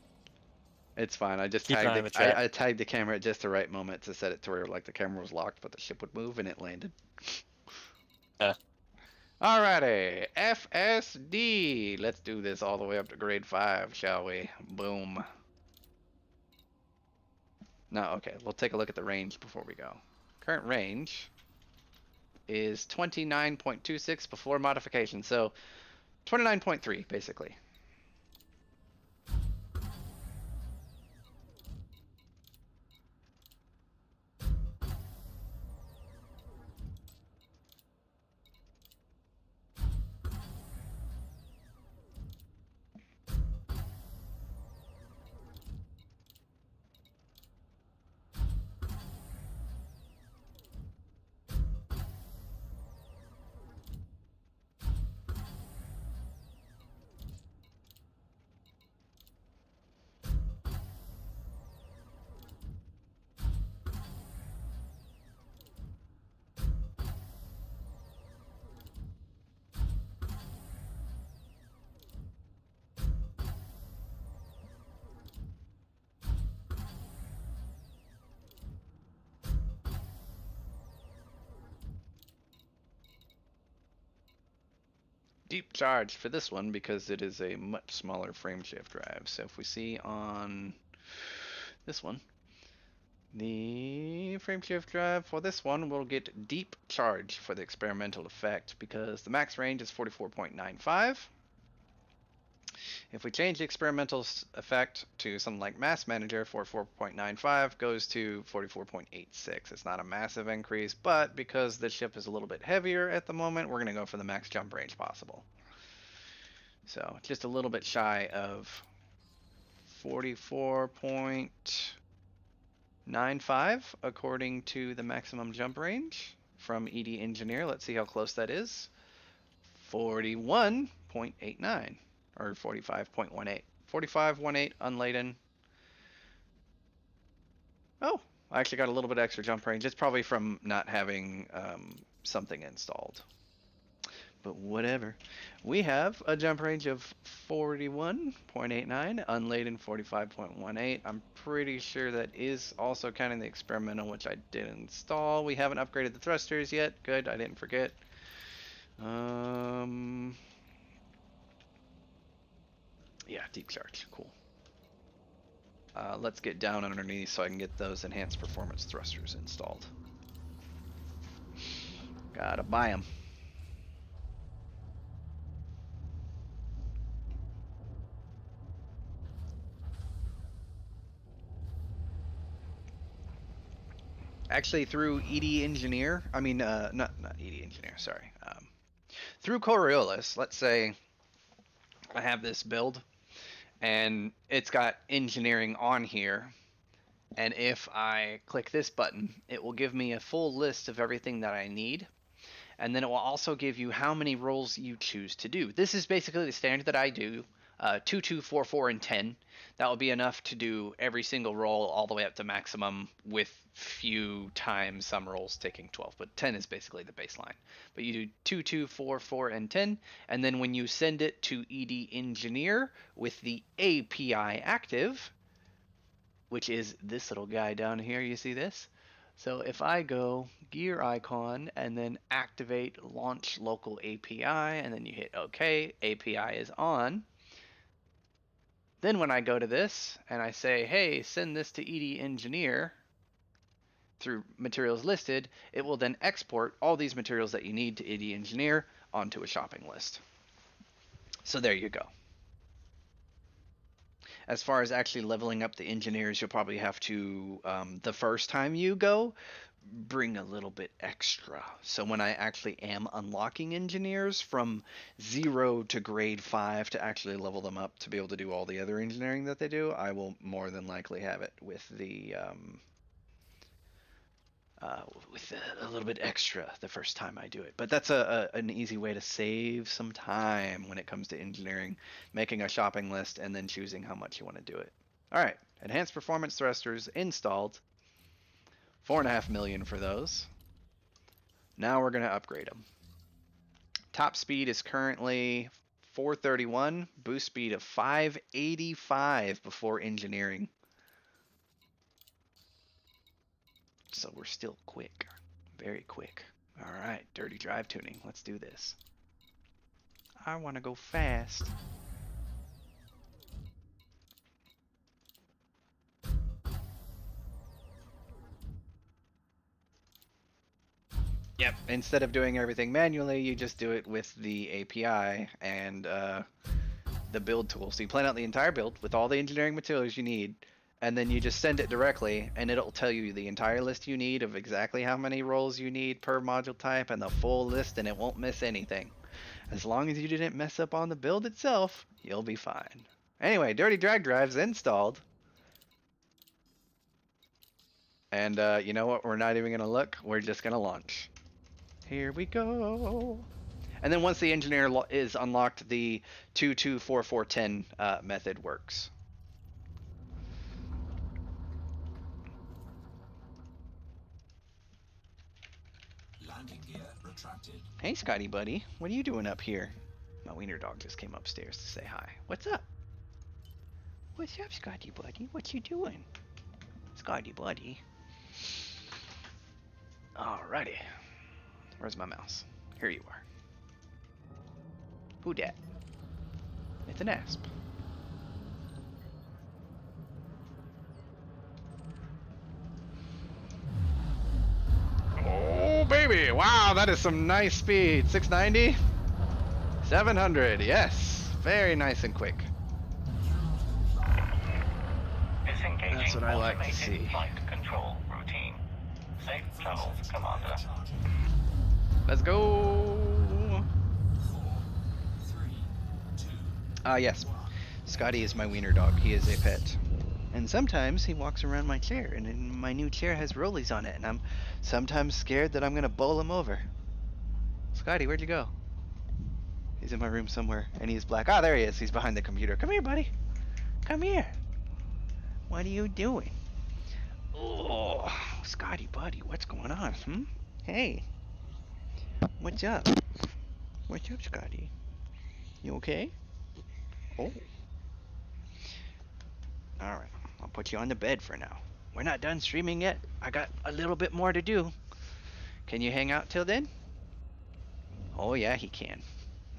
It's fine. I just Keep an eye on tagged the chat. I tagged the camera at just the right moment to set it to where like the camera was locked, but the ship would move and it landed. Yeah. Alrighty, FSD. Let's do this all the way up to grade 5, shall we? Boom. No, okay. We'll take a look at the range before we go. Current range is 29.26 before modification, so 29.3 basically. deep charge for this one because it is a much smaller frameshift drive. So if we see on this one, the frameshift drive for this one will get deep charge for the experimental effect because the max range is 44.95. If we change the experimental effect to something like Mass Manager, 44.95 goes to 44.86. It's not a massive increase, but because the ship is a little bit heavier at the moment, we're going to go for the max jump range possible. So just a little bit shy of 44.95 according to the maximum jump range from ED Engineer. Let's see how close that is. 41.89 or 45.18. 45.18 unladen. Oh, I actually got a little bit extra jump range. It's probably from not having something installed. But whatever. We have a jump range of 41.89, unladen 45.18. I'm pretty sure that is also counting the experimental, which I did install. We haven't upgraded the thrusters yet. Good, I didn't forget. Yeah, deep charge. Cool. Let's get down underneath so I can get those enhanced performance thrusters installed. Gotta buy them. Actually, through ED Engineer, I mean, not ED Engineer, sorry. Through Coriolis, let's say I have this build, and it's got engineering on here, and if I click this button, it will give me a full list of everything that I need, and then it will also give you how many rolls you choose to do. This is basically the standard that I do, 2, 2, 4, 4, and 10. That will be enough to do every single roll all the way up to maximum, with few times some rolls taking 12, but 10 is basically the baseline. But you do 2, 2, 4, 4, and 10, and then when you send it to ED Engineer with the API active, which is this little guy down here, you see this? So if I go gear icon and then activate launch local API, and then you hit OK, API is on. Then when I go to this and I say, hey, send this to ED Engineer through materials listed, it will then export all these materials that you need to ED Engineer onto a shopping list. So there you go. As far as actually leveling up the engineers, you'll probably have to, the first time you go, bring a little bit extra. So when I actually am unlocking engineers from 0 to grade 5 to actually level them up to be able to do all the other engineering that they do, I will more than likely have it with the a little bit extra the first time I do it. But that's an easy way to save some time when it comes to engineering, making a shopping list and then choosing how much you want to do it. All right, enhanced performance thrusters installed. 4.5 million for those. Now we're going to upgrade them. Top speed is currently 431, boost speed of 585 before engineering. So we're still quick, very quick. All right, dirty drive tuning. Let's do this. I want to go fast. Yep, instead of doing everything manually, you just do it with the API and the build tool. So you plan out the entire build with all the engineering materials you need, and then you just send it directly, and it'll tell you the entire list you need of exactly how many rolls you need per module type and the full list, and it won't miss anything. As long as you didn't mess up on the build itself, you'll be fine. Anyway, dirty drag drive's installed. And you know what? We're not even going to look. We're just going to launch. Here we go. And then once the engineer is unlocked, the 224410 method works. Landing gear retracted. Hey, Scotty buddy. What are you doing up here? My wiener dog just came upstairs to say hi. What's up? What's up, Scotty buddy? What you doing? Scotty buddy. Alrighty. Where's my mouse? Here you are. Who dat? It's an asp. Oh, baby. Wow, that is some nice speed. 690? 700. Yes. Very nice and quick. Disengaging That's what I like to automated see. flight control routine. Safe travels, Commander. Let's go. 4, 3, 2, Yes. Scotty is my wiener dog. He is a pet. And sometimes he walks around my chair, and my new chair has rollies on it, and I'm sometimes scared that I'm gonna bowl him over. Scotty, where'd you go? He's in my room somewhere, and he's black. Ah, there he is. He's behind the computer. Come here, buddy. Come here. What are you doing? Oh, Scotty, buddy, what's going on? Hey. What's up? What's up, Scotty? You okay? Oh. Alright, I'll put you on the bed for now. We're not done streaming yet. I got a little bit more to do. Can you hang out till then? Oh yeah, he can.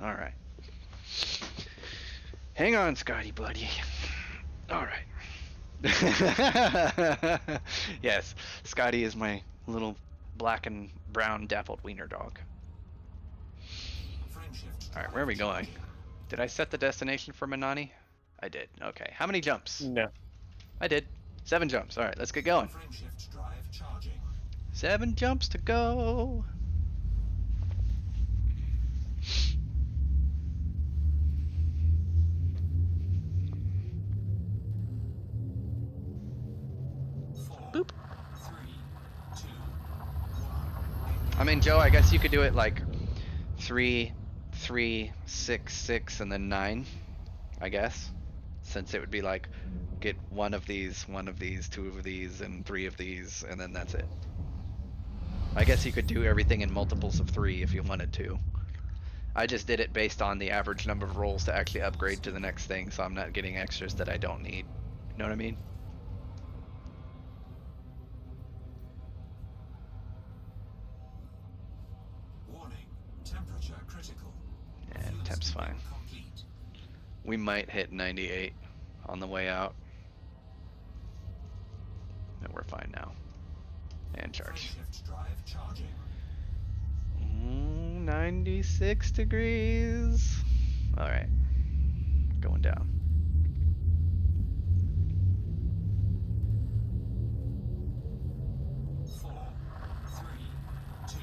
Alright. Hang on, Scotty, buddy. Alright. Yes, Scotty is my little black and brown dappled wiener dog. Alright, where are we going? Did I set the destination for Manani? I did. Okay. How many jumps? No. I did. 7 jumps. Alright, let's get going. frameshift drive charging. 7 jumps to go. Boop. 3, 2, I mean, Joe, I guess you could do it like 3, 3, 6, 6, and then 9. I guess. Since it would be like, get 1 of these, 2 of these, and 3 of these, and then that's it. I guess you could do everything in multiples of 3 if you wanted to. I just did it based on the average number of rolls to actually upgrade to the next thing, so I'm not getting extras that I don't need. You know what I mean? warning. Temperature critical. And Fuel temp's system fine. complete. We might hit 98 on the way out. And we're fine now. And charge. Frameshift drive charging. 96 degrees. Alright. Going down. Four, 3, 2,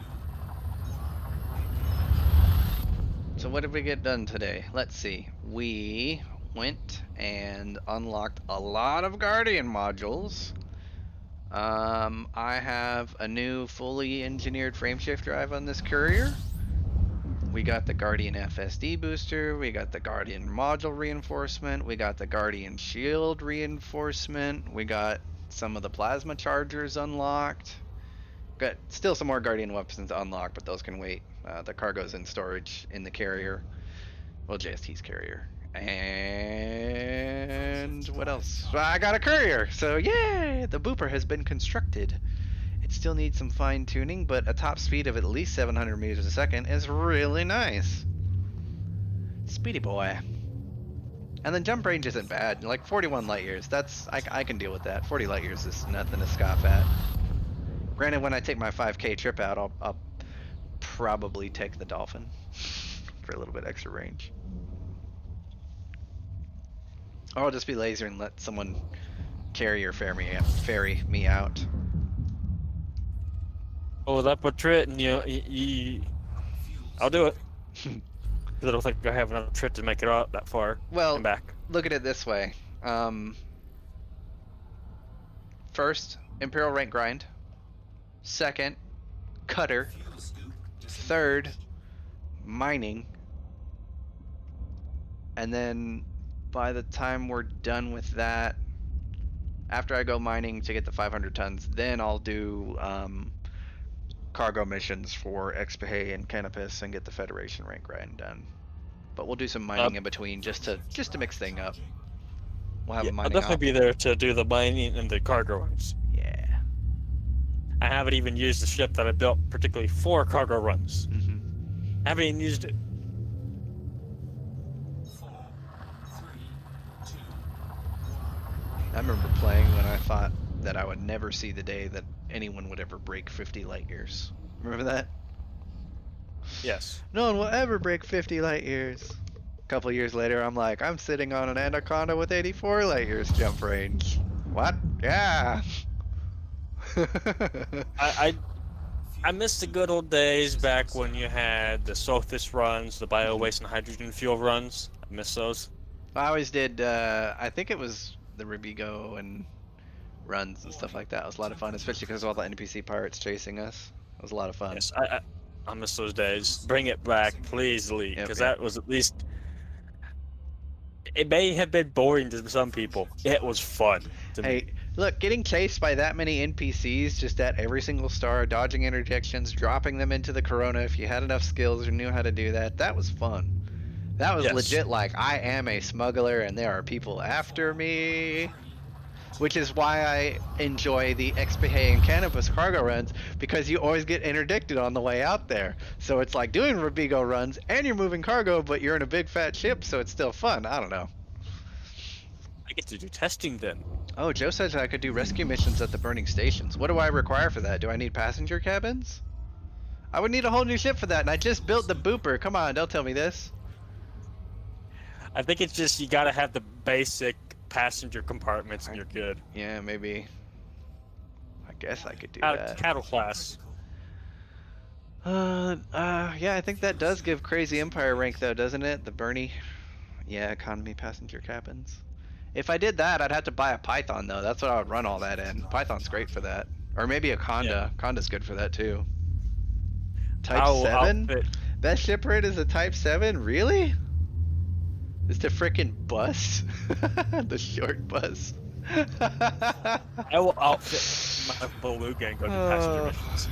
So what did we get done today? Let's see. We went and unlocked a lot of Guardian modules. I have a new fully engineered frameshift drive on this Courier. We got the Guardian FSD booster, we got the Guardian module reinforcement, we got the Guardian shield reinforcement, we got some of the plasma chargers unlocked. Got still some more Guardian weapons to unlock, but those can wait. The cargo's in storage in the carrier. Well, JST's carrier. And what else? I got a Courier, so yay! The booper has been constructed. It still needs some fine tuning, but a top speed of at least 700 meters a second is really nice. Speedy boy. And the jump range isn't bad, like 41 light years. That's I can deal with that. 40 light years is nothing to scoff at. Granted, when I take my 5K trip out, I'll probably take the Dolphin for a little bit extra range. Or I'll just be lazy and let someone carry or ferry me out. Oh, that portrait, and I'll do it. 'Cause I don't think I have enough trip to make it out that far Well, and back. look at it this way. First, Imperial rank grind. Second, cutter. fuel scoop. Third, mining. And then by the time we're done with that, after I go mining to get the 500 tons, then I'll do cargo missions for Expahay and Canopus and get the Federation rank grind done. But we'll do some mining in between just to mix things up. We'll have Yeah, a I'll mining definitely op. be there to do the mining and the cargo runs. Yeah. I haven't even used the ship that I built particularly for cargo runs. Mm-hmm. I haven't even used it. I remember playing when I thought that I would never see the day that anyone would ever break 50 light years. Remember that? Yes. No one will ever break 50 light years. A couple years later, I'm like, I'm sitting on an anaconda with 84 light years jump range. What? Yeah. I miss the good old days back when you had the Sothis runs, the bio waste and hydrogen fuel runs. I miss those. I always did. I think it was the Rubigo and runs and stuff like that. It was a lot of fun, especially because of all the NPC pirates chasing us. It was a lot of fun. Yes, I miss those days. Bring it back, please, Lee, Yep, because yep. that was at least. It may have been boring to some people. It was fun to me. Hey, look, getting chased by that many NPCs just at every single star, dodging interjections, dropping them into the Corona if you had enough skills or knew how to do that, that was fun. That was Yes. legit like, I am a smuggler and there are people after me. Which is why I enjoy the XPA and Cannabis cargo runs, because you always get interdicted on the way out there. So it's like doing Rubigo runs and you're moving cargo, but you're in a big fat ship, so it's still fun. I don't know. I get to do testing then. Oh, Joe says I could do rescue missions at the burning stations. What do I require for that? Do I need passenger cabins? I would need a whole new ship for that, and I just built the Booper. Come on, don't tell me this. I think it's just you gotta have the basic passenger compartments and you're good. Yeah, maybe. I guess I could do that. Cattle class. Yeah, I think that does give Crazy Empire rank though, doesn't it? The Bernie. Yeah, economy passenger cabins. If I did that, I'd have to buy a Python though. That's what I would run all that in. Python's great for that. Or maybe a Conda. Yeah. Conda's good for that too. Type I'll 7? outfit- Best ship rate is a Type 7? Really? It's the frickin' bus? The short bus. I will outfit my beluga and go do passenger missions.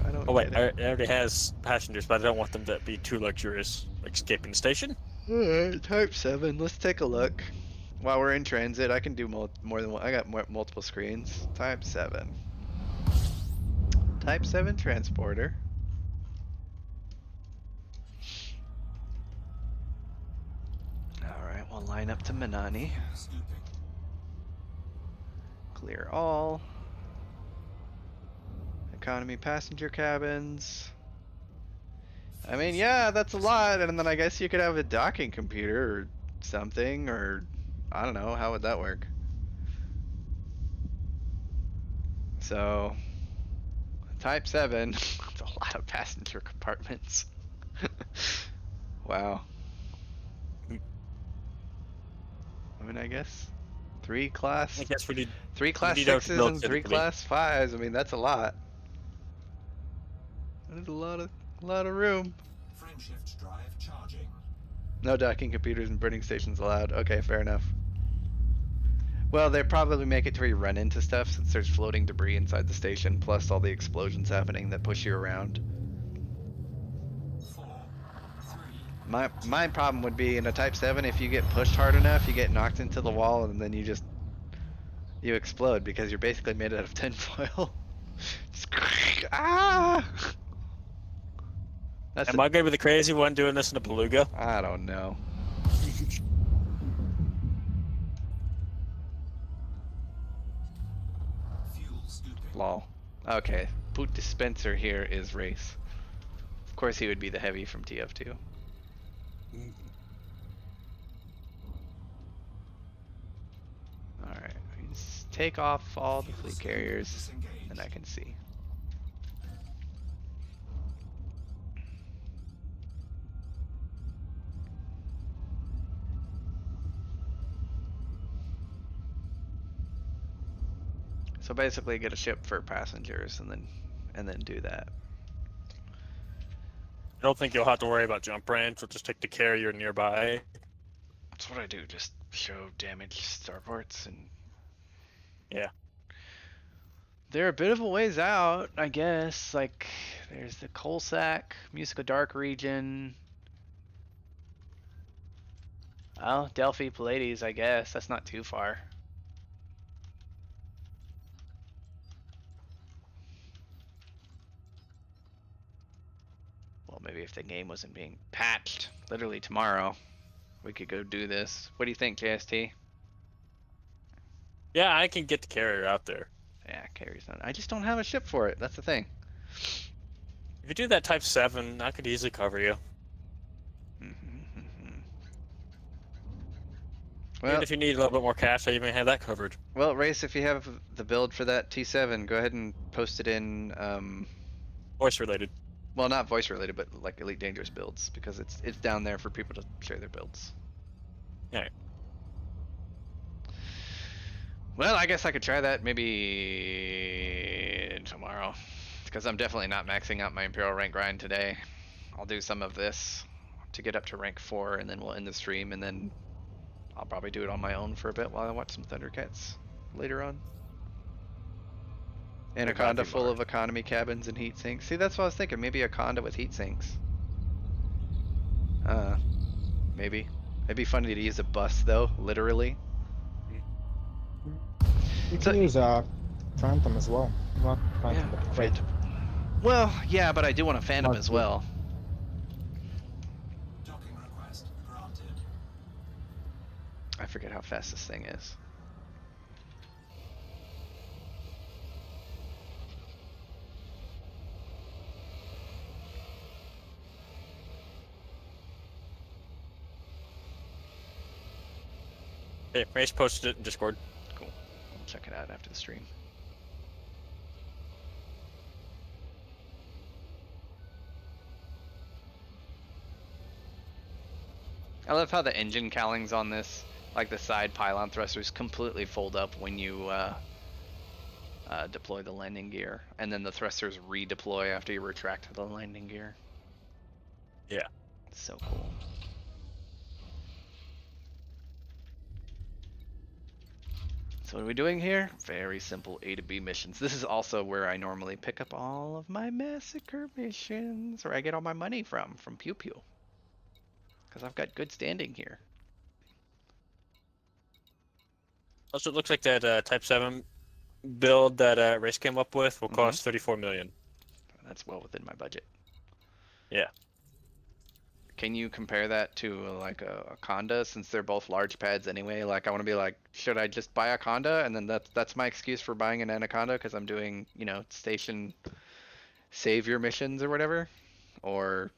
I don't Oh wait, get it. it already has passengers, but I don't want them to be too luxurious, like escaping the station. Alright, Type 7. Let's take a look. While we're in transit, I can do more than one. I got multiple screens. Type 7. Type 7 transporter. Alright, we'll line up to Manani. Scooping. Clear all. Economy passenger cabins. I mean, yeah, that's a lot, and then I guess you could have a docking computer or something, or I don't know, how would that work? So, Type 7, that's a lot of passenger compartments. Wow. I mean, I guess three class I guess we need 6s build and 3 typically. class 5s. I mean, that's a lot. That's a lot of room. Frameshift drive charging. No docking computers and burning stations allowed. Okay, fair enough. Well, they probably make it to where you run into stuff since there's floating debris inside the station, plus all the explosions happening that push you around. 4, 3, My problem would be in a Type 7, if you get pushed hard enough, you get knocked into the wall and then you explode because you're basically made out of tinfoil. Ah! Am I gonna be the crazy one doing this in a beluga? I don't know. fuel scooping. Lol. Okay, boot dispenser here is Race. Of course he would be the heavy from TF2. Alright, just take off all the fleet carriers, and I can see. So basically get a ship for passengers and then do that. I don't think you'll have to worry about jump range. We'll just take the carrier nearby. That's what I do, just show damaged starports and Yeah. they're a bit of a ways out, I guess. Like there's the Coalsack, Musica Dark region. Oh, Delphi Pallades, I guess. That's not too far. Well, maybe if the game wasn't being patched literally tomorrow, we could go do this. What do you think, JST? Yeah, I can get the carrier out there. Yeah, carries on. I just don't have a ship for it. That's the thing. If you do that Type 7, I could easily cover you. Well, Even if you need a little bit more cash, I even have that covered. well, Race, if you have the build for that T7, go ahead and post it in. Voice related. Well, not voice related, but like Elite Dangerous builds, because it's down there for people to share their builds. Yeah. Well, I guess I could try that maybe tomorrow, because I'm definitely not maxing out my Imperial rank grind today. I'll do some of this to get up to rank 4, and then we'll end the stream, and then I'll probably do it on my own for a bit while I watch some Thundercats later on. Anaconda full of economy cabins and heat sinks. See, that's what I was thinking. Maybe a conda with heat sinks. Maybe. It'd be funny to use a bus though, literally. You So- can use a Phantom as well. Not Phantom, Yeah, but Freight. Phantom. Well, yeah, but I do want a Phantom Not as good. well. Docking request granted. I forget how fast this thing is. Okay, Race posted it in Discord. Cool. I'll check it out after the stream. I love how the engine cowlings on this, like the side pylon thrusters, completely fold up when you deploy the landing gear, and then the thrusters redeploy after you retract the landing gear. Yeah. So cool. So what are we doing here? Very simple A to B missions. This is also where I normally pick up all of my massacre missions, where I get all my money from Pew Pew. Because I've got good standing here. Also, it looks like that Type 7 build that Race came up with will cost 34 million. That's well within my budget. Yeah. Can you compare that to like a Conda, since they're both large pads anyway? Like, I want to be like, should I just buy a Conda, and then that's my excuse for buying an Anaconda because I'm doing, you know, station savior missions or whatever, or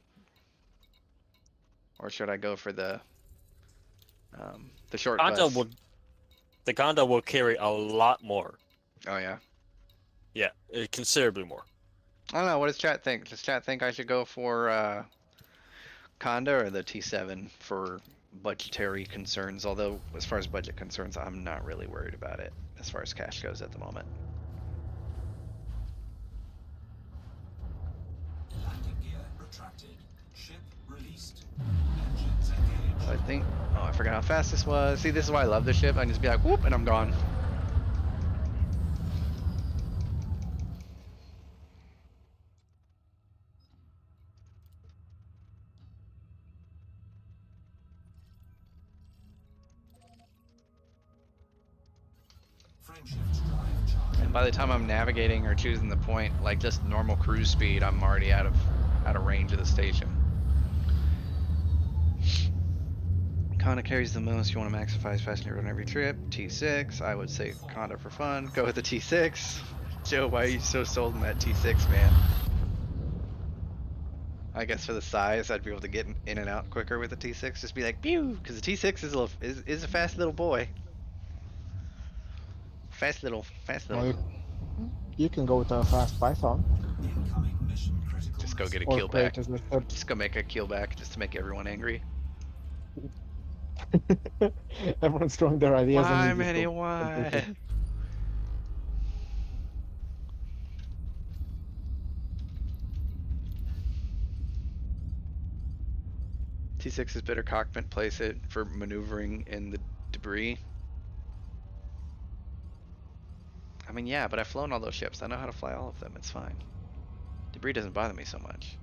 should I go for the short Conda bus? the Conda will carry a lot more. Oh yeah. Yeah, considerably more. I don't know. What does chat think? Does chat think I should go for Conda or the T7 for budgetary concerns? Although, as far as budget concerns, I'm not really worried about it as far as cash goes at the moment. Landing gear retracted. Ship released. Engines engaged. I think. Oh, I forgot how fast this was. See, this is why I love this ship. I can just be like, whoop, and I'm gone. Frameshift drive charging. And by the time I'm navigating or choosing the point, like just normal cruise speed, I'm already out of range of the station. Conda carries the most. You want to maximize passenger on every trip. T6. I would say Conda for fun. Go with the T6. Joe, why are you so sold on that T6, man? I guess for the size, I'd be able to get in and out quicker with the T6. Just be like, pew, because the T6 is a fast little boy. Fast little. Well, you can go with a fast Python. Incoming mission critical. Just go get a Or kill Freight back. as the third. Just go make a kill back, just to make everyone angry. Everyone's throwing their ideas. Why, and you just Manny, go- why? T6 is better cockpit, place it for maneuvering in the debris. I mean, yeah, but I've flown all those ships. I know how to fly all of them. It's fine. Debris doesn't bother me so much.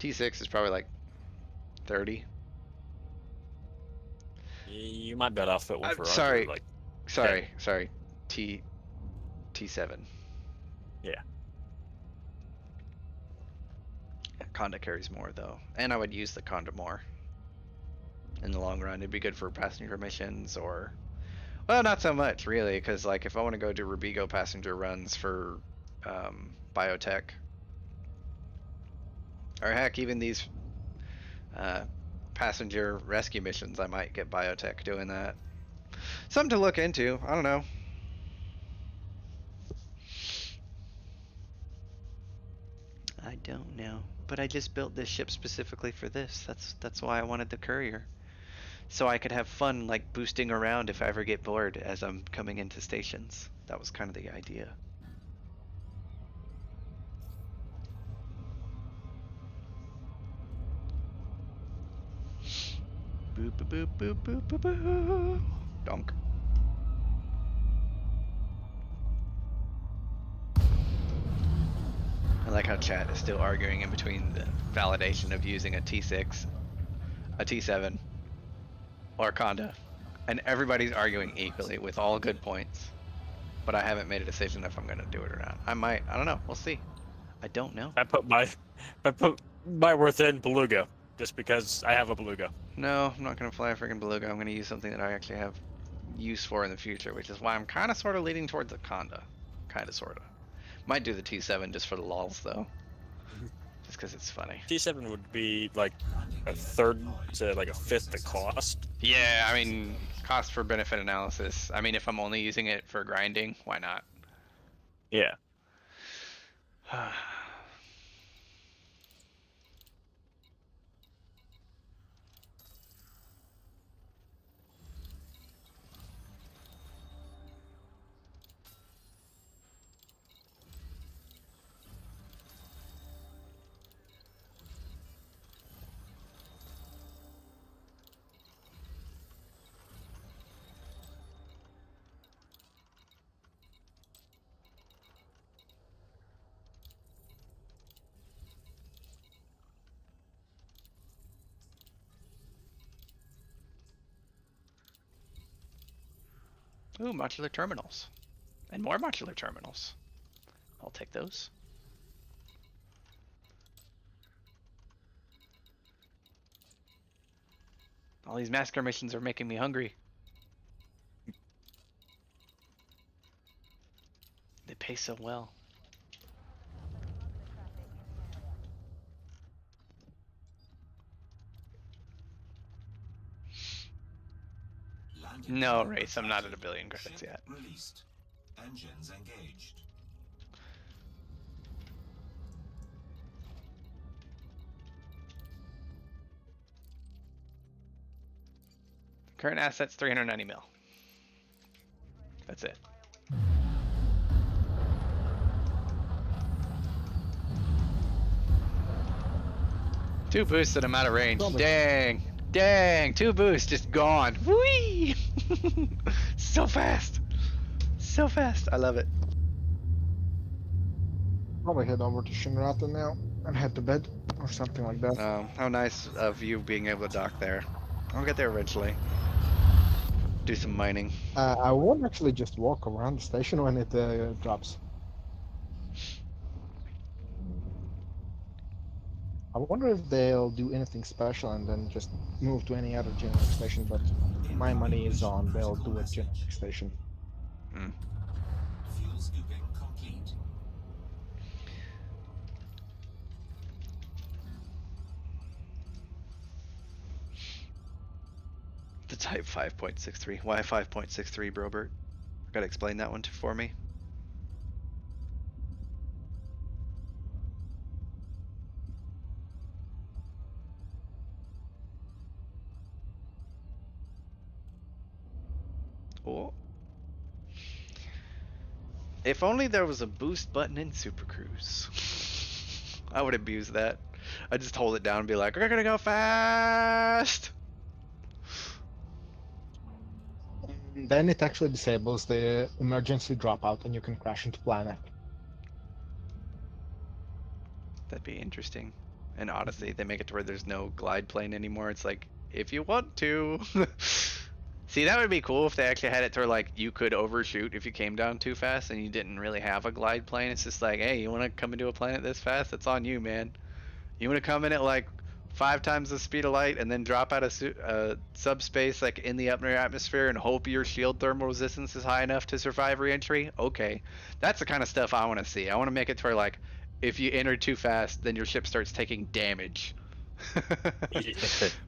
T6 is probably like 30. You might bet off it one for sorry. under, like Sorry. T7. Yeah. Conda carries more though, and I would use the Conda more. in the long run. It'd be good for passenger missions or, well, not so much really, because like if I want to go do Rubigo passenger runs for biotech, or heck, even these passenger rescue missions, I might get biotech doing that. Something to look into. I don't know. I don't know. But I just built this ship specifically for this. That's why I wanted the Courier. So I could have fun like boosting around if I ever get bored as I'm coming into stations. That was kind of the idea. Boop boop boop boop boop boop boop. Donk. I like how chat is still arguing in between the validation of using a T6, a T7, or Conda. And everybody's arguing equally with all good points. But I haven't made a decision if I'm going to do it or not. I might. I don't know. We'll see. I don't know. I put my worth in Beluga just because I have a Beluga. No, I'm not going to fly a freaking Beluga. I'm going to use something that I actually have use for in the future, which is why I'm kind of sort of leaning towards the Conda. Kind of sort of. Might do the T7 just for the lulz though. Just because it's funny. T7 would be like a third to like a fifth the cost. Yeah, I mean, cost for benefit analysis. I mean, if I'm only using it for grinding, why not? Yeah. Ooh, modular terminals. And more modular terminals. I'll take those. All these massacre missions are making me hungry. They pay so well. No, Race, I'm not at 1 billion credits yet. Released. Engines engaged. Current assets 390 mil. That's it. Two boosts and I'm out of range. Dang. Dang. 2 boosts just gone. Whee! So fast. So fast. I love it. Probably head over to Shinrata now and head to bed or something like that. How nice of you being able to dock there. I'll get there eventually. Do some mining. I won't actually just walk around the station when it drops. I wonder if they'll do anything special and then just move to any other generic station, but my money is on they'll do a generic station. Hmm. Fuel scooping complete. The type 5.63. Why 5.63, Brobert? Gotta explain that one for me. Oh. If only there was a boost button in Super Cruise. I would abuse that. I'd just hold it down and be like, we're gonna go fast! Then it actually disables the emergency dropout and you can crash into planet. That'd be interesting. And Odyssey, they make it to where there's no glide plane anymore. It's like, if you want to. See, that would be cool if they actually had it to where, like, you could overshoot if you came down too fast and you didn't really have a glide plane. It's just like, hey, you want to come into a planet this fast? That's on you, man. You want to come in at, like, 5 times the speed of light and then drop out of subspace like in the upper atmosphere and hope your shield thermal resistance is high enough to survive re-entry? Okay. That's the kind of stuff I want to see. I want to make it to where, like, if you enter too fast, then your ship starts taking damage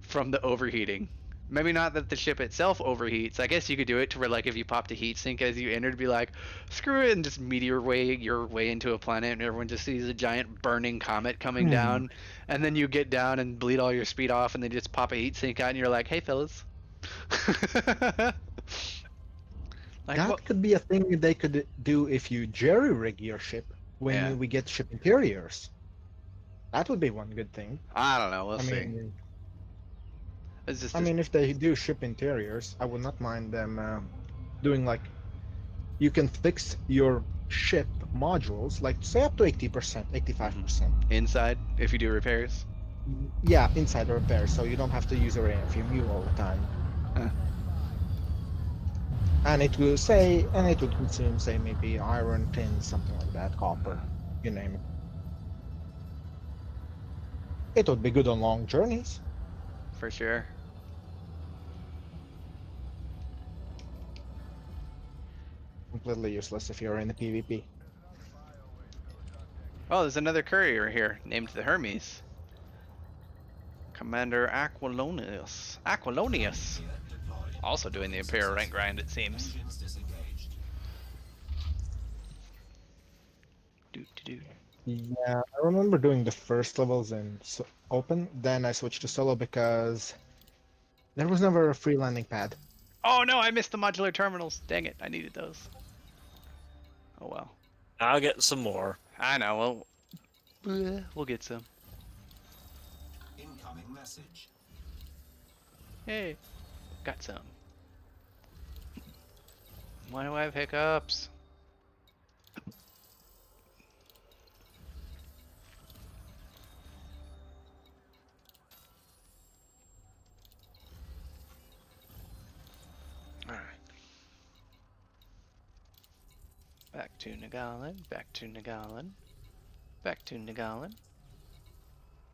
from the overheating. Maybe not that the ship itself overheats. I guess you could do it to where, like, if you popped a heat sink as you entered, be like, screw it, and just meteor way your way into a planet, and everyone just sees a giant burning comet coming down, and then you get down and bleed all your speed off, and they just pop a heat sink out, and you're like, hey, fellas. Like, That what? could be a thing they could do if you jerry-rig your ship when Yeah. we get ship interiors. That would be one good thing. I don't know. We'll I see. mean, It's just I mean, if they do ship interiors, I would not mind them doing like, you can fix your ship modules, like say up to 80%, 85%. inside if you do repairs. Yeah, inside the repair, so you don't have to use your AFMU all the time. Huh. And it will say, and it would consume, say, maybe iron, tin, something like that, copper, you name it. It would be good on long journeys. For sure. Completely useless if you're in the PvP. Oh, there's another courier here named the Hermes. Commander Aquilonius. Aquilonius. Also doing the Imperial rank grind, it seems. Engines disengaged. Doo-doo-doo. Yeah, I remember doing the first levels in open, then I switched to solo because there was never a free landing pad. Oh no, I missed the modular terminals. Dang it, I needed those. Oh well. I'll get some more. I know, we'll get some. Incoming message. Hey, got some. Why do I have hiccups? Alright. Back to Nagalan, back to Nagalan, back to Nagalan,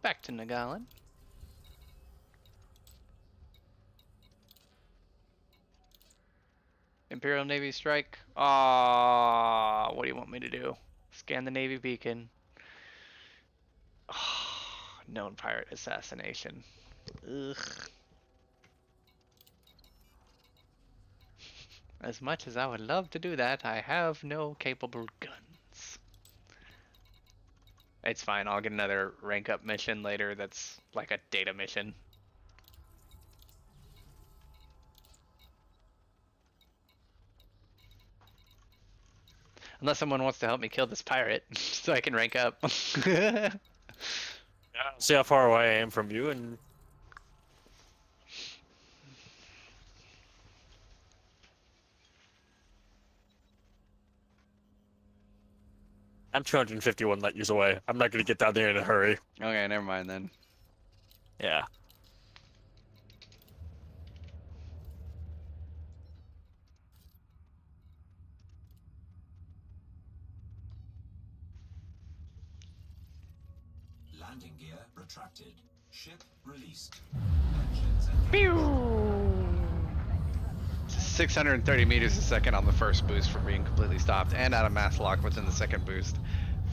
back to Nagalan. Imperial Navy strike. Ah, what do you want me to do? Scan the Navy beacon. Known pirate assassination. Ugh. As much as I would love to do that, I have no capable guns. It's fine, I'll get another rank up mission later that's like a data mission. Unless someone wants to help me kill this pirate, so I can rank up. Yeah, see how far away I am from you, and I'm 251 light years away. I'm not gonna get down there in a hurry. Okay, never mind then. Yeah. Landing gear retracted. Ship released. Engines and 630 meters a second on the first boost for being completely stopped, and out of mass lock within the second boost.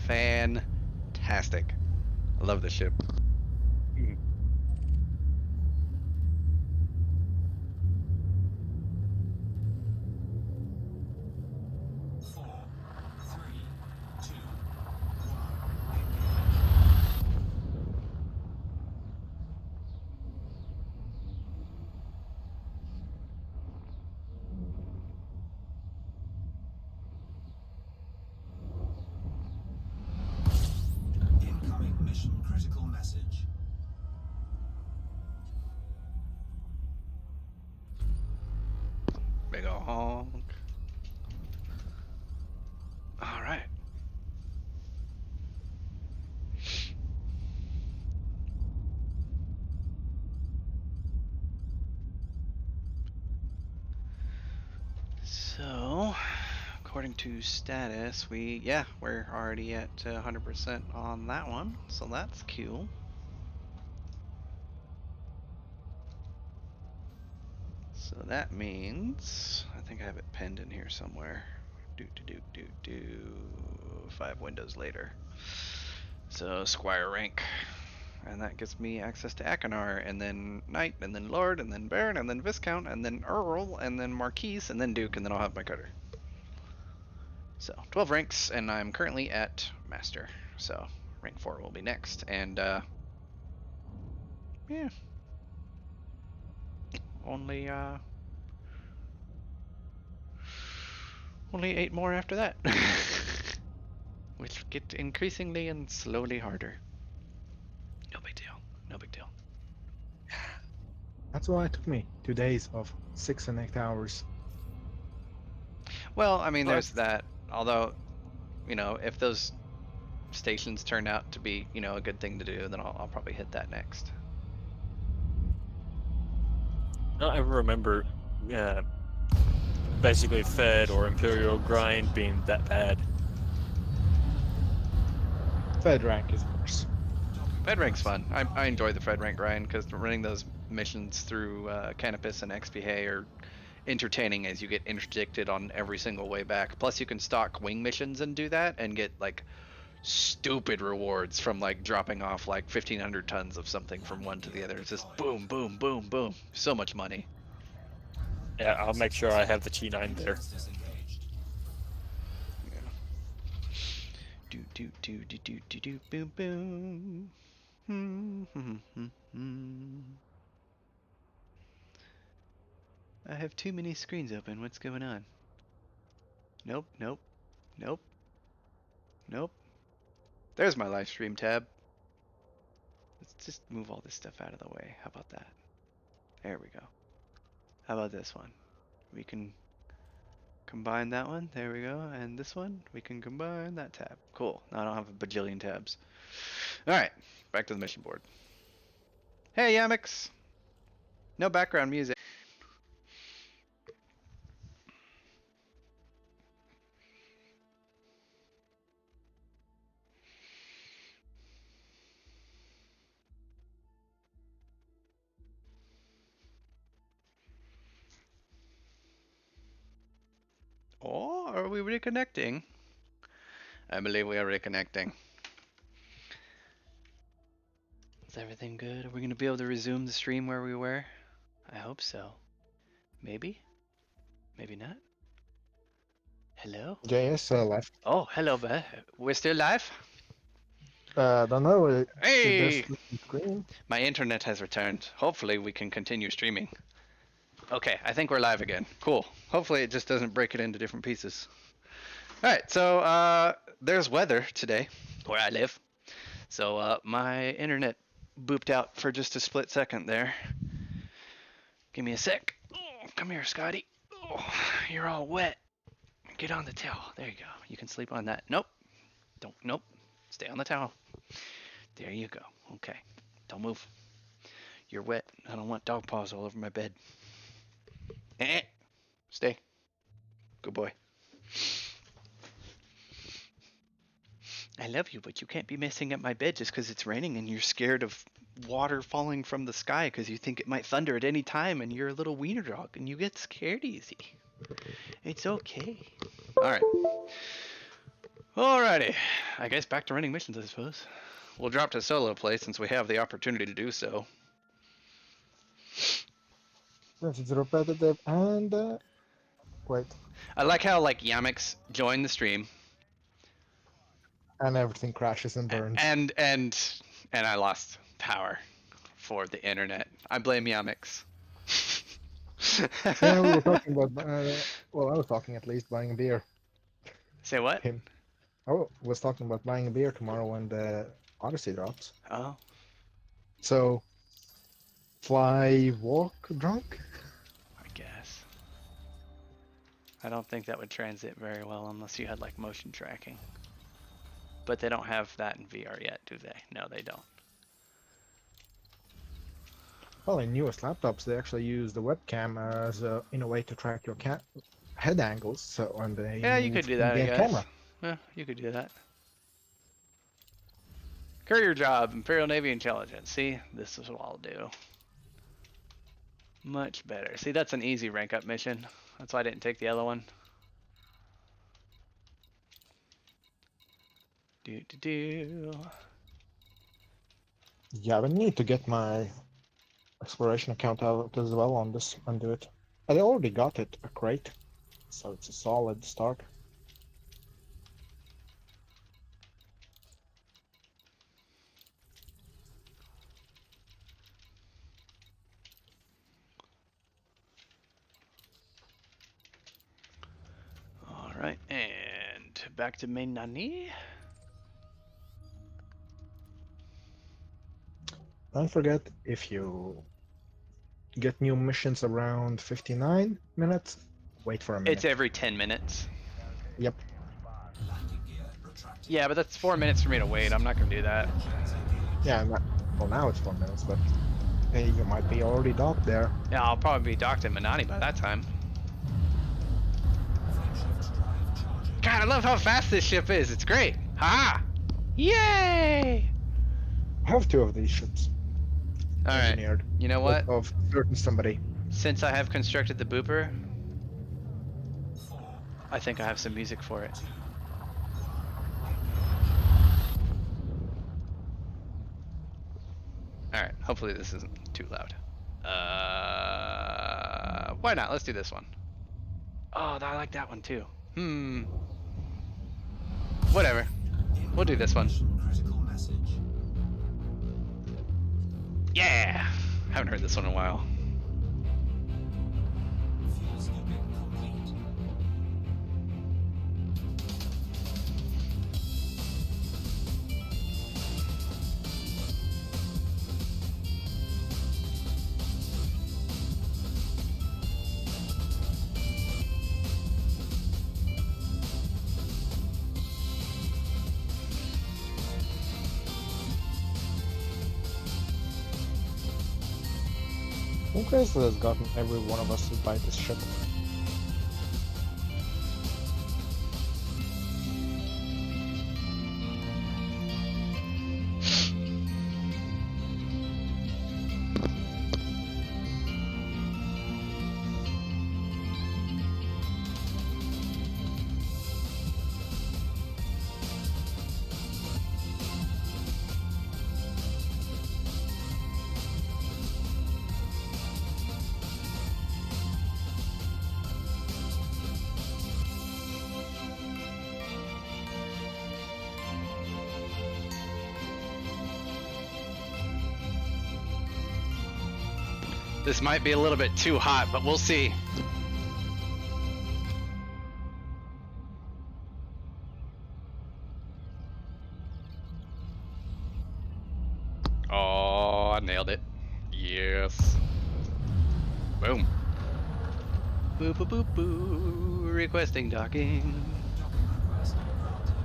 Fantastic. I love this ship. Four, three, two, incoming mission critical message. Big ol' honk. Alright. So, according to status, we're already at 100% on that one, so that's cool. So that means I think I have it penned in here somewhere. 5 windows later. So Squire rank. And that gives me access to Achenar, and then Knight, and then Lord, and then Baron, and then Viscount, and then Earl, and then Marquis, and then Duke, and then I'll have my cutter. So 12 ranks, and I'm currently at Master. So rank 4 will be next, and yeah, only 8 more after that, which get increasingly and slowly harder. No big deal. No big deal. That's why it took me 2 days of 6 and 8 hours. Well, I mean, Well, there's that. Although, you know, if those stations turn out to be, you know, a good thing to do, then I'll probably hit that next. I don't ever remember basically Fed or Imperial grind being that bad. Fed rank is worse. Fed rank's fun. I enjoy the Fed rank grind because running those missions through Canopus and XP are entertaining as you get interdicted on every single way back. Plus, you can stock wing missions and do that and get like stupid rewards from like dropping off like 1,500 tons of something from one to the other. It's just boom, boom, boom, boom. So much money. Yeah, I'll make sure I have the T9 there. Disengaged. Do boom boom. I have too many screens open. What's going on? Nope, nope, nope, nope. There's my live stream tab. Let's just move all this stuff out of the way. How about that? There we go. How about this one? We can combine that one. There we go. And this one, we can combine that tab. Cool. Now I don't have a bajillion tabs. Alright, back to the mission board. Hey, Yamix! No background music. Oh, are we reconnecting? I believe we are reconnecting. Is everything good? Are we going to be able to resume the stream where we were? I hope so. Maybe? Maybe not? Hello? JS left. Oh, hello, we're still live? Don't know. Hey! Screen. My internet has returned. Hopefully we can continue streaming. Okay, I think we're live again. Cool. Hopefully it just doesn't break it into different pieces. Alright, so there's weather today where I live. So my internet booped out for just a split second there. Give me a sec. Oh, come here, Scotty. Oh, you're all wet. Get on the towel. There you go. You can sleep on that. Nope. Don't. Nope. Stay on the towel. There you go. Okay. Don't move. You're wet. I don't want dog paws all over my bed. Stay. Good boy. I love you, but you can't be messing up my bed just because it's raining and you're scared of water falling from the sky because you think it might thunder at any time and you're a little wiener dog and you get scared easy. It's okay. Alright. Alrighty. I guess back to running missions, I suppose. We'll drop to solo play since we have the opportunity to do so. Since it's repetitive and wait. I like how like Yamix joined the stream And everything crashes and burns. and I lost power for the internet. I blame Yamix. Yeah, we were talking about. Well, I was talking at least buying a beer. Say what? Him. I was talking about buying a beer tomorrow when the Odyssey drops. Oh. So, fly, walk, drunk? I guess. I don't think that would transit very well unless you had like motion tracking. But they don't have that in VR yet, do they? No, they don't. Well, in newest laptops, they actually use the webcam as in a way to track your head angles. So when they Yeah, you could do that, I in-game guess. camera. Yeah, you could do that. Courier job, Imperial Navy Intelligence. See, this is what I'll do. Much better. See, that's an easy rank up mission. That's why I didn't take the other one. Do. Yeah, I need to get my exploration account out as well on this and do it. I already got it, a crate, so it's a solid start. Alright, and back to main Nani. Don't forget, if you get new missions around 59 minutes, wait for a minute. It's every 10 minutes. Yep. Landing gear retracted. Yeah, but that's 4 minutes for me to wait. I'm not going to do that. Yeah, well now it's 4 minutes, but hey, you might be already docked there. Yeah, I'll probably be docked in Manani by that time. Frameshift drive charging. God, I love how fast this ship is. It's great. Ha! Yay! I have 2 of these ships Alright, engineered. you know what? Of certain somebody. Since I have constructed the booper, I think I have some music for it. Alright, hopefully this isn't too loud. Why not? Let's do this one. Oh, I like that one too. Whatever. We'll do this one. Critical message. Yeah! Haven't heard this one in a while. Fuel scooping complete. Who cares that has gotten every one of us to buy this ship? This might be a little bit too hot, but we'll see. Oh, I nailed it. Yes. Boom. Boo boo boo boo. Requesting docking.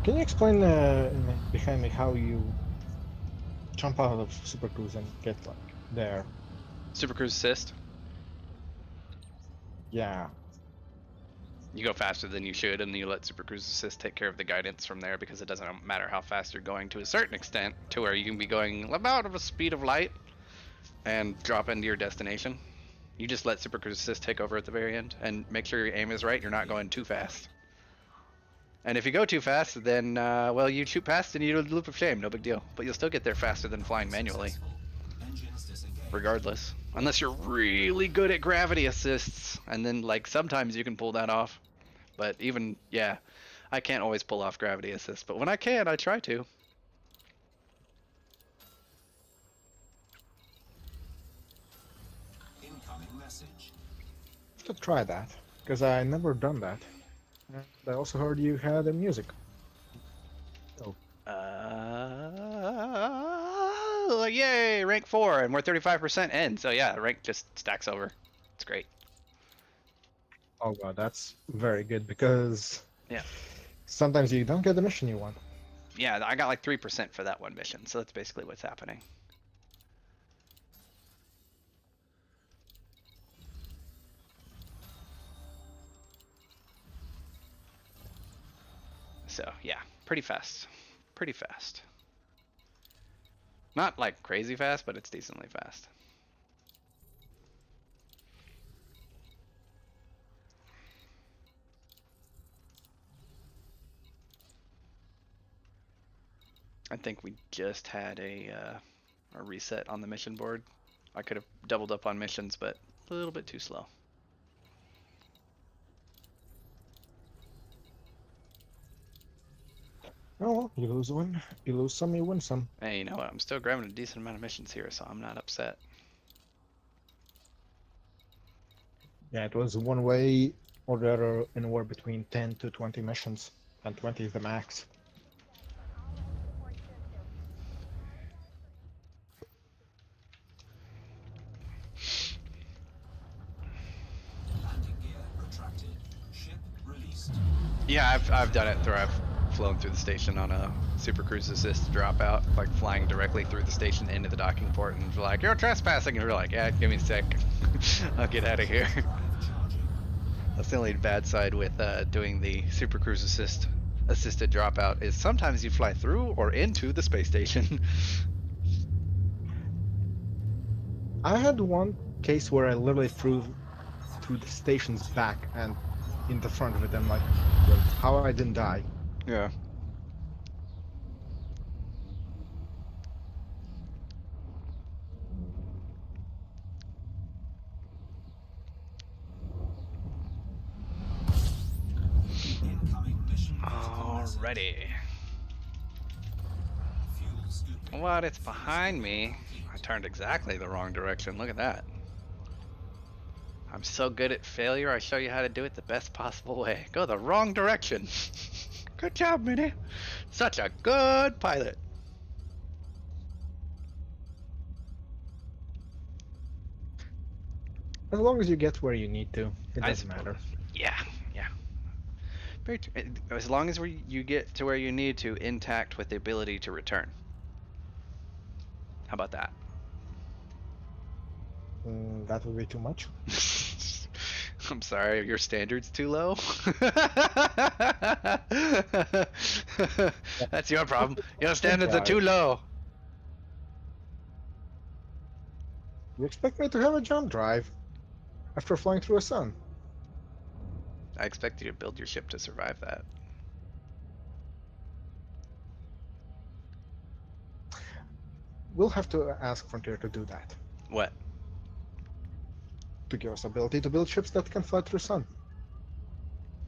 Can you explain behind me how you jump out of Super Cruise and get like there? Super Cruise assist. Yeah. You go faster than you should, and you let Super Cruise assist take care of the guidance from there, because it doesn't matter how fast you're going to a certain extent, to where you can be going about of a speed of light and drop into your destination. You just let Super Cruise assist take over at the very end and make sure your aim is right. You're not going too fast. And if you go too fast, then well, you shoot past and you do the loop of shame. No big deal. But you'll still get there faster than flying manually, Engines disengaged. regardless. Unless you're really good at gravity assists, and then like sometimes you can pull that off. But even, yeah, I can't always pull off gravity assist, but when I can, I try to. Incoming message. Should try that, because I never done that. And I also heard you had the music. Yay, rank 4, and we're 35% in, so yeah, rank just stacks over. It's great. Oh god, that's very good, because Yeah. sometimes you don't get the mission you want. Yeah, I got like 3% for that one mission, so that's basically what's happening. So, yeah, pretty fast. Pretty fast. Not like crazy fast, but it's decently fast. I think we just had a reset on the mission board. I could have doubled up on missions, but a little bit too slow. Oh, well, you lose one, you lose some, you win some. Hey, you know what? I'm still grabbing a decent amount of missions here, so I'm not upset. Yeah, it was one way or the other anywhere between 10 to 20 missions, and 20 is the max. Landing gear retracted. Ship released. Yeah, I've done it where I've flown through the station on a Super Cruise Assist dropout, like flying directly through the station into the docking port, and you're like, you're trespassing, and you're like, yeah, give me a sec, I'll get out of here. Drive charging. That's the only bad side with doing the Super Cruise assisted dropout is sometimes you fly through or into the space station. I had one case where I literally flew through the station's back and in the front of it. I'm like, wait, how I didn't die? Yeah. Incoming mission critical message. Alrighty. Fuel scooping. What? It's behind me. I turned exactly the wrong direction. Look at that. I'm so good at failure, I show you how to do it the best possible way. Go the wrong direction. Good job, Minnie. Such a good pilot. As long as you get where you need to, it I doesn't matter. Yeah, yeah. As long as you get to where you need to, intact with the ability to return. How about that? That would be too much. I'm sorry, your standard's too low? That's your problem. Your standards are too low. You expect me to have a jump drive after flying through a sun? I expect you to build your ship to survive that. We'll have to ask Frontier to do that. What? To give us ability to build ships that can fly through sun.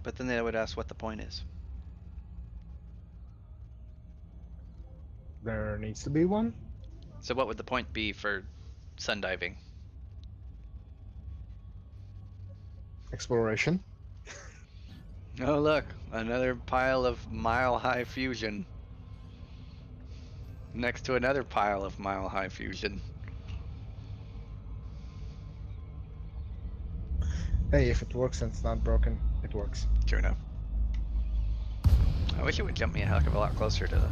But then they would ask what the point is. There needs to be one. So what would the point be for sun diving? Exploration. Oh look, another pile of mile-high fusion. Next to another pile of mile-high fusion. Hey, if it works and it's not broken, it works. True enough. I wish it would jump me a heck of a lot closer to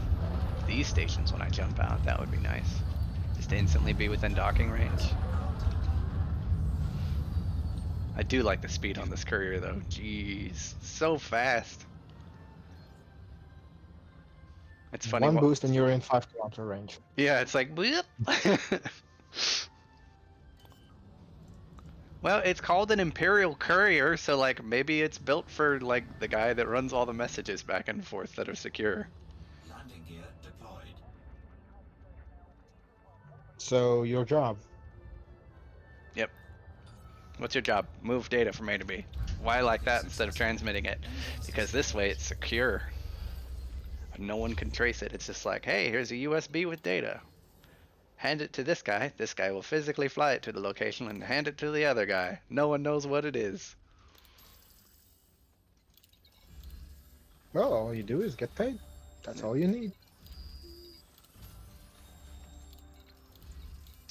these stations when I jump out. That would be nice. Just to instantly be within docking range. I do like the speed on this Courier though. Jeez, so fast. It's funny. One boost and you're in 5-kilometer range. Yeah, it's like bleep. Well, it's called an Imperial Courier, so like maybe it's built for like the guy that runs all the messages back and forth that are secure. Landing gear deployed. So your job. Yep. What's your job? Move data from A to B. Why like that instead of transmitting it? Because this way it's secure. No one can trace it. It's just like, hey, here's a USB with data. Hand it to this guy. This guy will physically fly it to the location and hand it to the other guy. No one knows what it is. Well, all you do is get paid. That's all you need.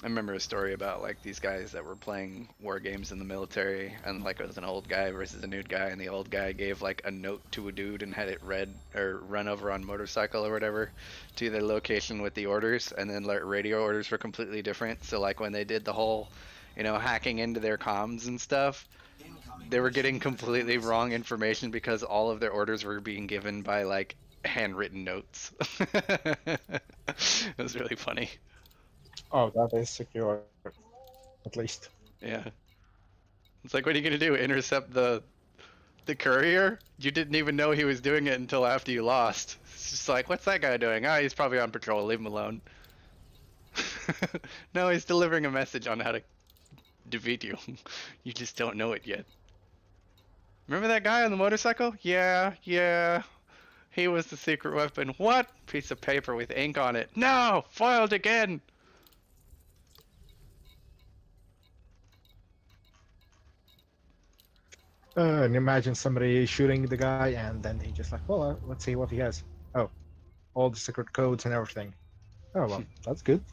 I remember a story about like these guys that were playing war games in the military, and like it was an old guy versus a new guy, and the old guy gave like a note to a dude and had it read or run over on motorcycle or whatever to their location with the orders, and then like radio orders were completely different. So like when they did the whole, you know, hacking into their comms and stuff, they were getting completely wrong information because all of their orders were being given by like handwritten notes. It was really funny. Oh, that is secure. At least. Yeah. It's like, what are you gonna do? Intercept the The courier? You didn't even know he was doing it until after you lost. It's just like, what's that guy doing? Ah, he's probably on patrol. Leave him alone. No, he's delivering a message on how to defeat you. You just don't know it yet. Remember that guy on the motorcycle? Yeah. He was the secret weapon. What? Piece of paper with ink on it. No! Foiled again! And imagine somebody shooting the guy, and then he just like, well, let's see what he has. Oh, all the secret codes and everything. Oh well, that's good.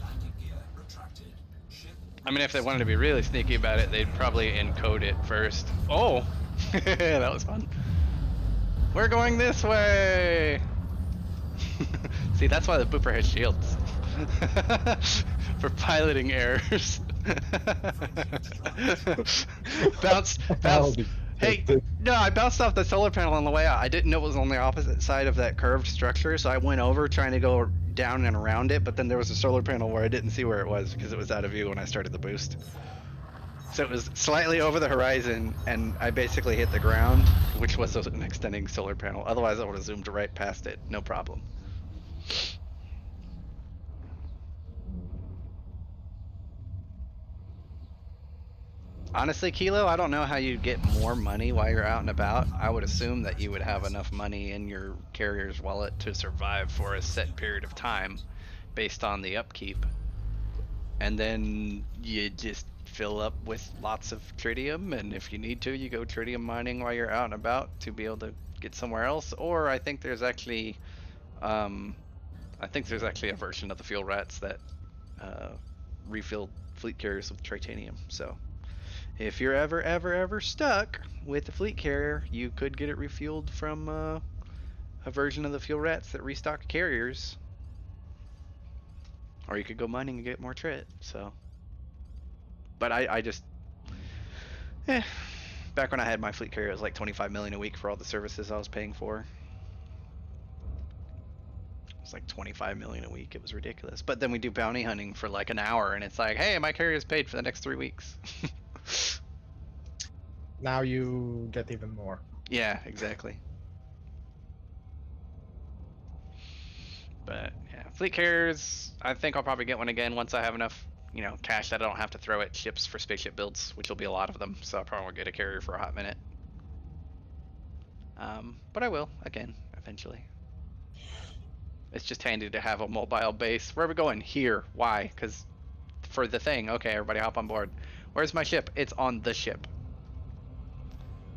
Landing gear retracted. Ship. I mean, if they wanted to be really sneaky about it, they'd probably encode it first. Oh! That was fun. We're going this way! See, that's why the booper has shields. For piloting errors. bounce. Hey, no, I bounced off the solar panel on the way out. I didn't know it was on the opposite side of that curved structure, so I went over trying to go down and around it, but then there was a solar panel where I didn't see where it was because it was out of view when I started the boost. So it was slightly over the horizon, and I basically hit the ground, which was an extending solar panel. Otherwise, I would have zoomed right past it, no problem. Honestly, Kilo, I don't know how you get more money while you're out and about. I would assume that you would have enough money in your carrier's wallet to survive for a set period of time based on the upkeep. And then you just fill up with lots of tritium, and if you need to, you go tritium mining while you're out and about to be able to get somewhere else. Or I think there's actually a version of the fuel rats that refill fleet carriers with titanium. So if you're ever stuck with the fleet carrier, you could get it refueled from a version of the fuel rats that restock carriers. Or you could go mining and get more trit, so. But I just, back when I had my fleet carrier, it was like 25 million a week for all the services I was paying for. It was like 25 million a week, it was ridiculous. But then we do bounty hunting for like an hour, and it's like, hey, my carrier is paid for the next 3 weeks. Now you get even more. Yeah, exactly. But yeah, fleet carriers, I think I'll probably get one again once I have enough, cash that I don't have to throw at ships for spaceship builds, which will be a lot of them. So I'll probably get a carrier for a hot minute. But I will again eventually. It's just handy to have a mobile base. Where are we going? Here. Why? Because for the thing. Okay, everybody hop on board. Where's my ship? It's on the ship.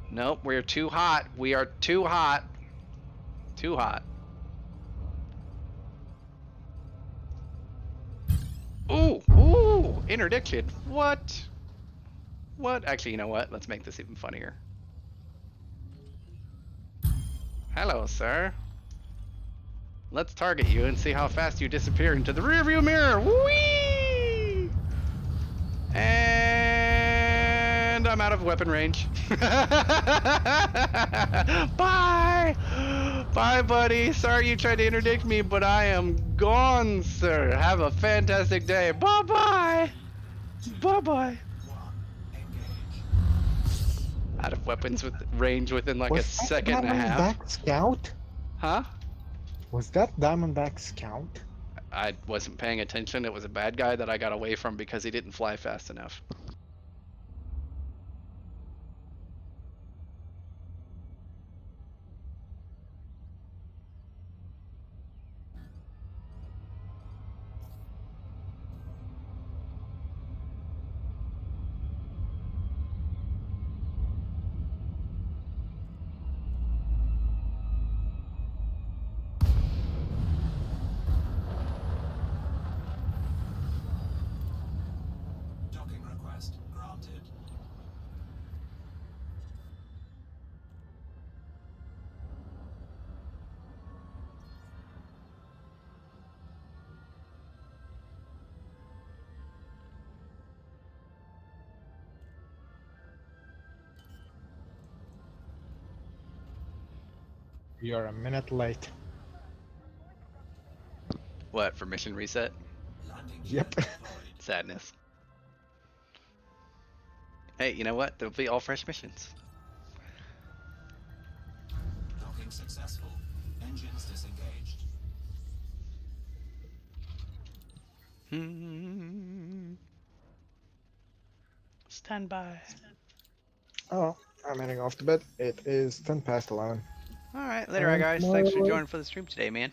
Nope, we're too hot. We are too hot. Too hot. Ooh, interdicted. What? Actually, you know what? Let's make this even funnier. Hello, sir. Let's target you and see how fast you disappear into the rearview mirror. Whee! And I'm out of weapon range. Bye! Bye, buddy. Sorry you tried to interdict me, but I am gone, sir. Have a fantastic day. Bye-bye. Bye-bye. Out of weapons with range within like a second and a half. Was that Diamondback Scout? Huh? Was that Diamondback Scout? I wasn't paying attention. It was a bad guy that I got away from because he didn't fly fast enough. Docking request granted. You're a minute late. What, for mission reset? Landing gear Yep. deployed. Sadness. Hey, you know what? There'll be all fresh missions. Docking successful. Engines disengaged. Stand by. Oh, I'm heading off to bed. It is 10 past 11. All right, later, And guys. Thanks for tomorrow- joining for the stream today, man.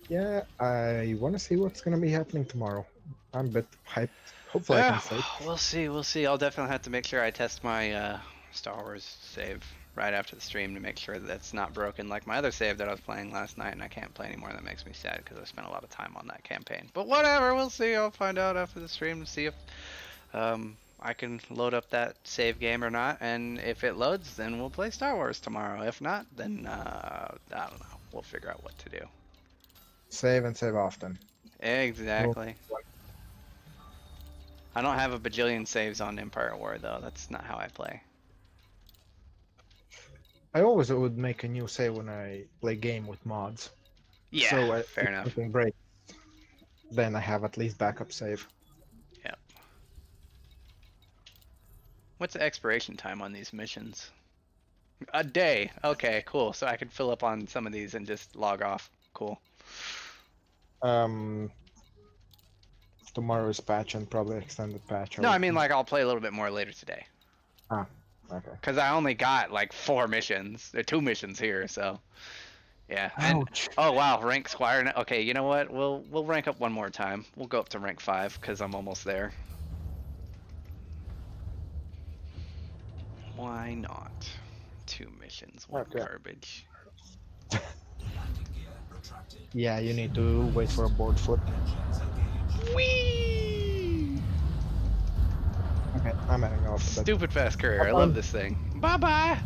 Yeah, I want to see what's going to be happening tomorrow. I'm a bit hyped. Hopefully I can sleep. We'll see. We'll see. I'll definitely have to make sure I test my Star Wars save right after the stream to make sure that it's not broken like my other save that I was playing last night, and I can't play anymore. That makes me sad because I spent a lot of time on that campaign. But whatever, we'll see. I'll find out after the stream to see if I can load up that save game or not, and if it loads, then we'll play Star Wars tomorrow. If not, then I don't know. We'll figure out what to do. Save and save often. Exactly. I don't have a bajillion saves on Empire at War though. That's not how I play. I always would make a new save when I play game with mods. Yeah, So fair if enough. something breaks, then I have at least backup save. Yep. What's the expiration time on these missions? A day. Okay, cool. So I can fill up on some of these and just log off. Cool. Tomorrow's patch and probably extended patch. No, I mean like I'll play a little bit more later today. Ah, okay. Cause I only got like 4 missions. There are 2 missions here, so yeah. And, Ouch. oh wow, rank squire. Okay, you know what? We'll rank up one more time. We'll go up to rank 5 because I'm almost there. Why not? 2 missions, 1 Okay. garbage. Landing gear retracted. Yeah, you need to wait for a board flip. Engines engaged. Whee! Okay, I'm heading off to bed. Stupid fast courier. I Have love fun. this thing. Bye bye.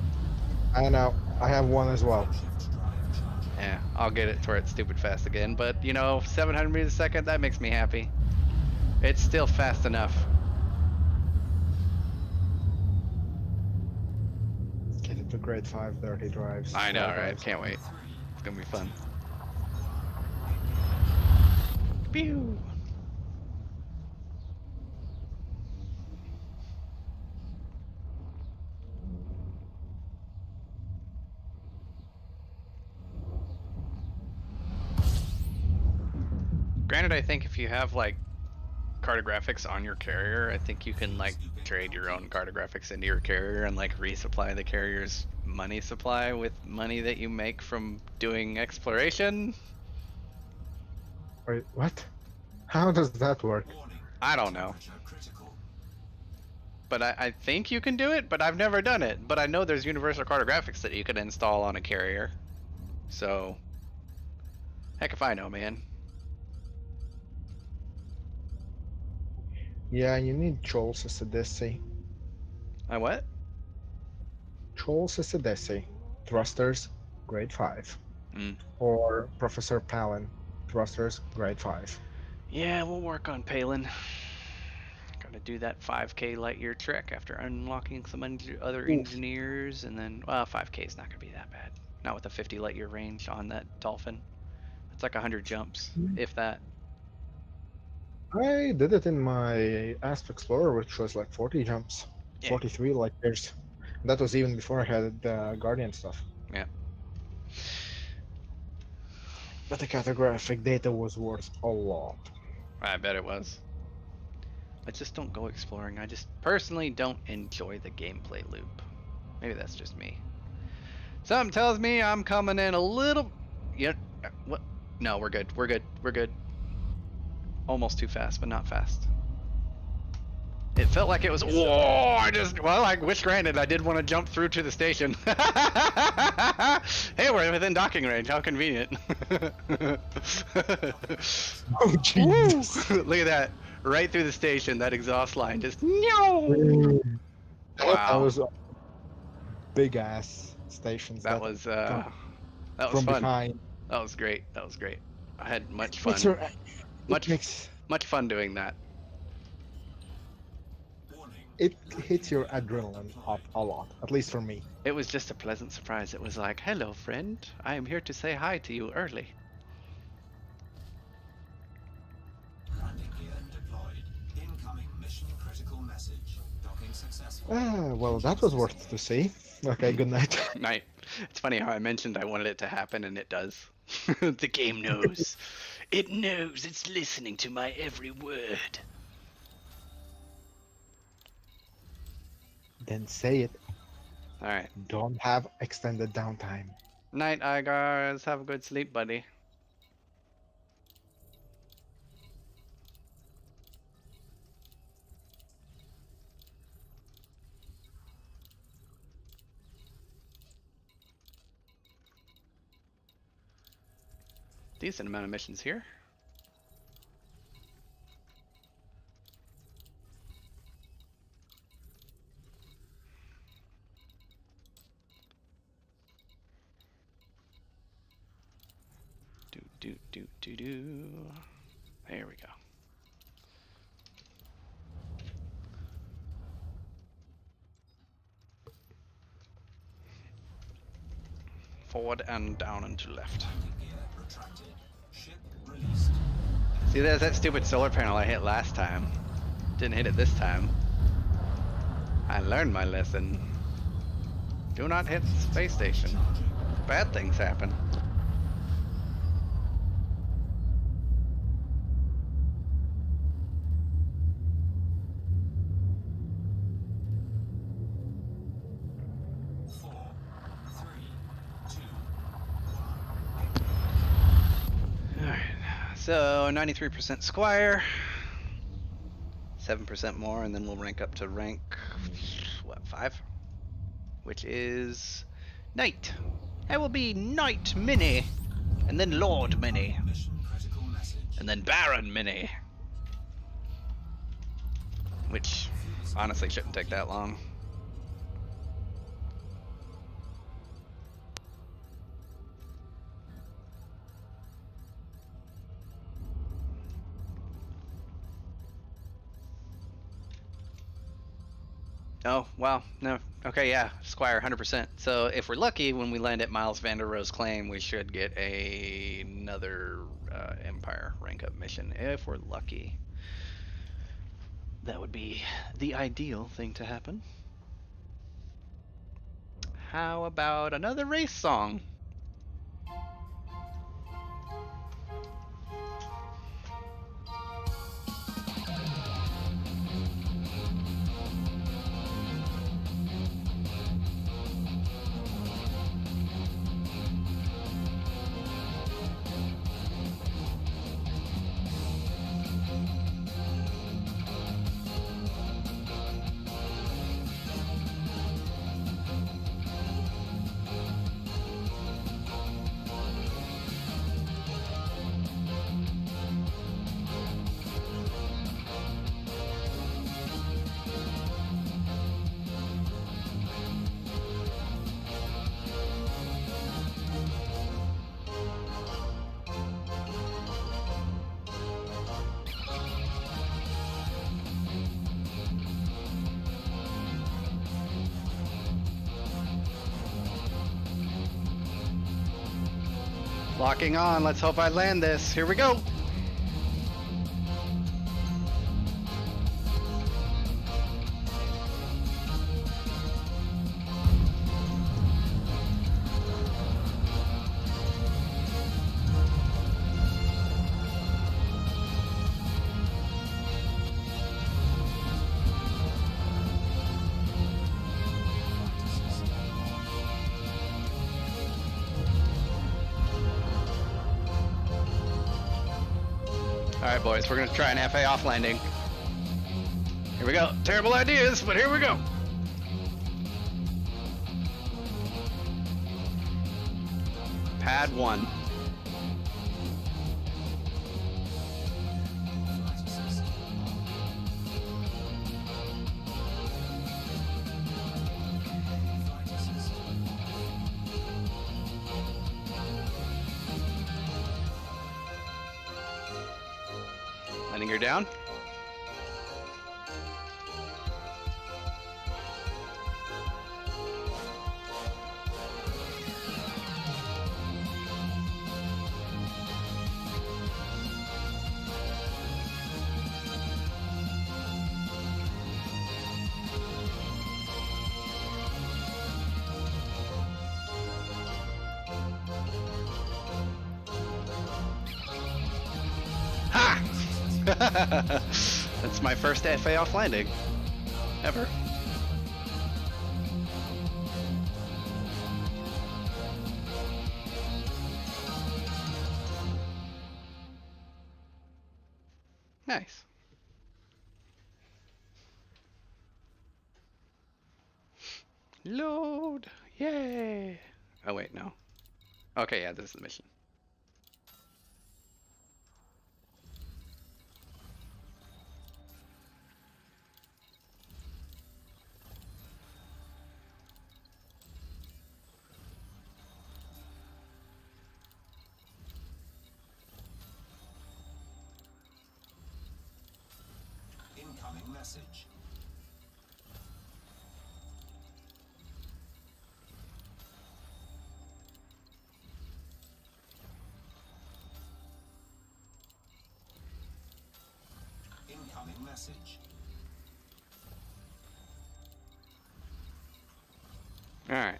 I know. I have one as well. Shift drive charging. Yeah, I'll get it for it stupid fast again. But you know, 700 meters a second, that makes me happy. It's still fast enough. Get it to grade 5 dirty drives. I know, Well, right? Can't wait. It's gonna be fun. Pew! Granted, I think if you have like cartographics on your carrier, I think you can like trade your own cartographics into your carrier and like resupply the carrier's money supply with money that you make from doing exploration. Wait, what? How does that work? Warning. I don't know. Temperature critical. But I think you can do it, but I've never done it. But I know there's universal cartographics that you can install on a carrier. So, heck if I know, man. Yeah, you need Trolls Sedesi. I what? Trolls Sedesi. Thrusters, grade 5. Mm. Or Professor Palin. Thrusters, grade 5. Yeah, we'll work on Palin. Gotta do that 5K light year trek after unlocking some other engineers, and then, well, 5K is not gonna be that bad. Not with a 50 light year range on that Dolphin. It's like 100 jumps, if that. I did it in my Asp Explorer, which was like 40 jumps. Yeah. 43 light years. That was even before I had the Guardian stuff. Yeah. But the cartographic data was worth a lot. I bet it was. I just don't go exploring. I just personally don't enjoy the gameplay loop. Maybe that's just me. Something tells me I'm coming in a little. Yeah. What? No, we're good. We're good. We're good. Almost too fast, but not fast. It felt like it was. Whoa! Well, I wish granted I did want to jump through to the station. Hey, we're within docking range. How convenient. Oh, Jesus. Look at that. Right through the station, that exhaust line just. Wow. That was big ass stations. That was that was from fun. behind. That was great. That was great. I had much Makes fun. your- Much it makes much fun doing that. Warning. it hits your adrenaline up a lot. At least for me. It was just a pleasant surprise. It was like, "Hello, friend. I am here to say hi to you early." Landing gear deployed. Incoming mission critical message. Docking Well, that was worth to see. Okay, good night. Night. It's funny how I mentioned I wanted it to happen, and it does. The game knows. It knows. It's listening to my every word. Then say it. All right. Don't have extended downtime. Night, Igars. Have a good sleep, buddy. Decent amount of missions here. Do. There we go. Forward and down and to left. Gear retracted. Ship released. See, there's that stupid solar panel I hit last time. Didn't hit it this time. I learned my lesson. Do not hit the space station. Bad things happen. So 93% Squire, 7% more, and then we'll rank up to rank, what, 5? Which is Knight. I will be Knight Mini, and then Lord Mini, Mission critical message. and then Baron Mini. Which honestly shouldn't take that long. Oh, wow. No. Okay, yeah. Squire, 100%. So if we're lucky, when we land at Miles Vander Rohe's claim, we should get another Empire rank up mission. If we're lucky. That would be the ideal thing to happen. How about another race song? Locking on. Let's hope I land this. Here we go. Alright boys, we're gonna try an FA off landing. Here we go. Terrible ideas, but here we go. Pad 1. Landing gear down. That's my first FA off landing. Ever. Nice. Load! Yay! Oh wait, no. Okay, yeah, this is the mission. Incoming message. Incoming message. All right.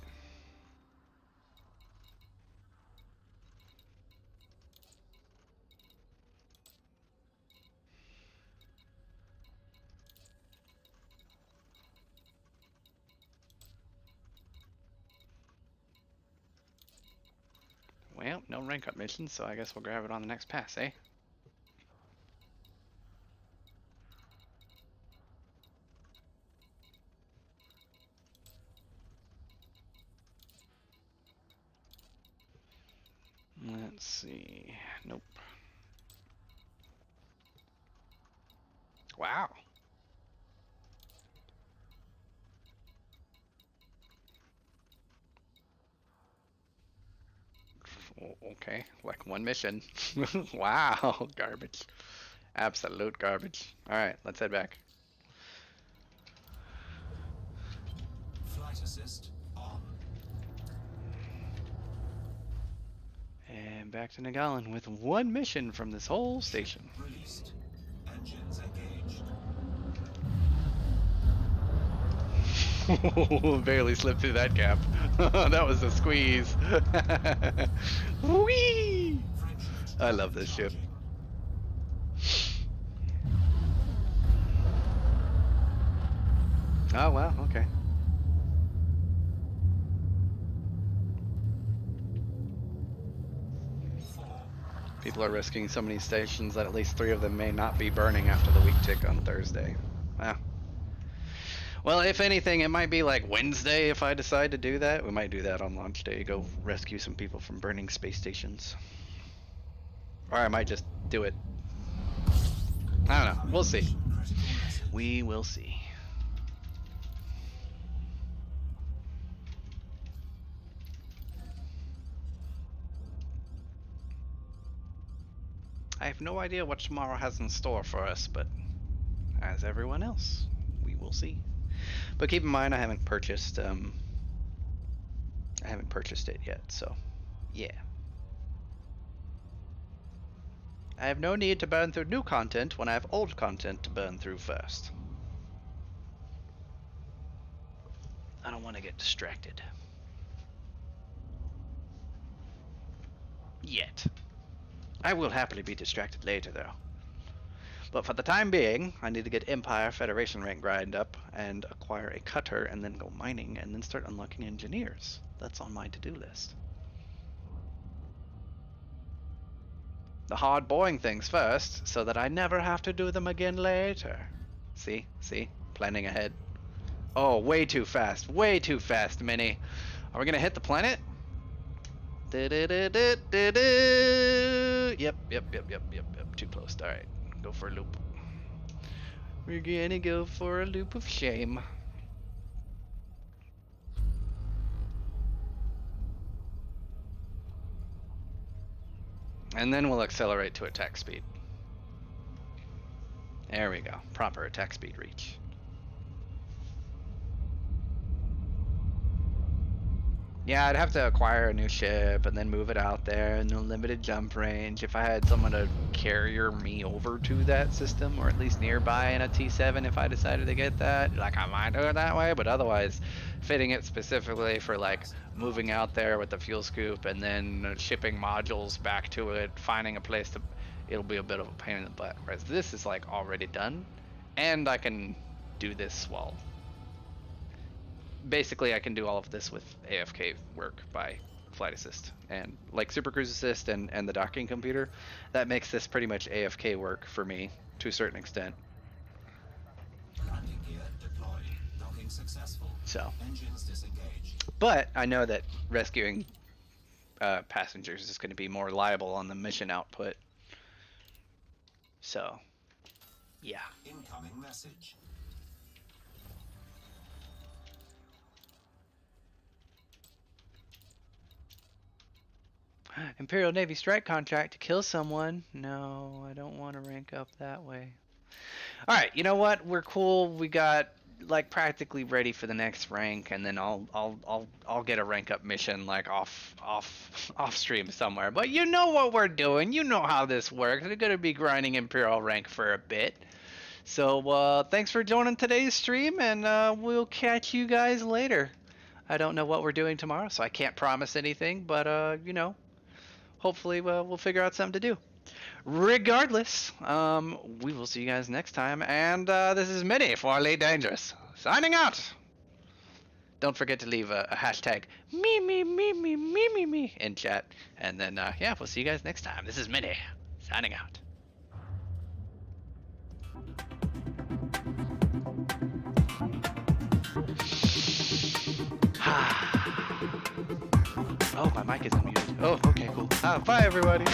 Well, no rank up missions, so I guess we'll grab it on the next pass, eh? Let's see. Nope. Wow. Okay, like one mission. Wow, garbage. Absolute garbage. Alright, let's head back. Flight assist on. And back to Nagalan with one mission from this whole station. Released. Engines engaged. Barely slipped through that gap. That was a squeeze. Whee! I love this ship. Oh wow, okay. People are risking so many stations that at least 3 of them may not be burning after the week tick on Thursday. Wow. Well, if anything, it might be like Wednesday if I decide to do that. We might do that on launch day, go rescue some people from burning space stations. Or I might just do it. I don't know. We'll see. We will see. I have no idea what tomorrow has in store for us, but as everyone else, we will see. But keep in mind, I haven't purchased it yet, so yeah. I have no need to burn through new content when I have old content to burn through first. I don't want to get distracted. Yet. I will happily be distracted later, though. But for the time being, I need to get Empire Federation rank grind up and acquire a cutter and then go mining and then start unlocking engineers. That's on my to-do list. The hard boring things first, so that I never have to do them again later. See? See? Planning ahead. Oh, way too fast. Way too fast, Minnie. Are we gonna hit the planet? Yep. Too close. Alright. Go for a loop. We're gonna go for a loop of shame. And then we'll accelerate to attack speed. There we go. Proper attack speed reach. Yeah, I'd have to acquire a new ship and then move it out there and no limited jump range. If I had someone to carrier me over to that system, or at least nearby in a T7 if I decided to get that, like I might do it that way, but otherwise fitting it specifically for like moving out there with the fuel scoop and then shipping modules back to it, finding a place to... it'll be a bit of a pain in the butt. Whereas this is like already done, and I can do this while. Basically, I can do all of this with AFK work by flight assist and like super cruise assist and the docking computer. That makes this pretty much AFK work for me to a certain extent. Landing gear deployed. Docking successful. So, Engines disengaged. but I know that rescuing passengers is going to be more reliable on the mission output. So, yeah. Incoming message. Imperial Navy strike contract to kill someone. No, I don't want to rank up that way. All right, you know what? We're cool. We got like practically ready for the next rank, and then I'll get a rank up mission like off stream somewhere. But you know what we're doing. You know how this works. We're gonna be grinding Imperial rank for a bit. So thanks for joining today's stream, and we'll catch you guys later. I don't know what we're doing tomorrow, so I can't promise anything. But you know. Hopefully we'll figure out something to do. Regardless, we will see you guys next time. And this is Minnie for Elite Dangerous, signing out. Don't forget to leave a hashtag me in chat. And then, yeah, we'll see you guys next time. This is Minnie, signing out. Oh, my mic is unmuted. Oh, okay, cool. Bye, everybody.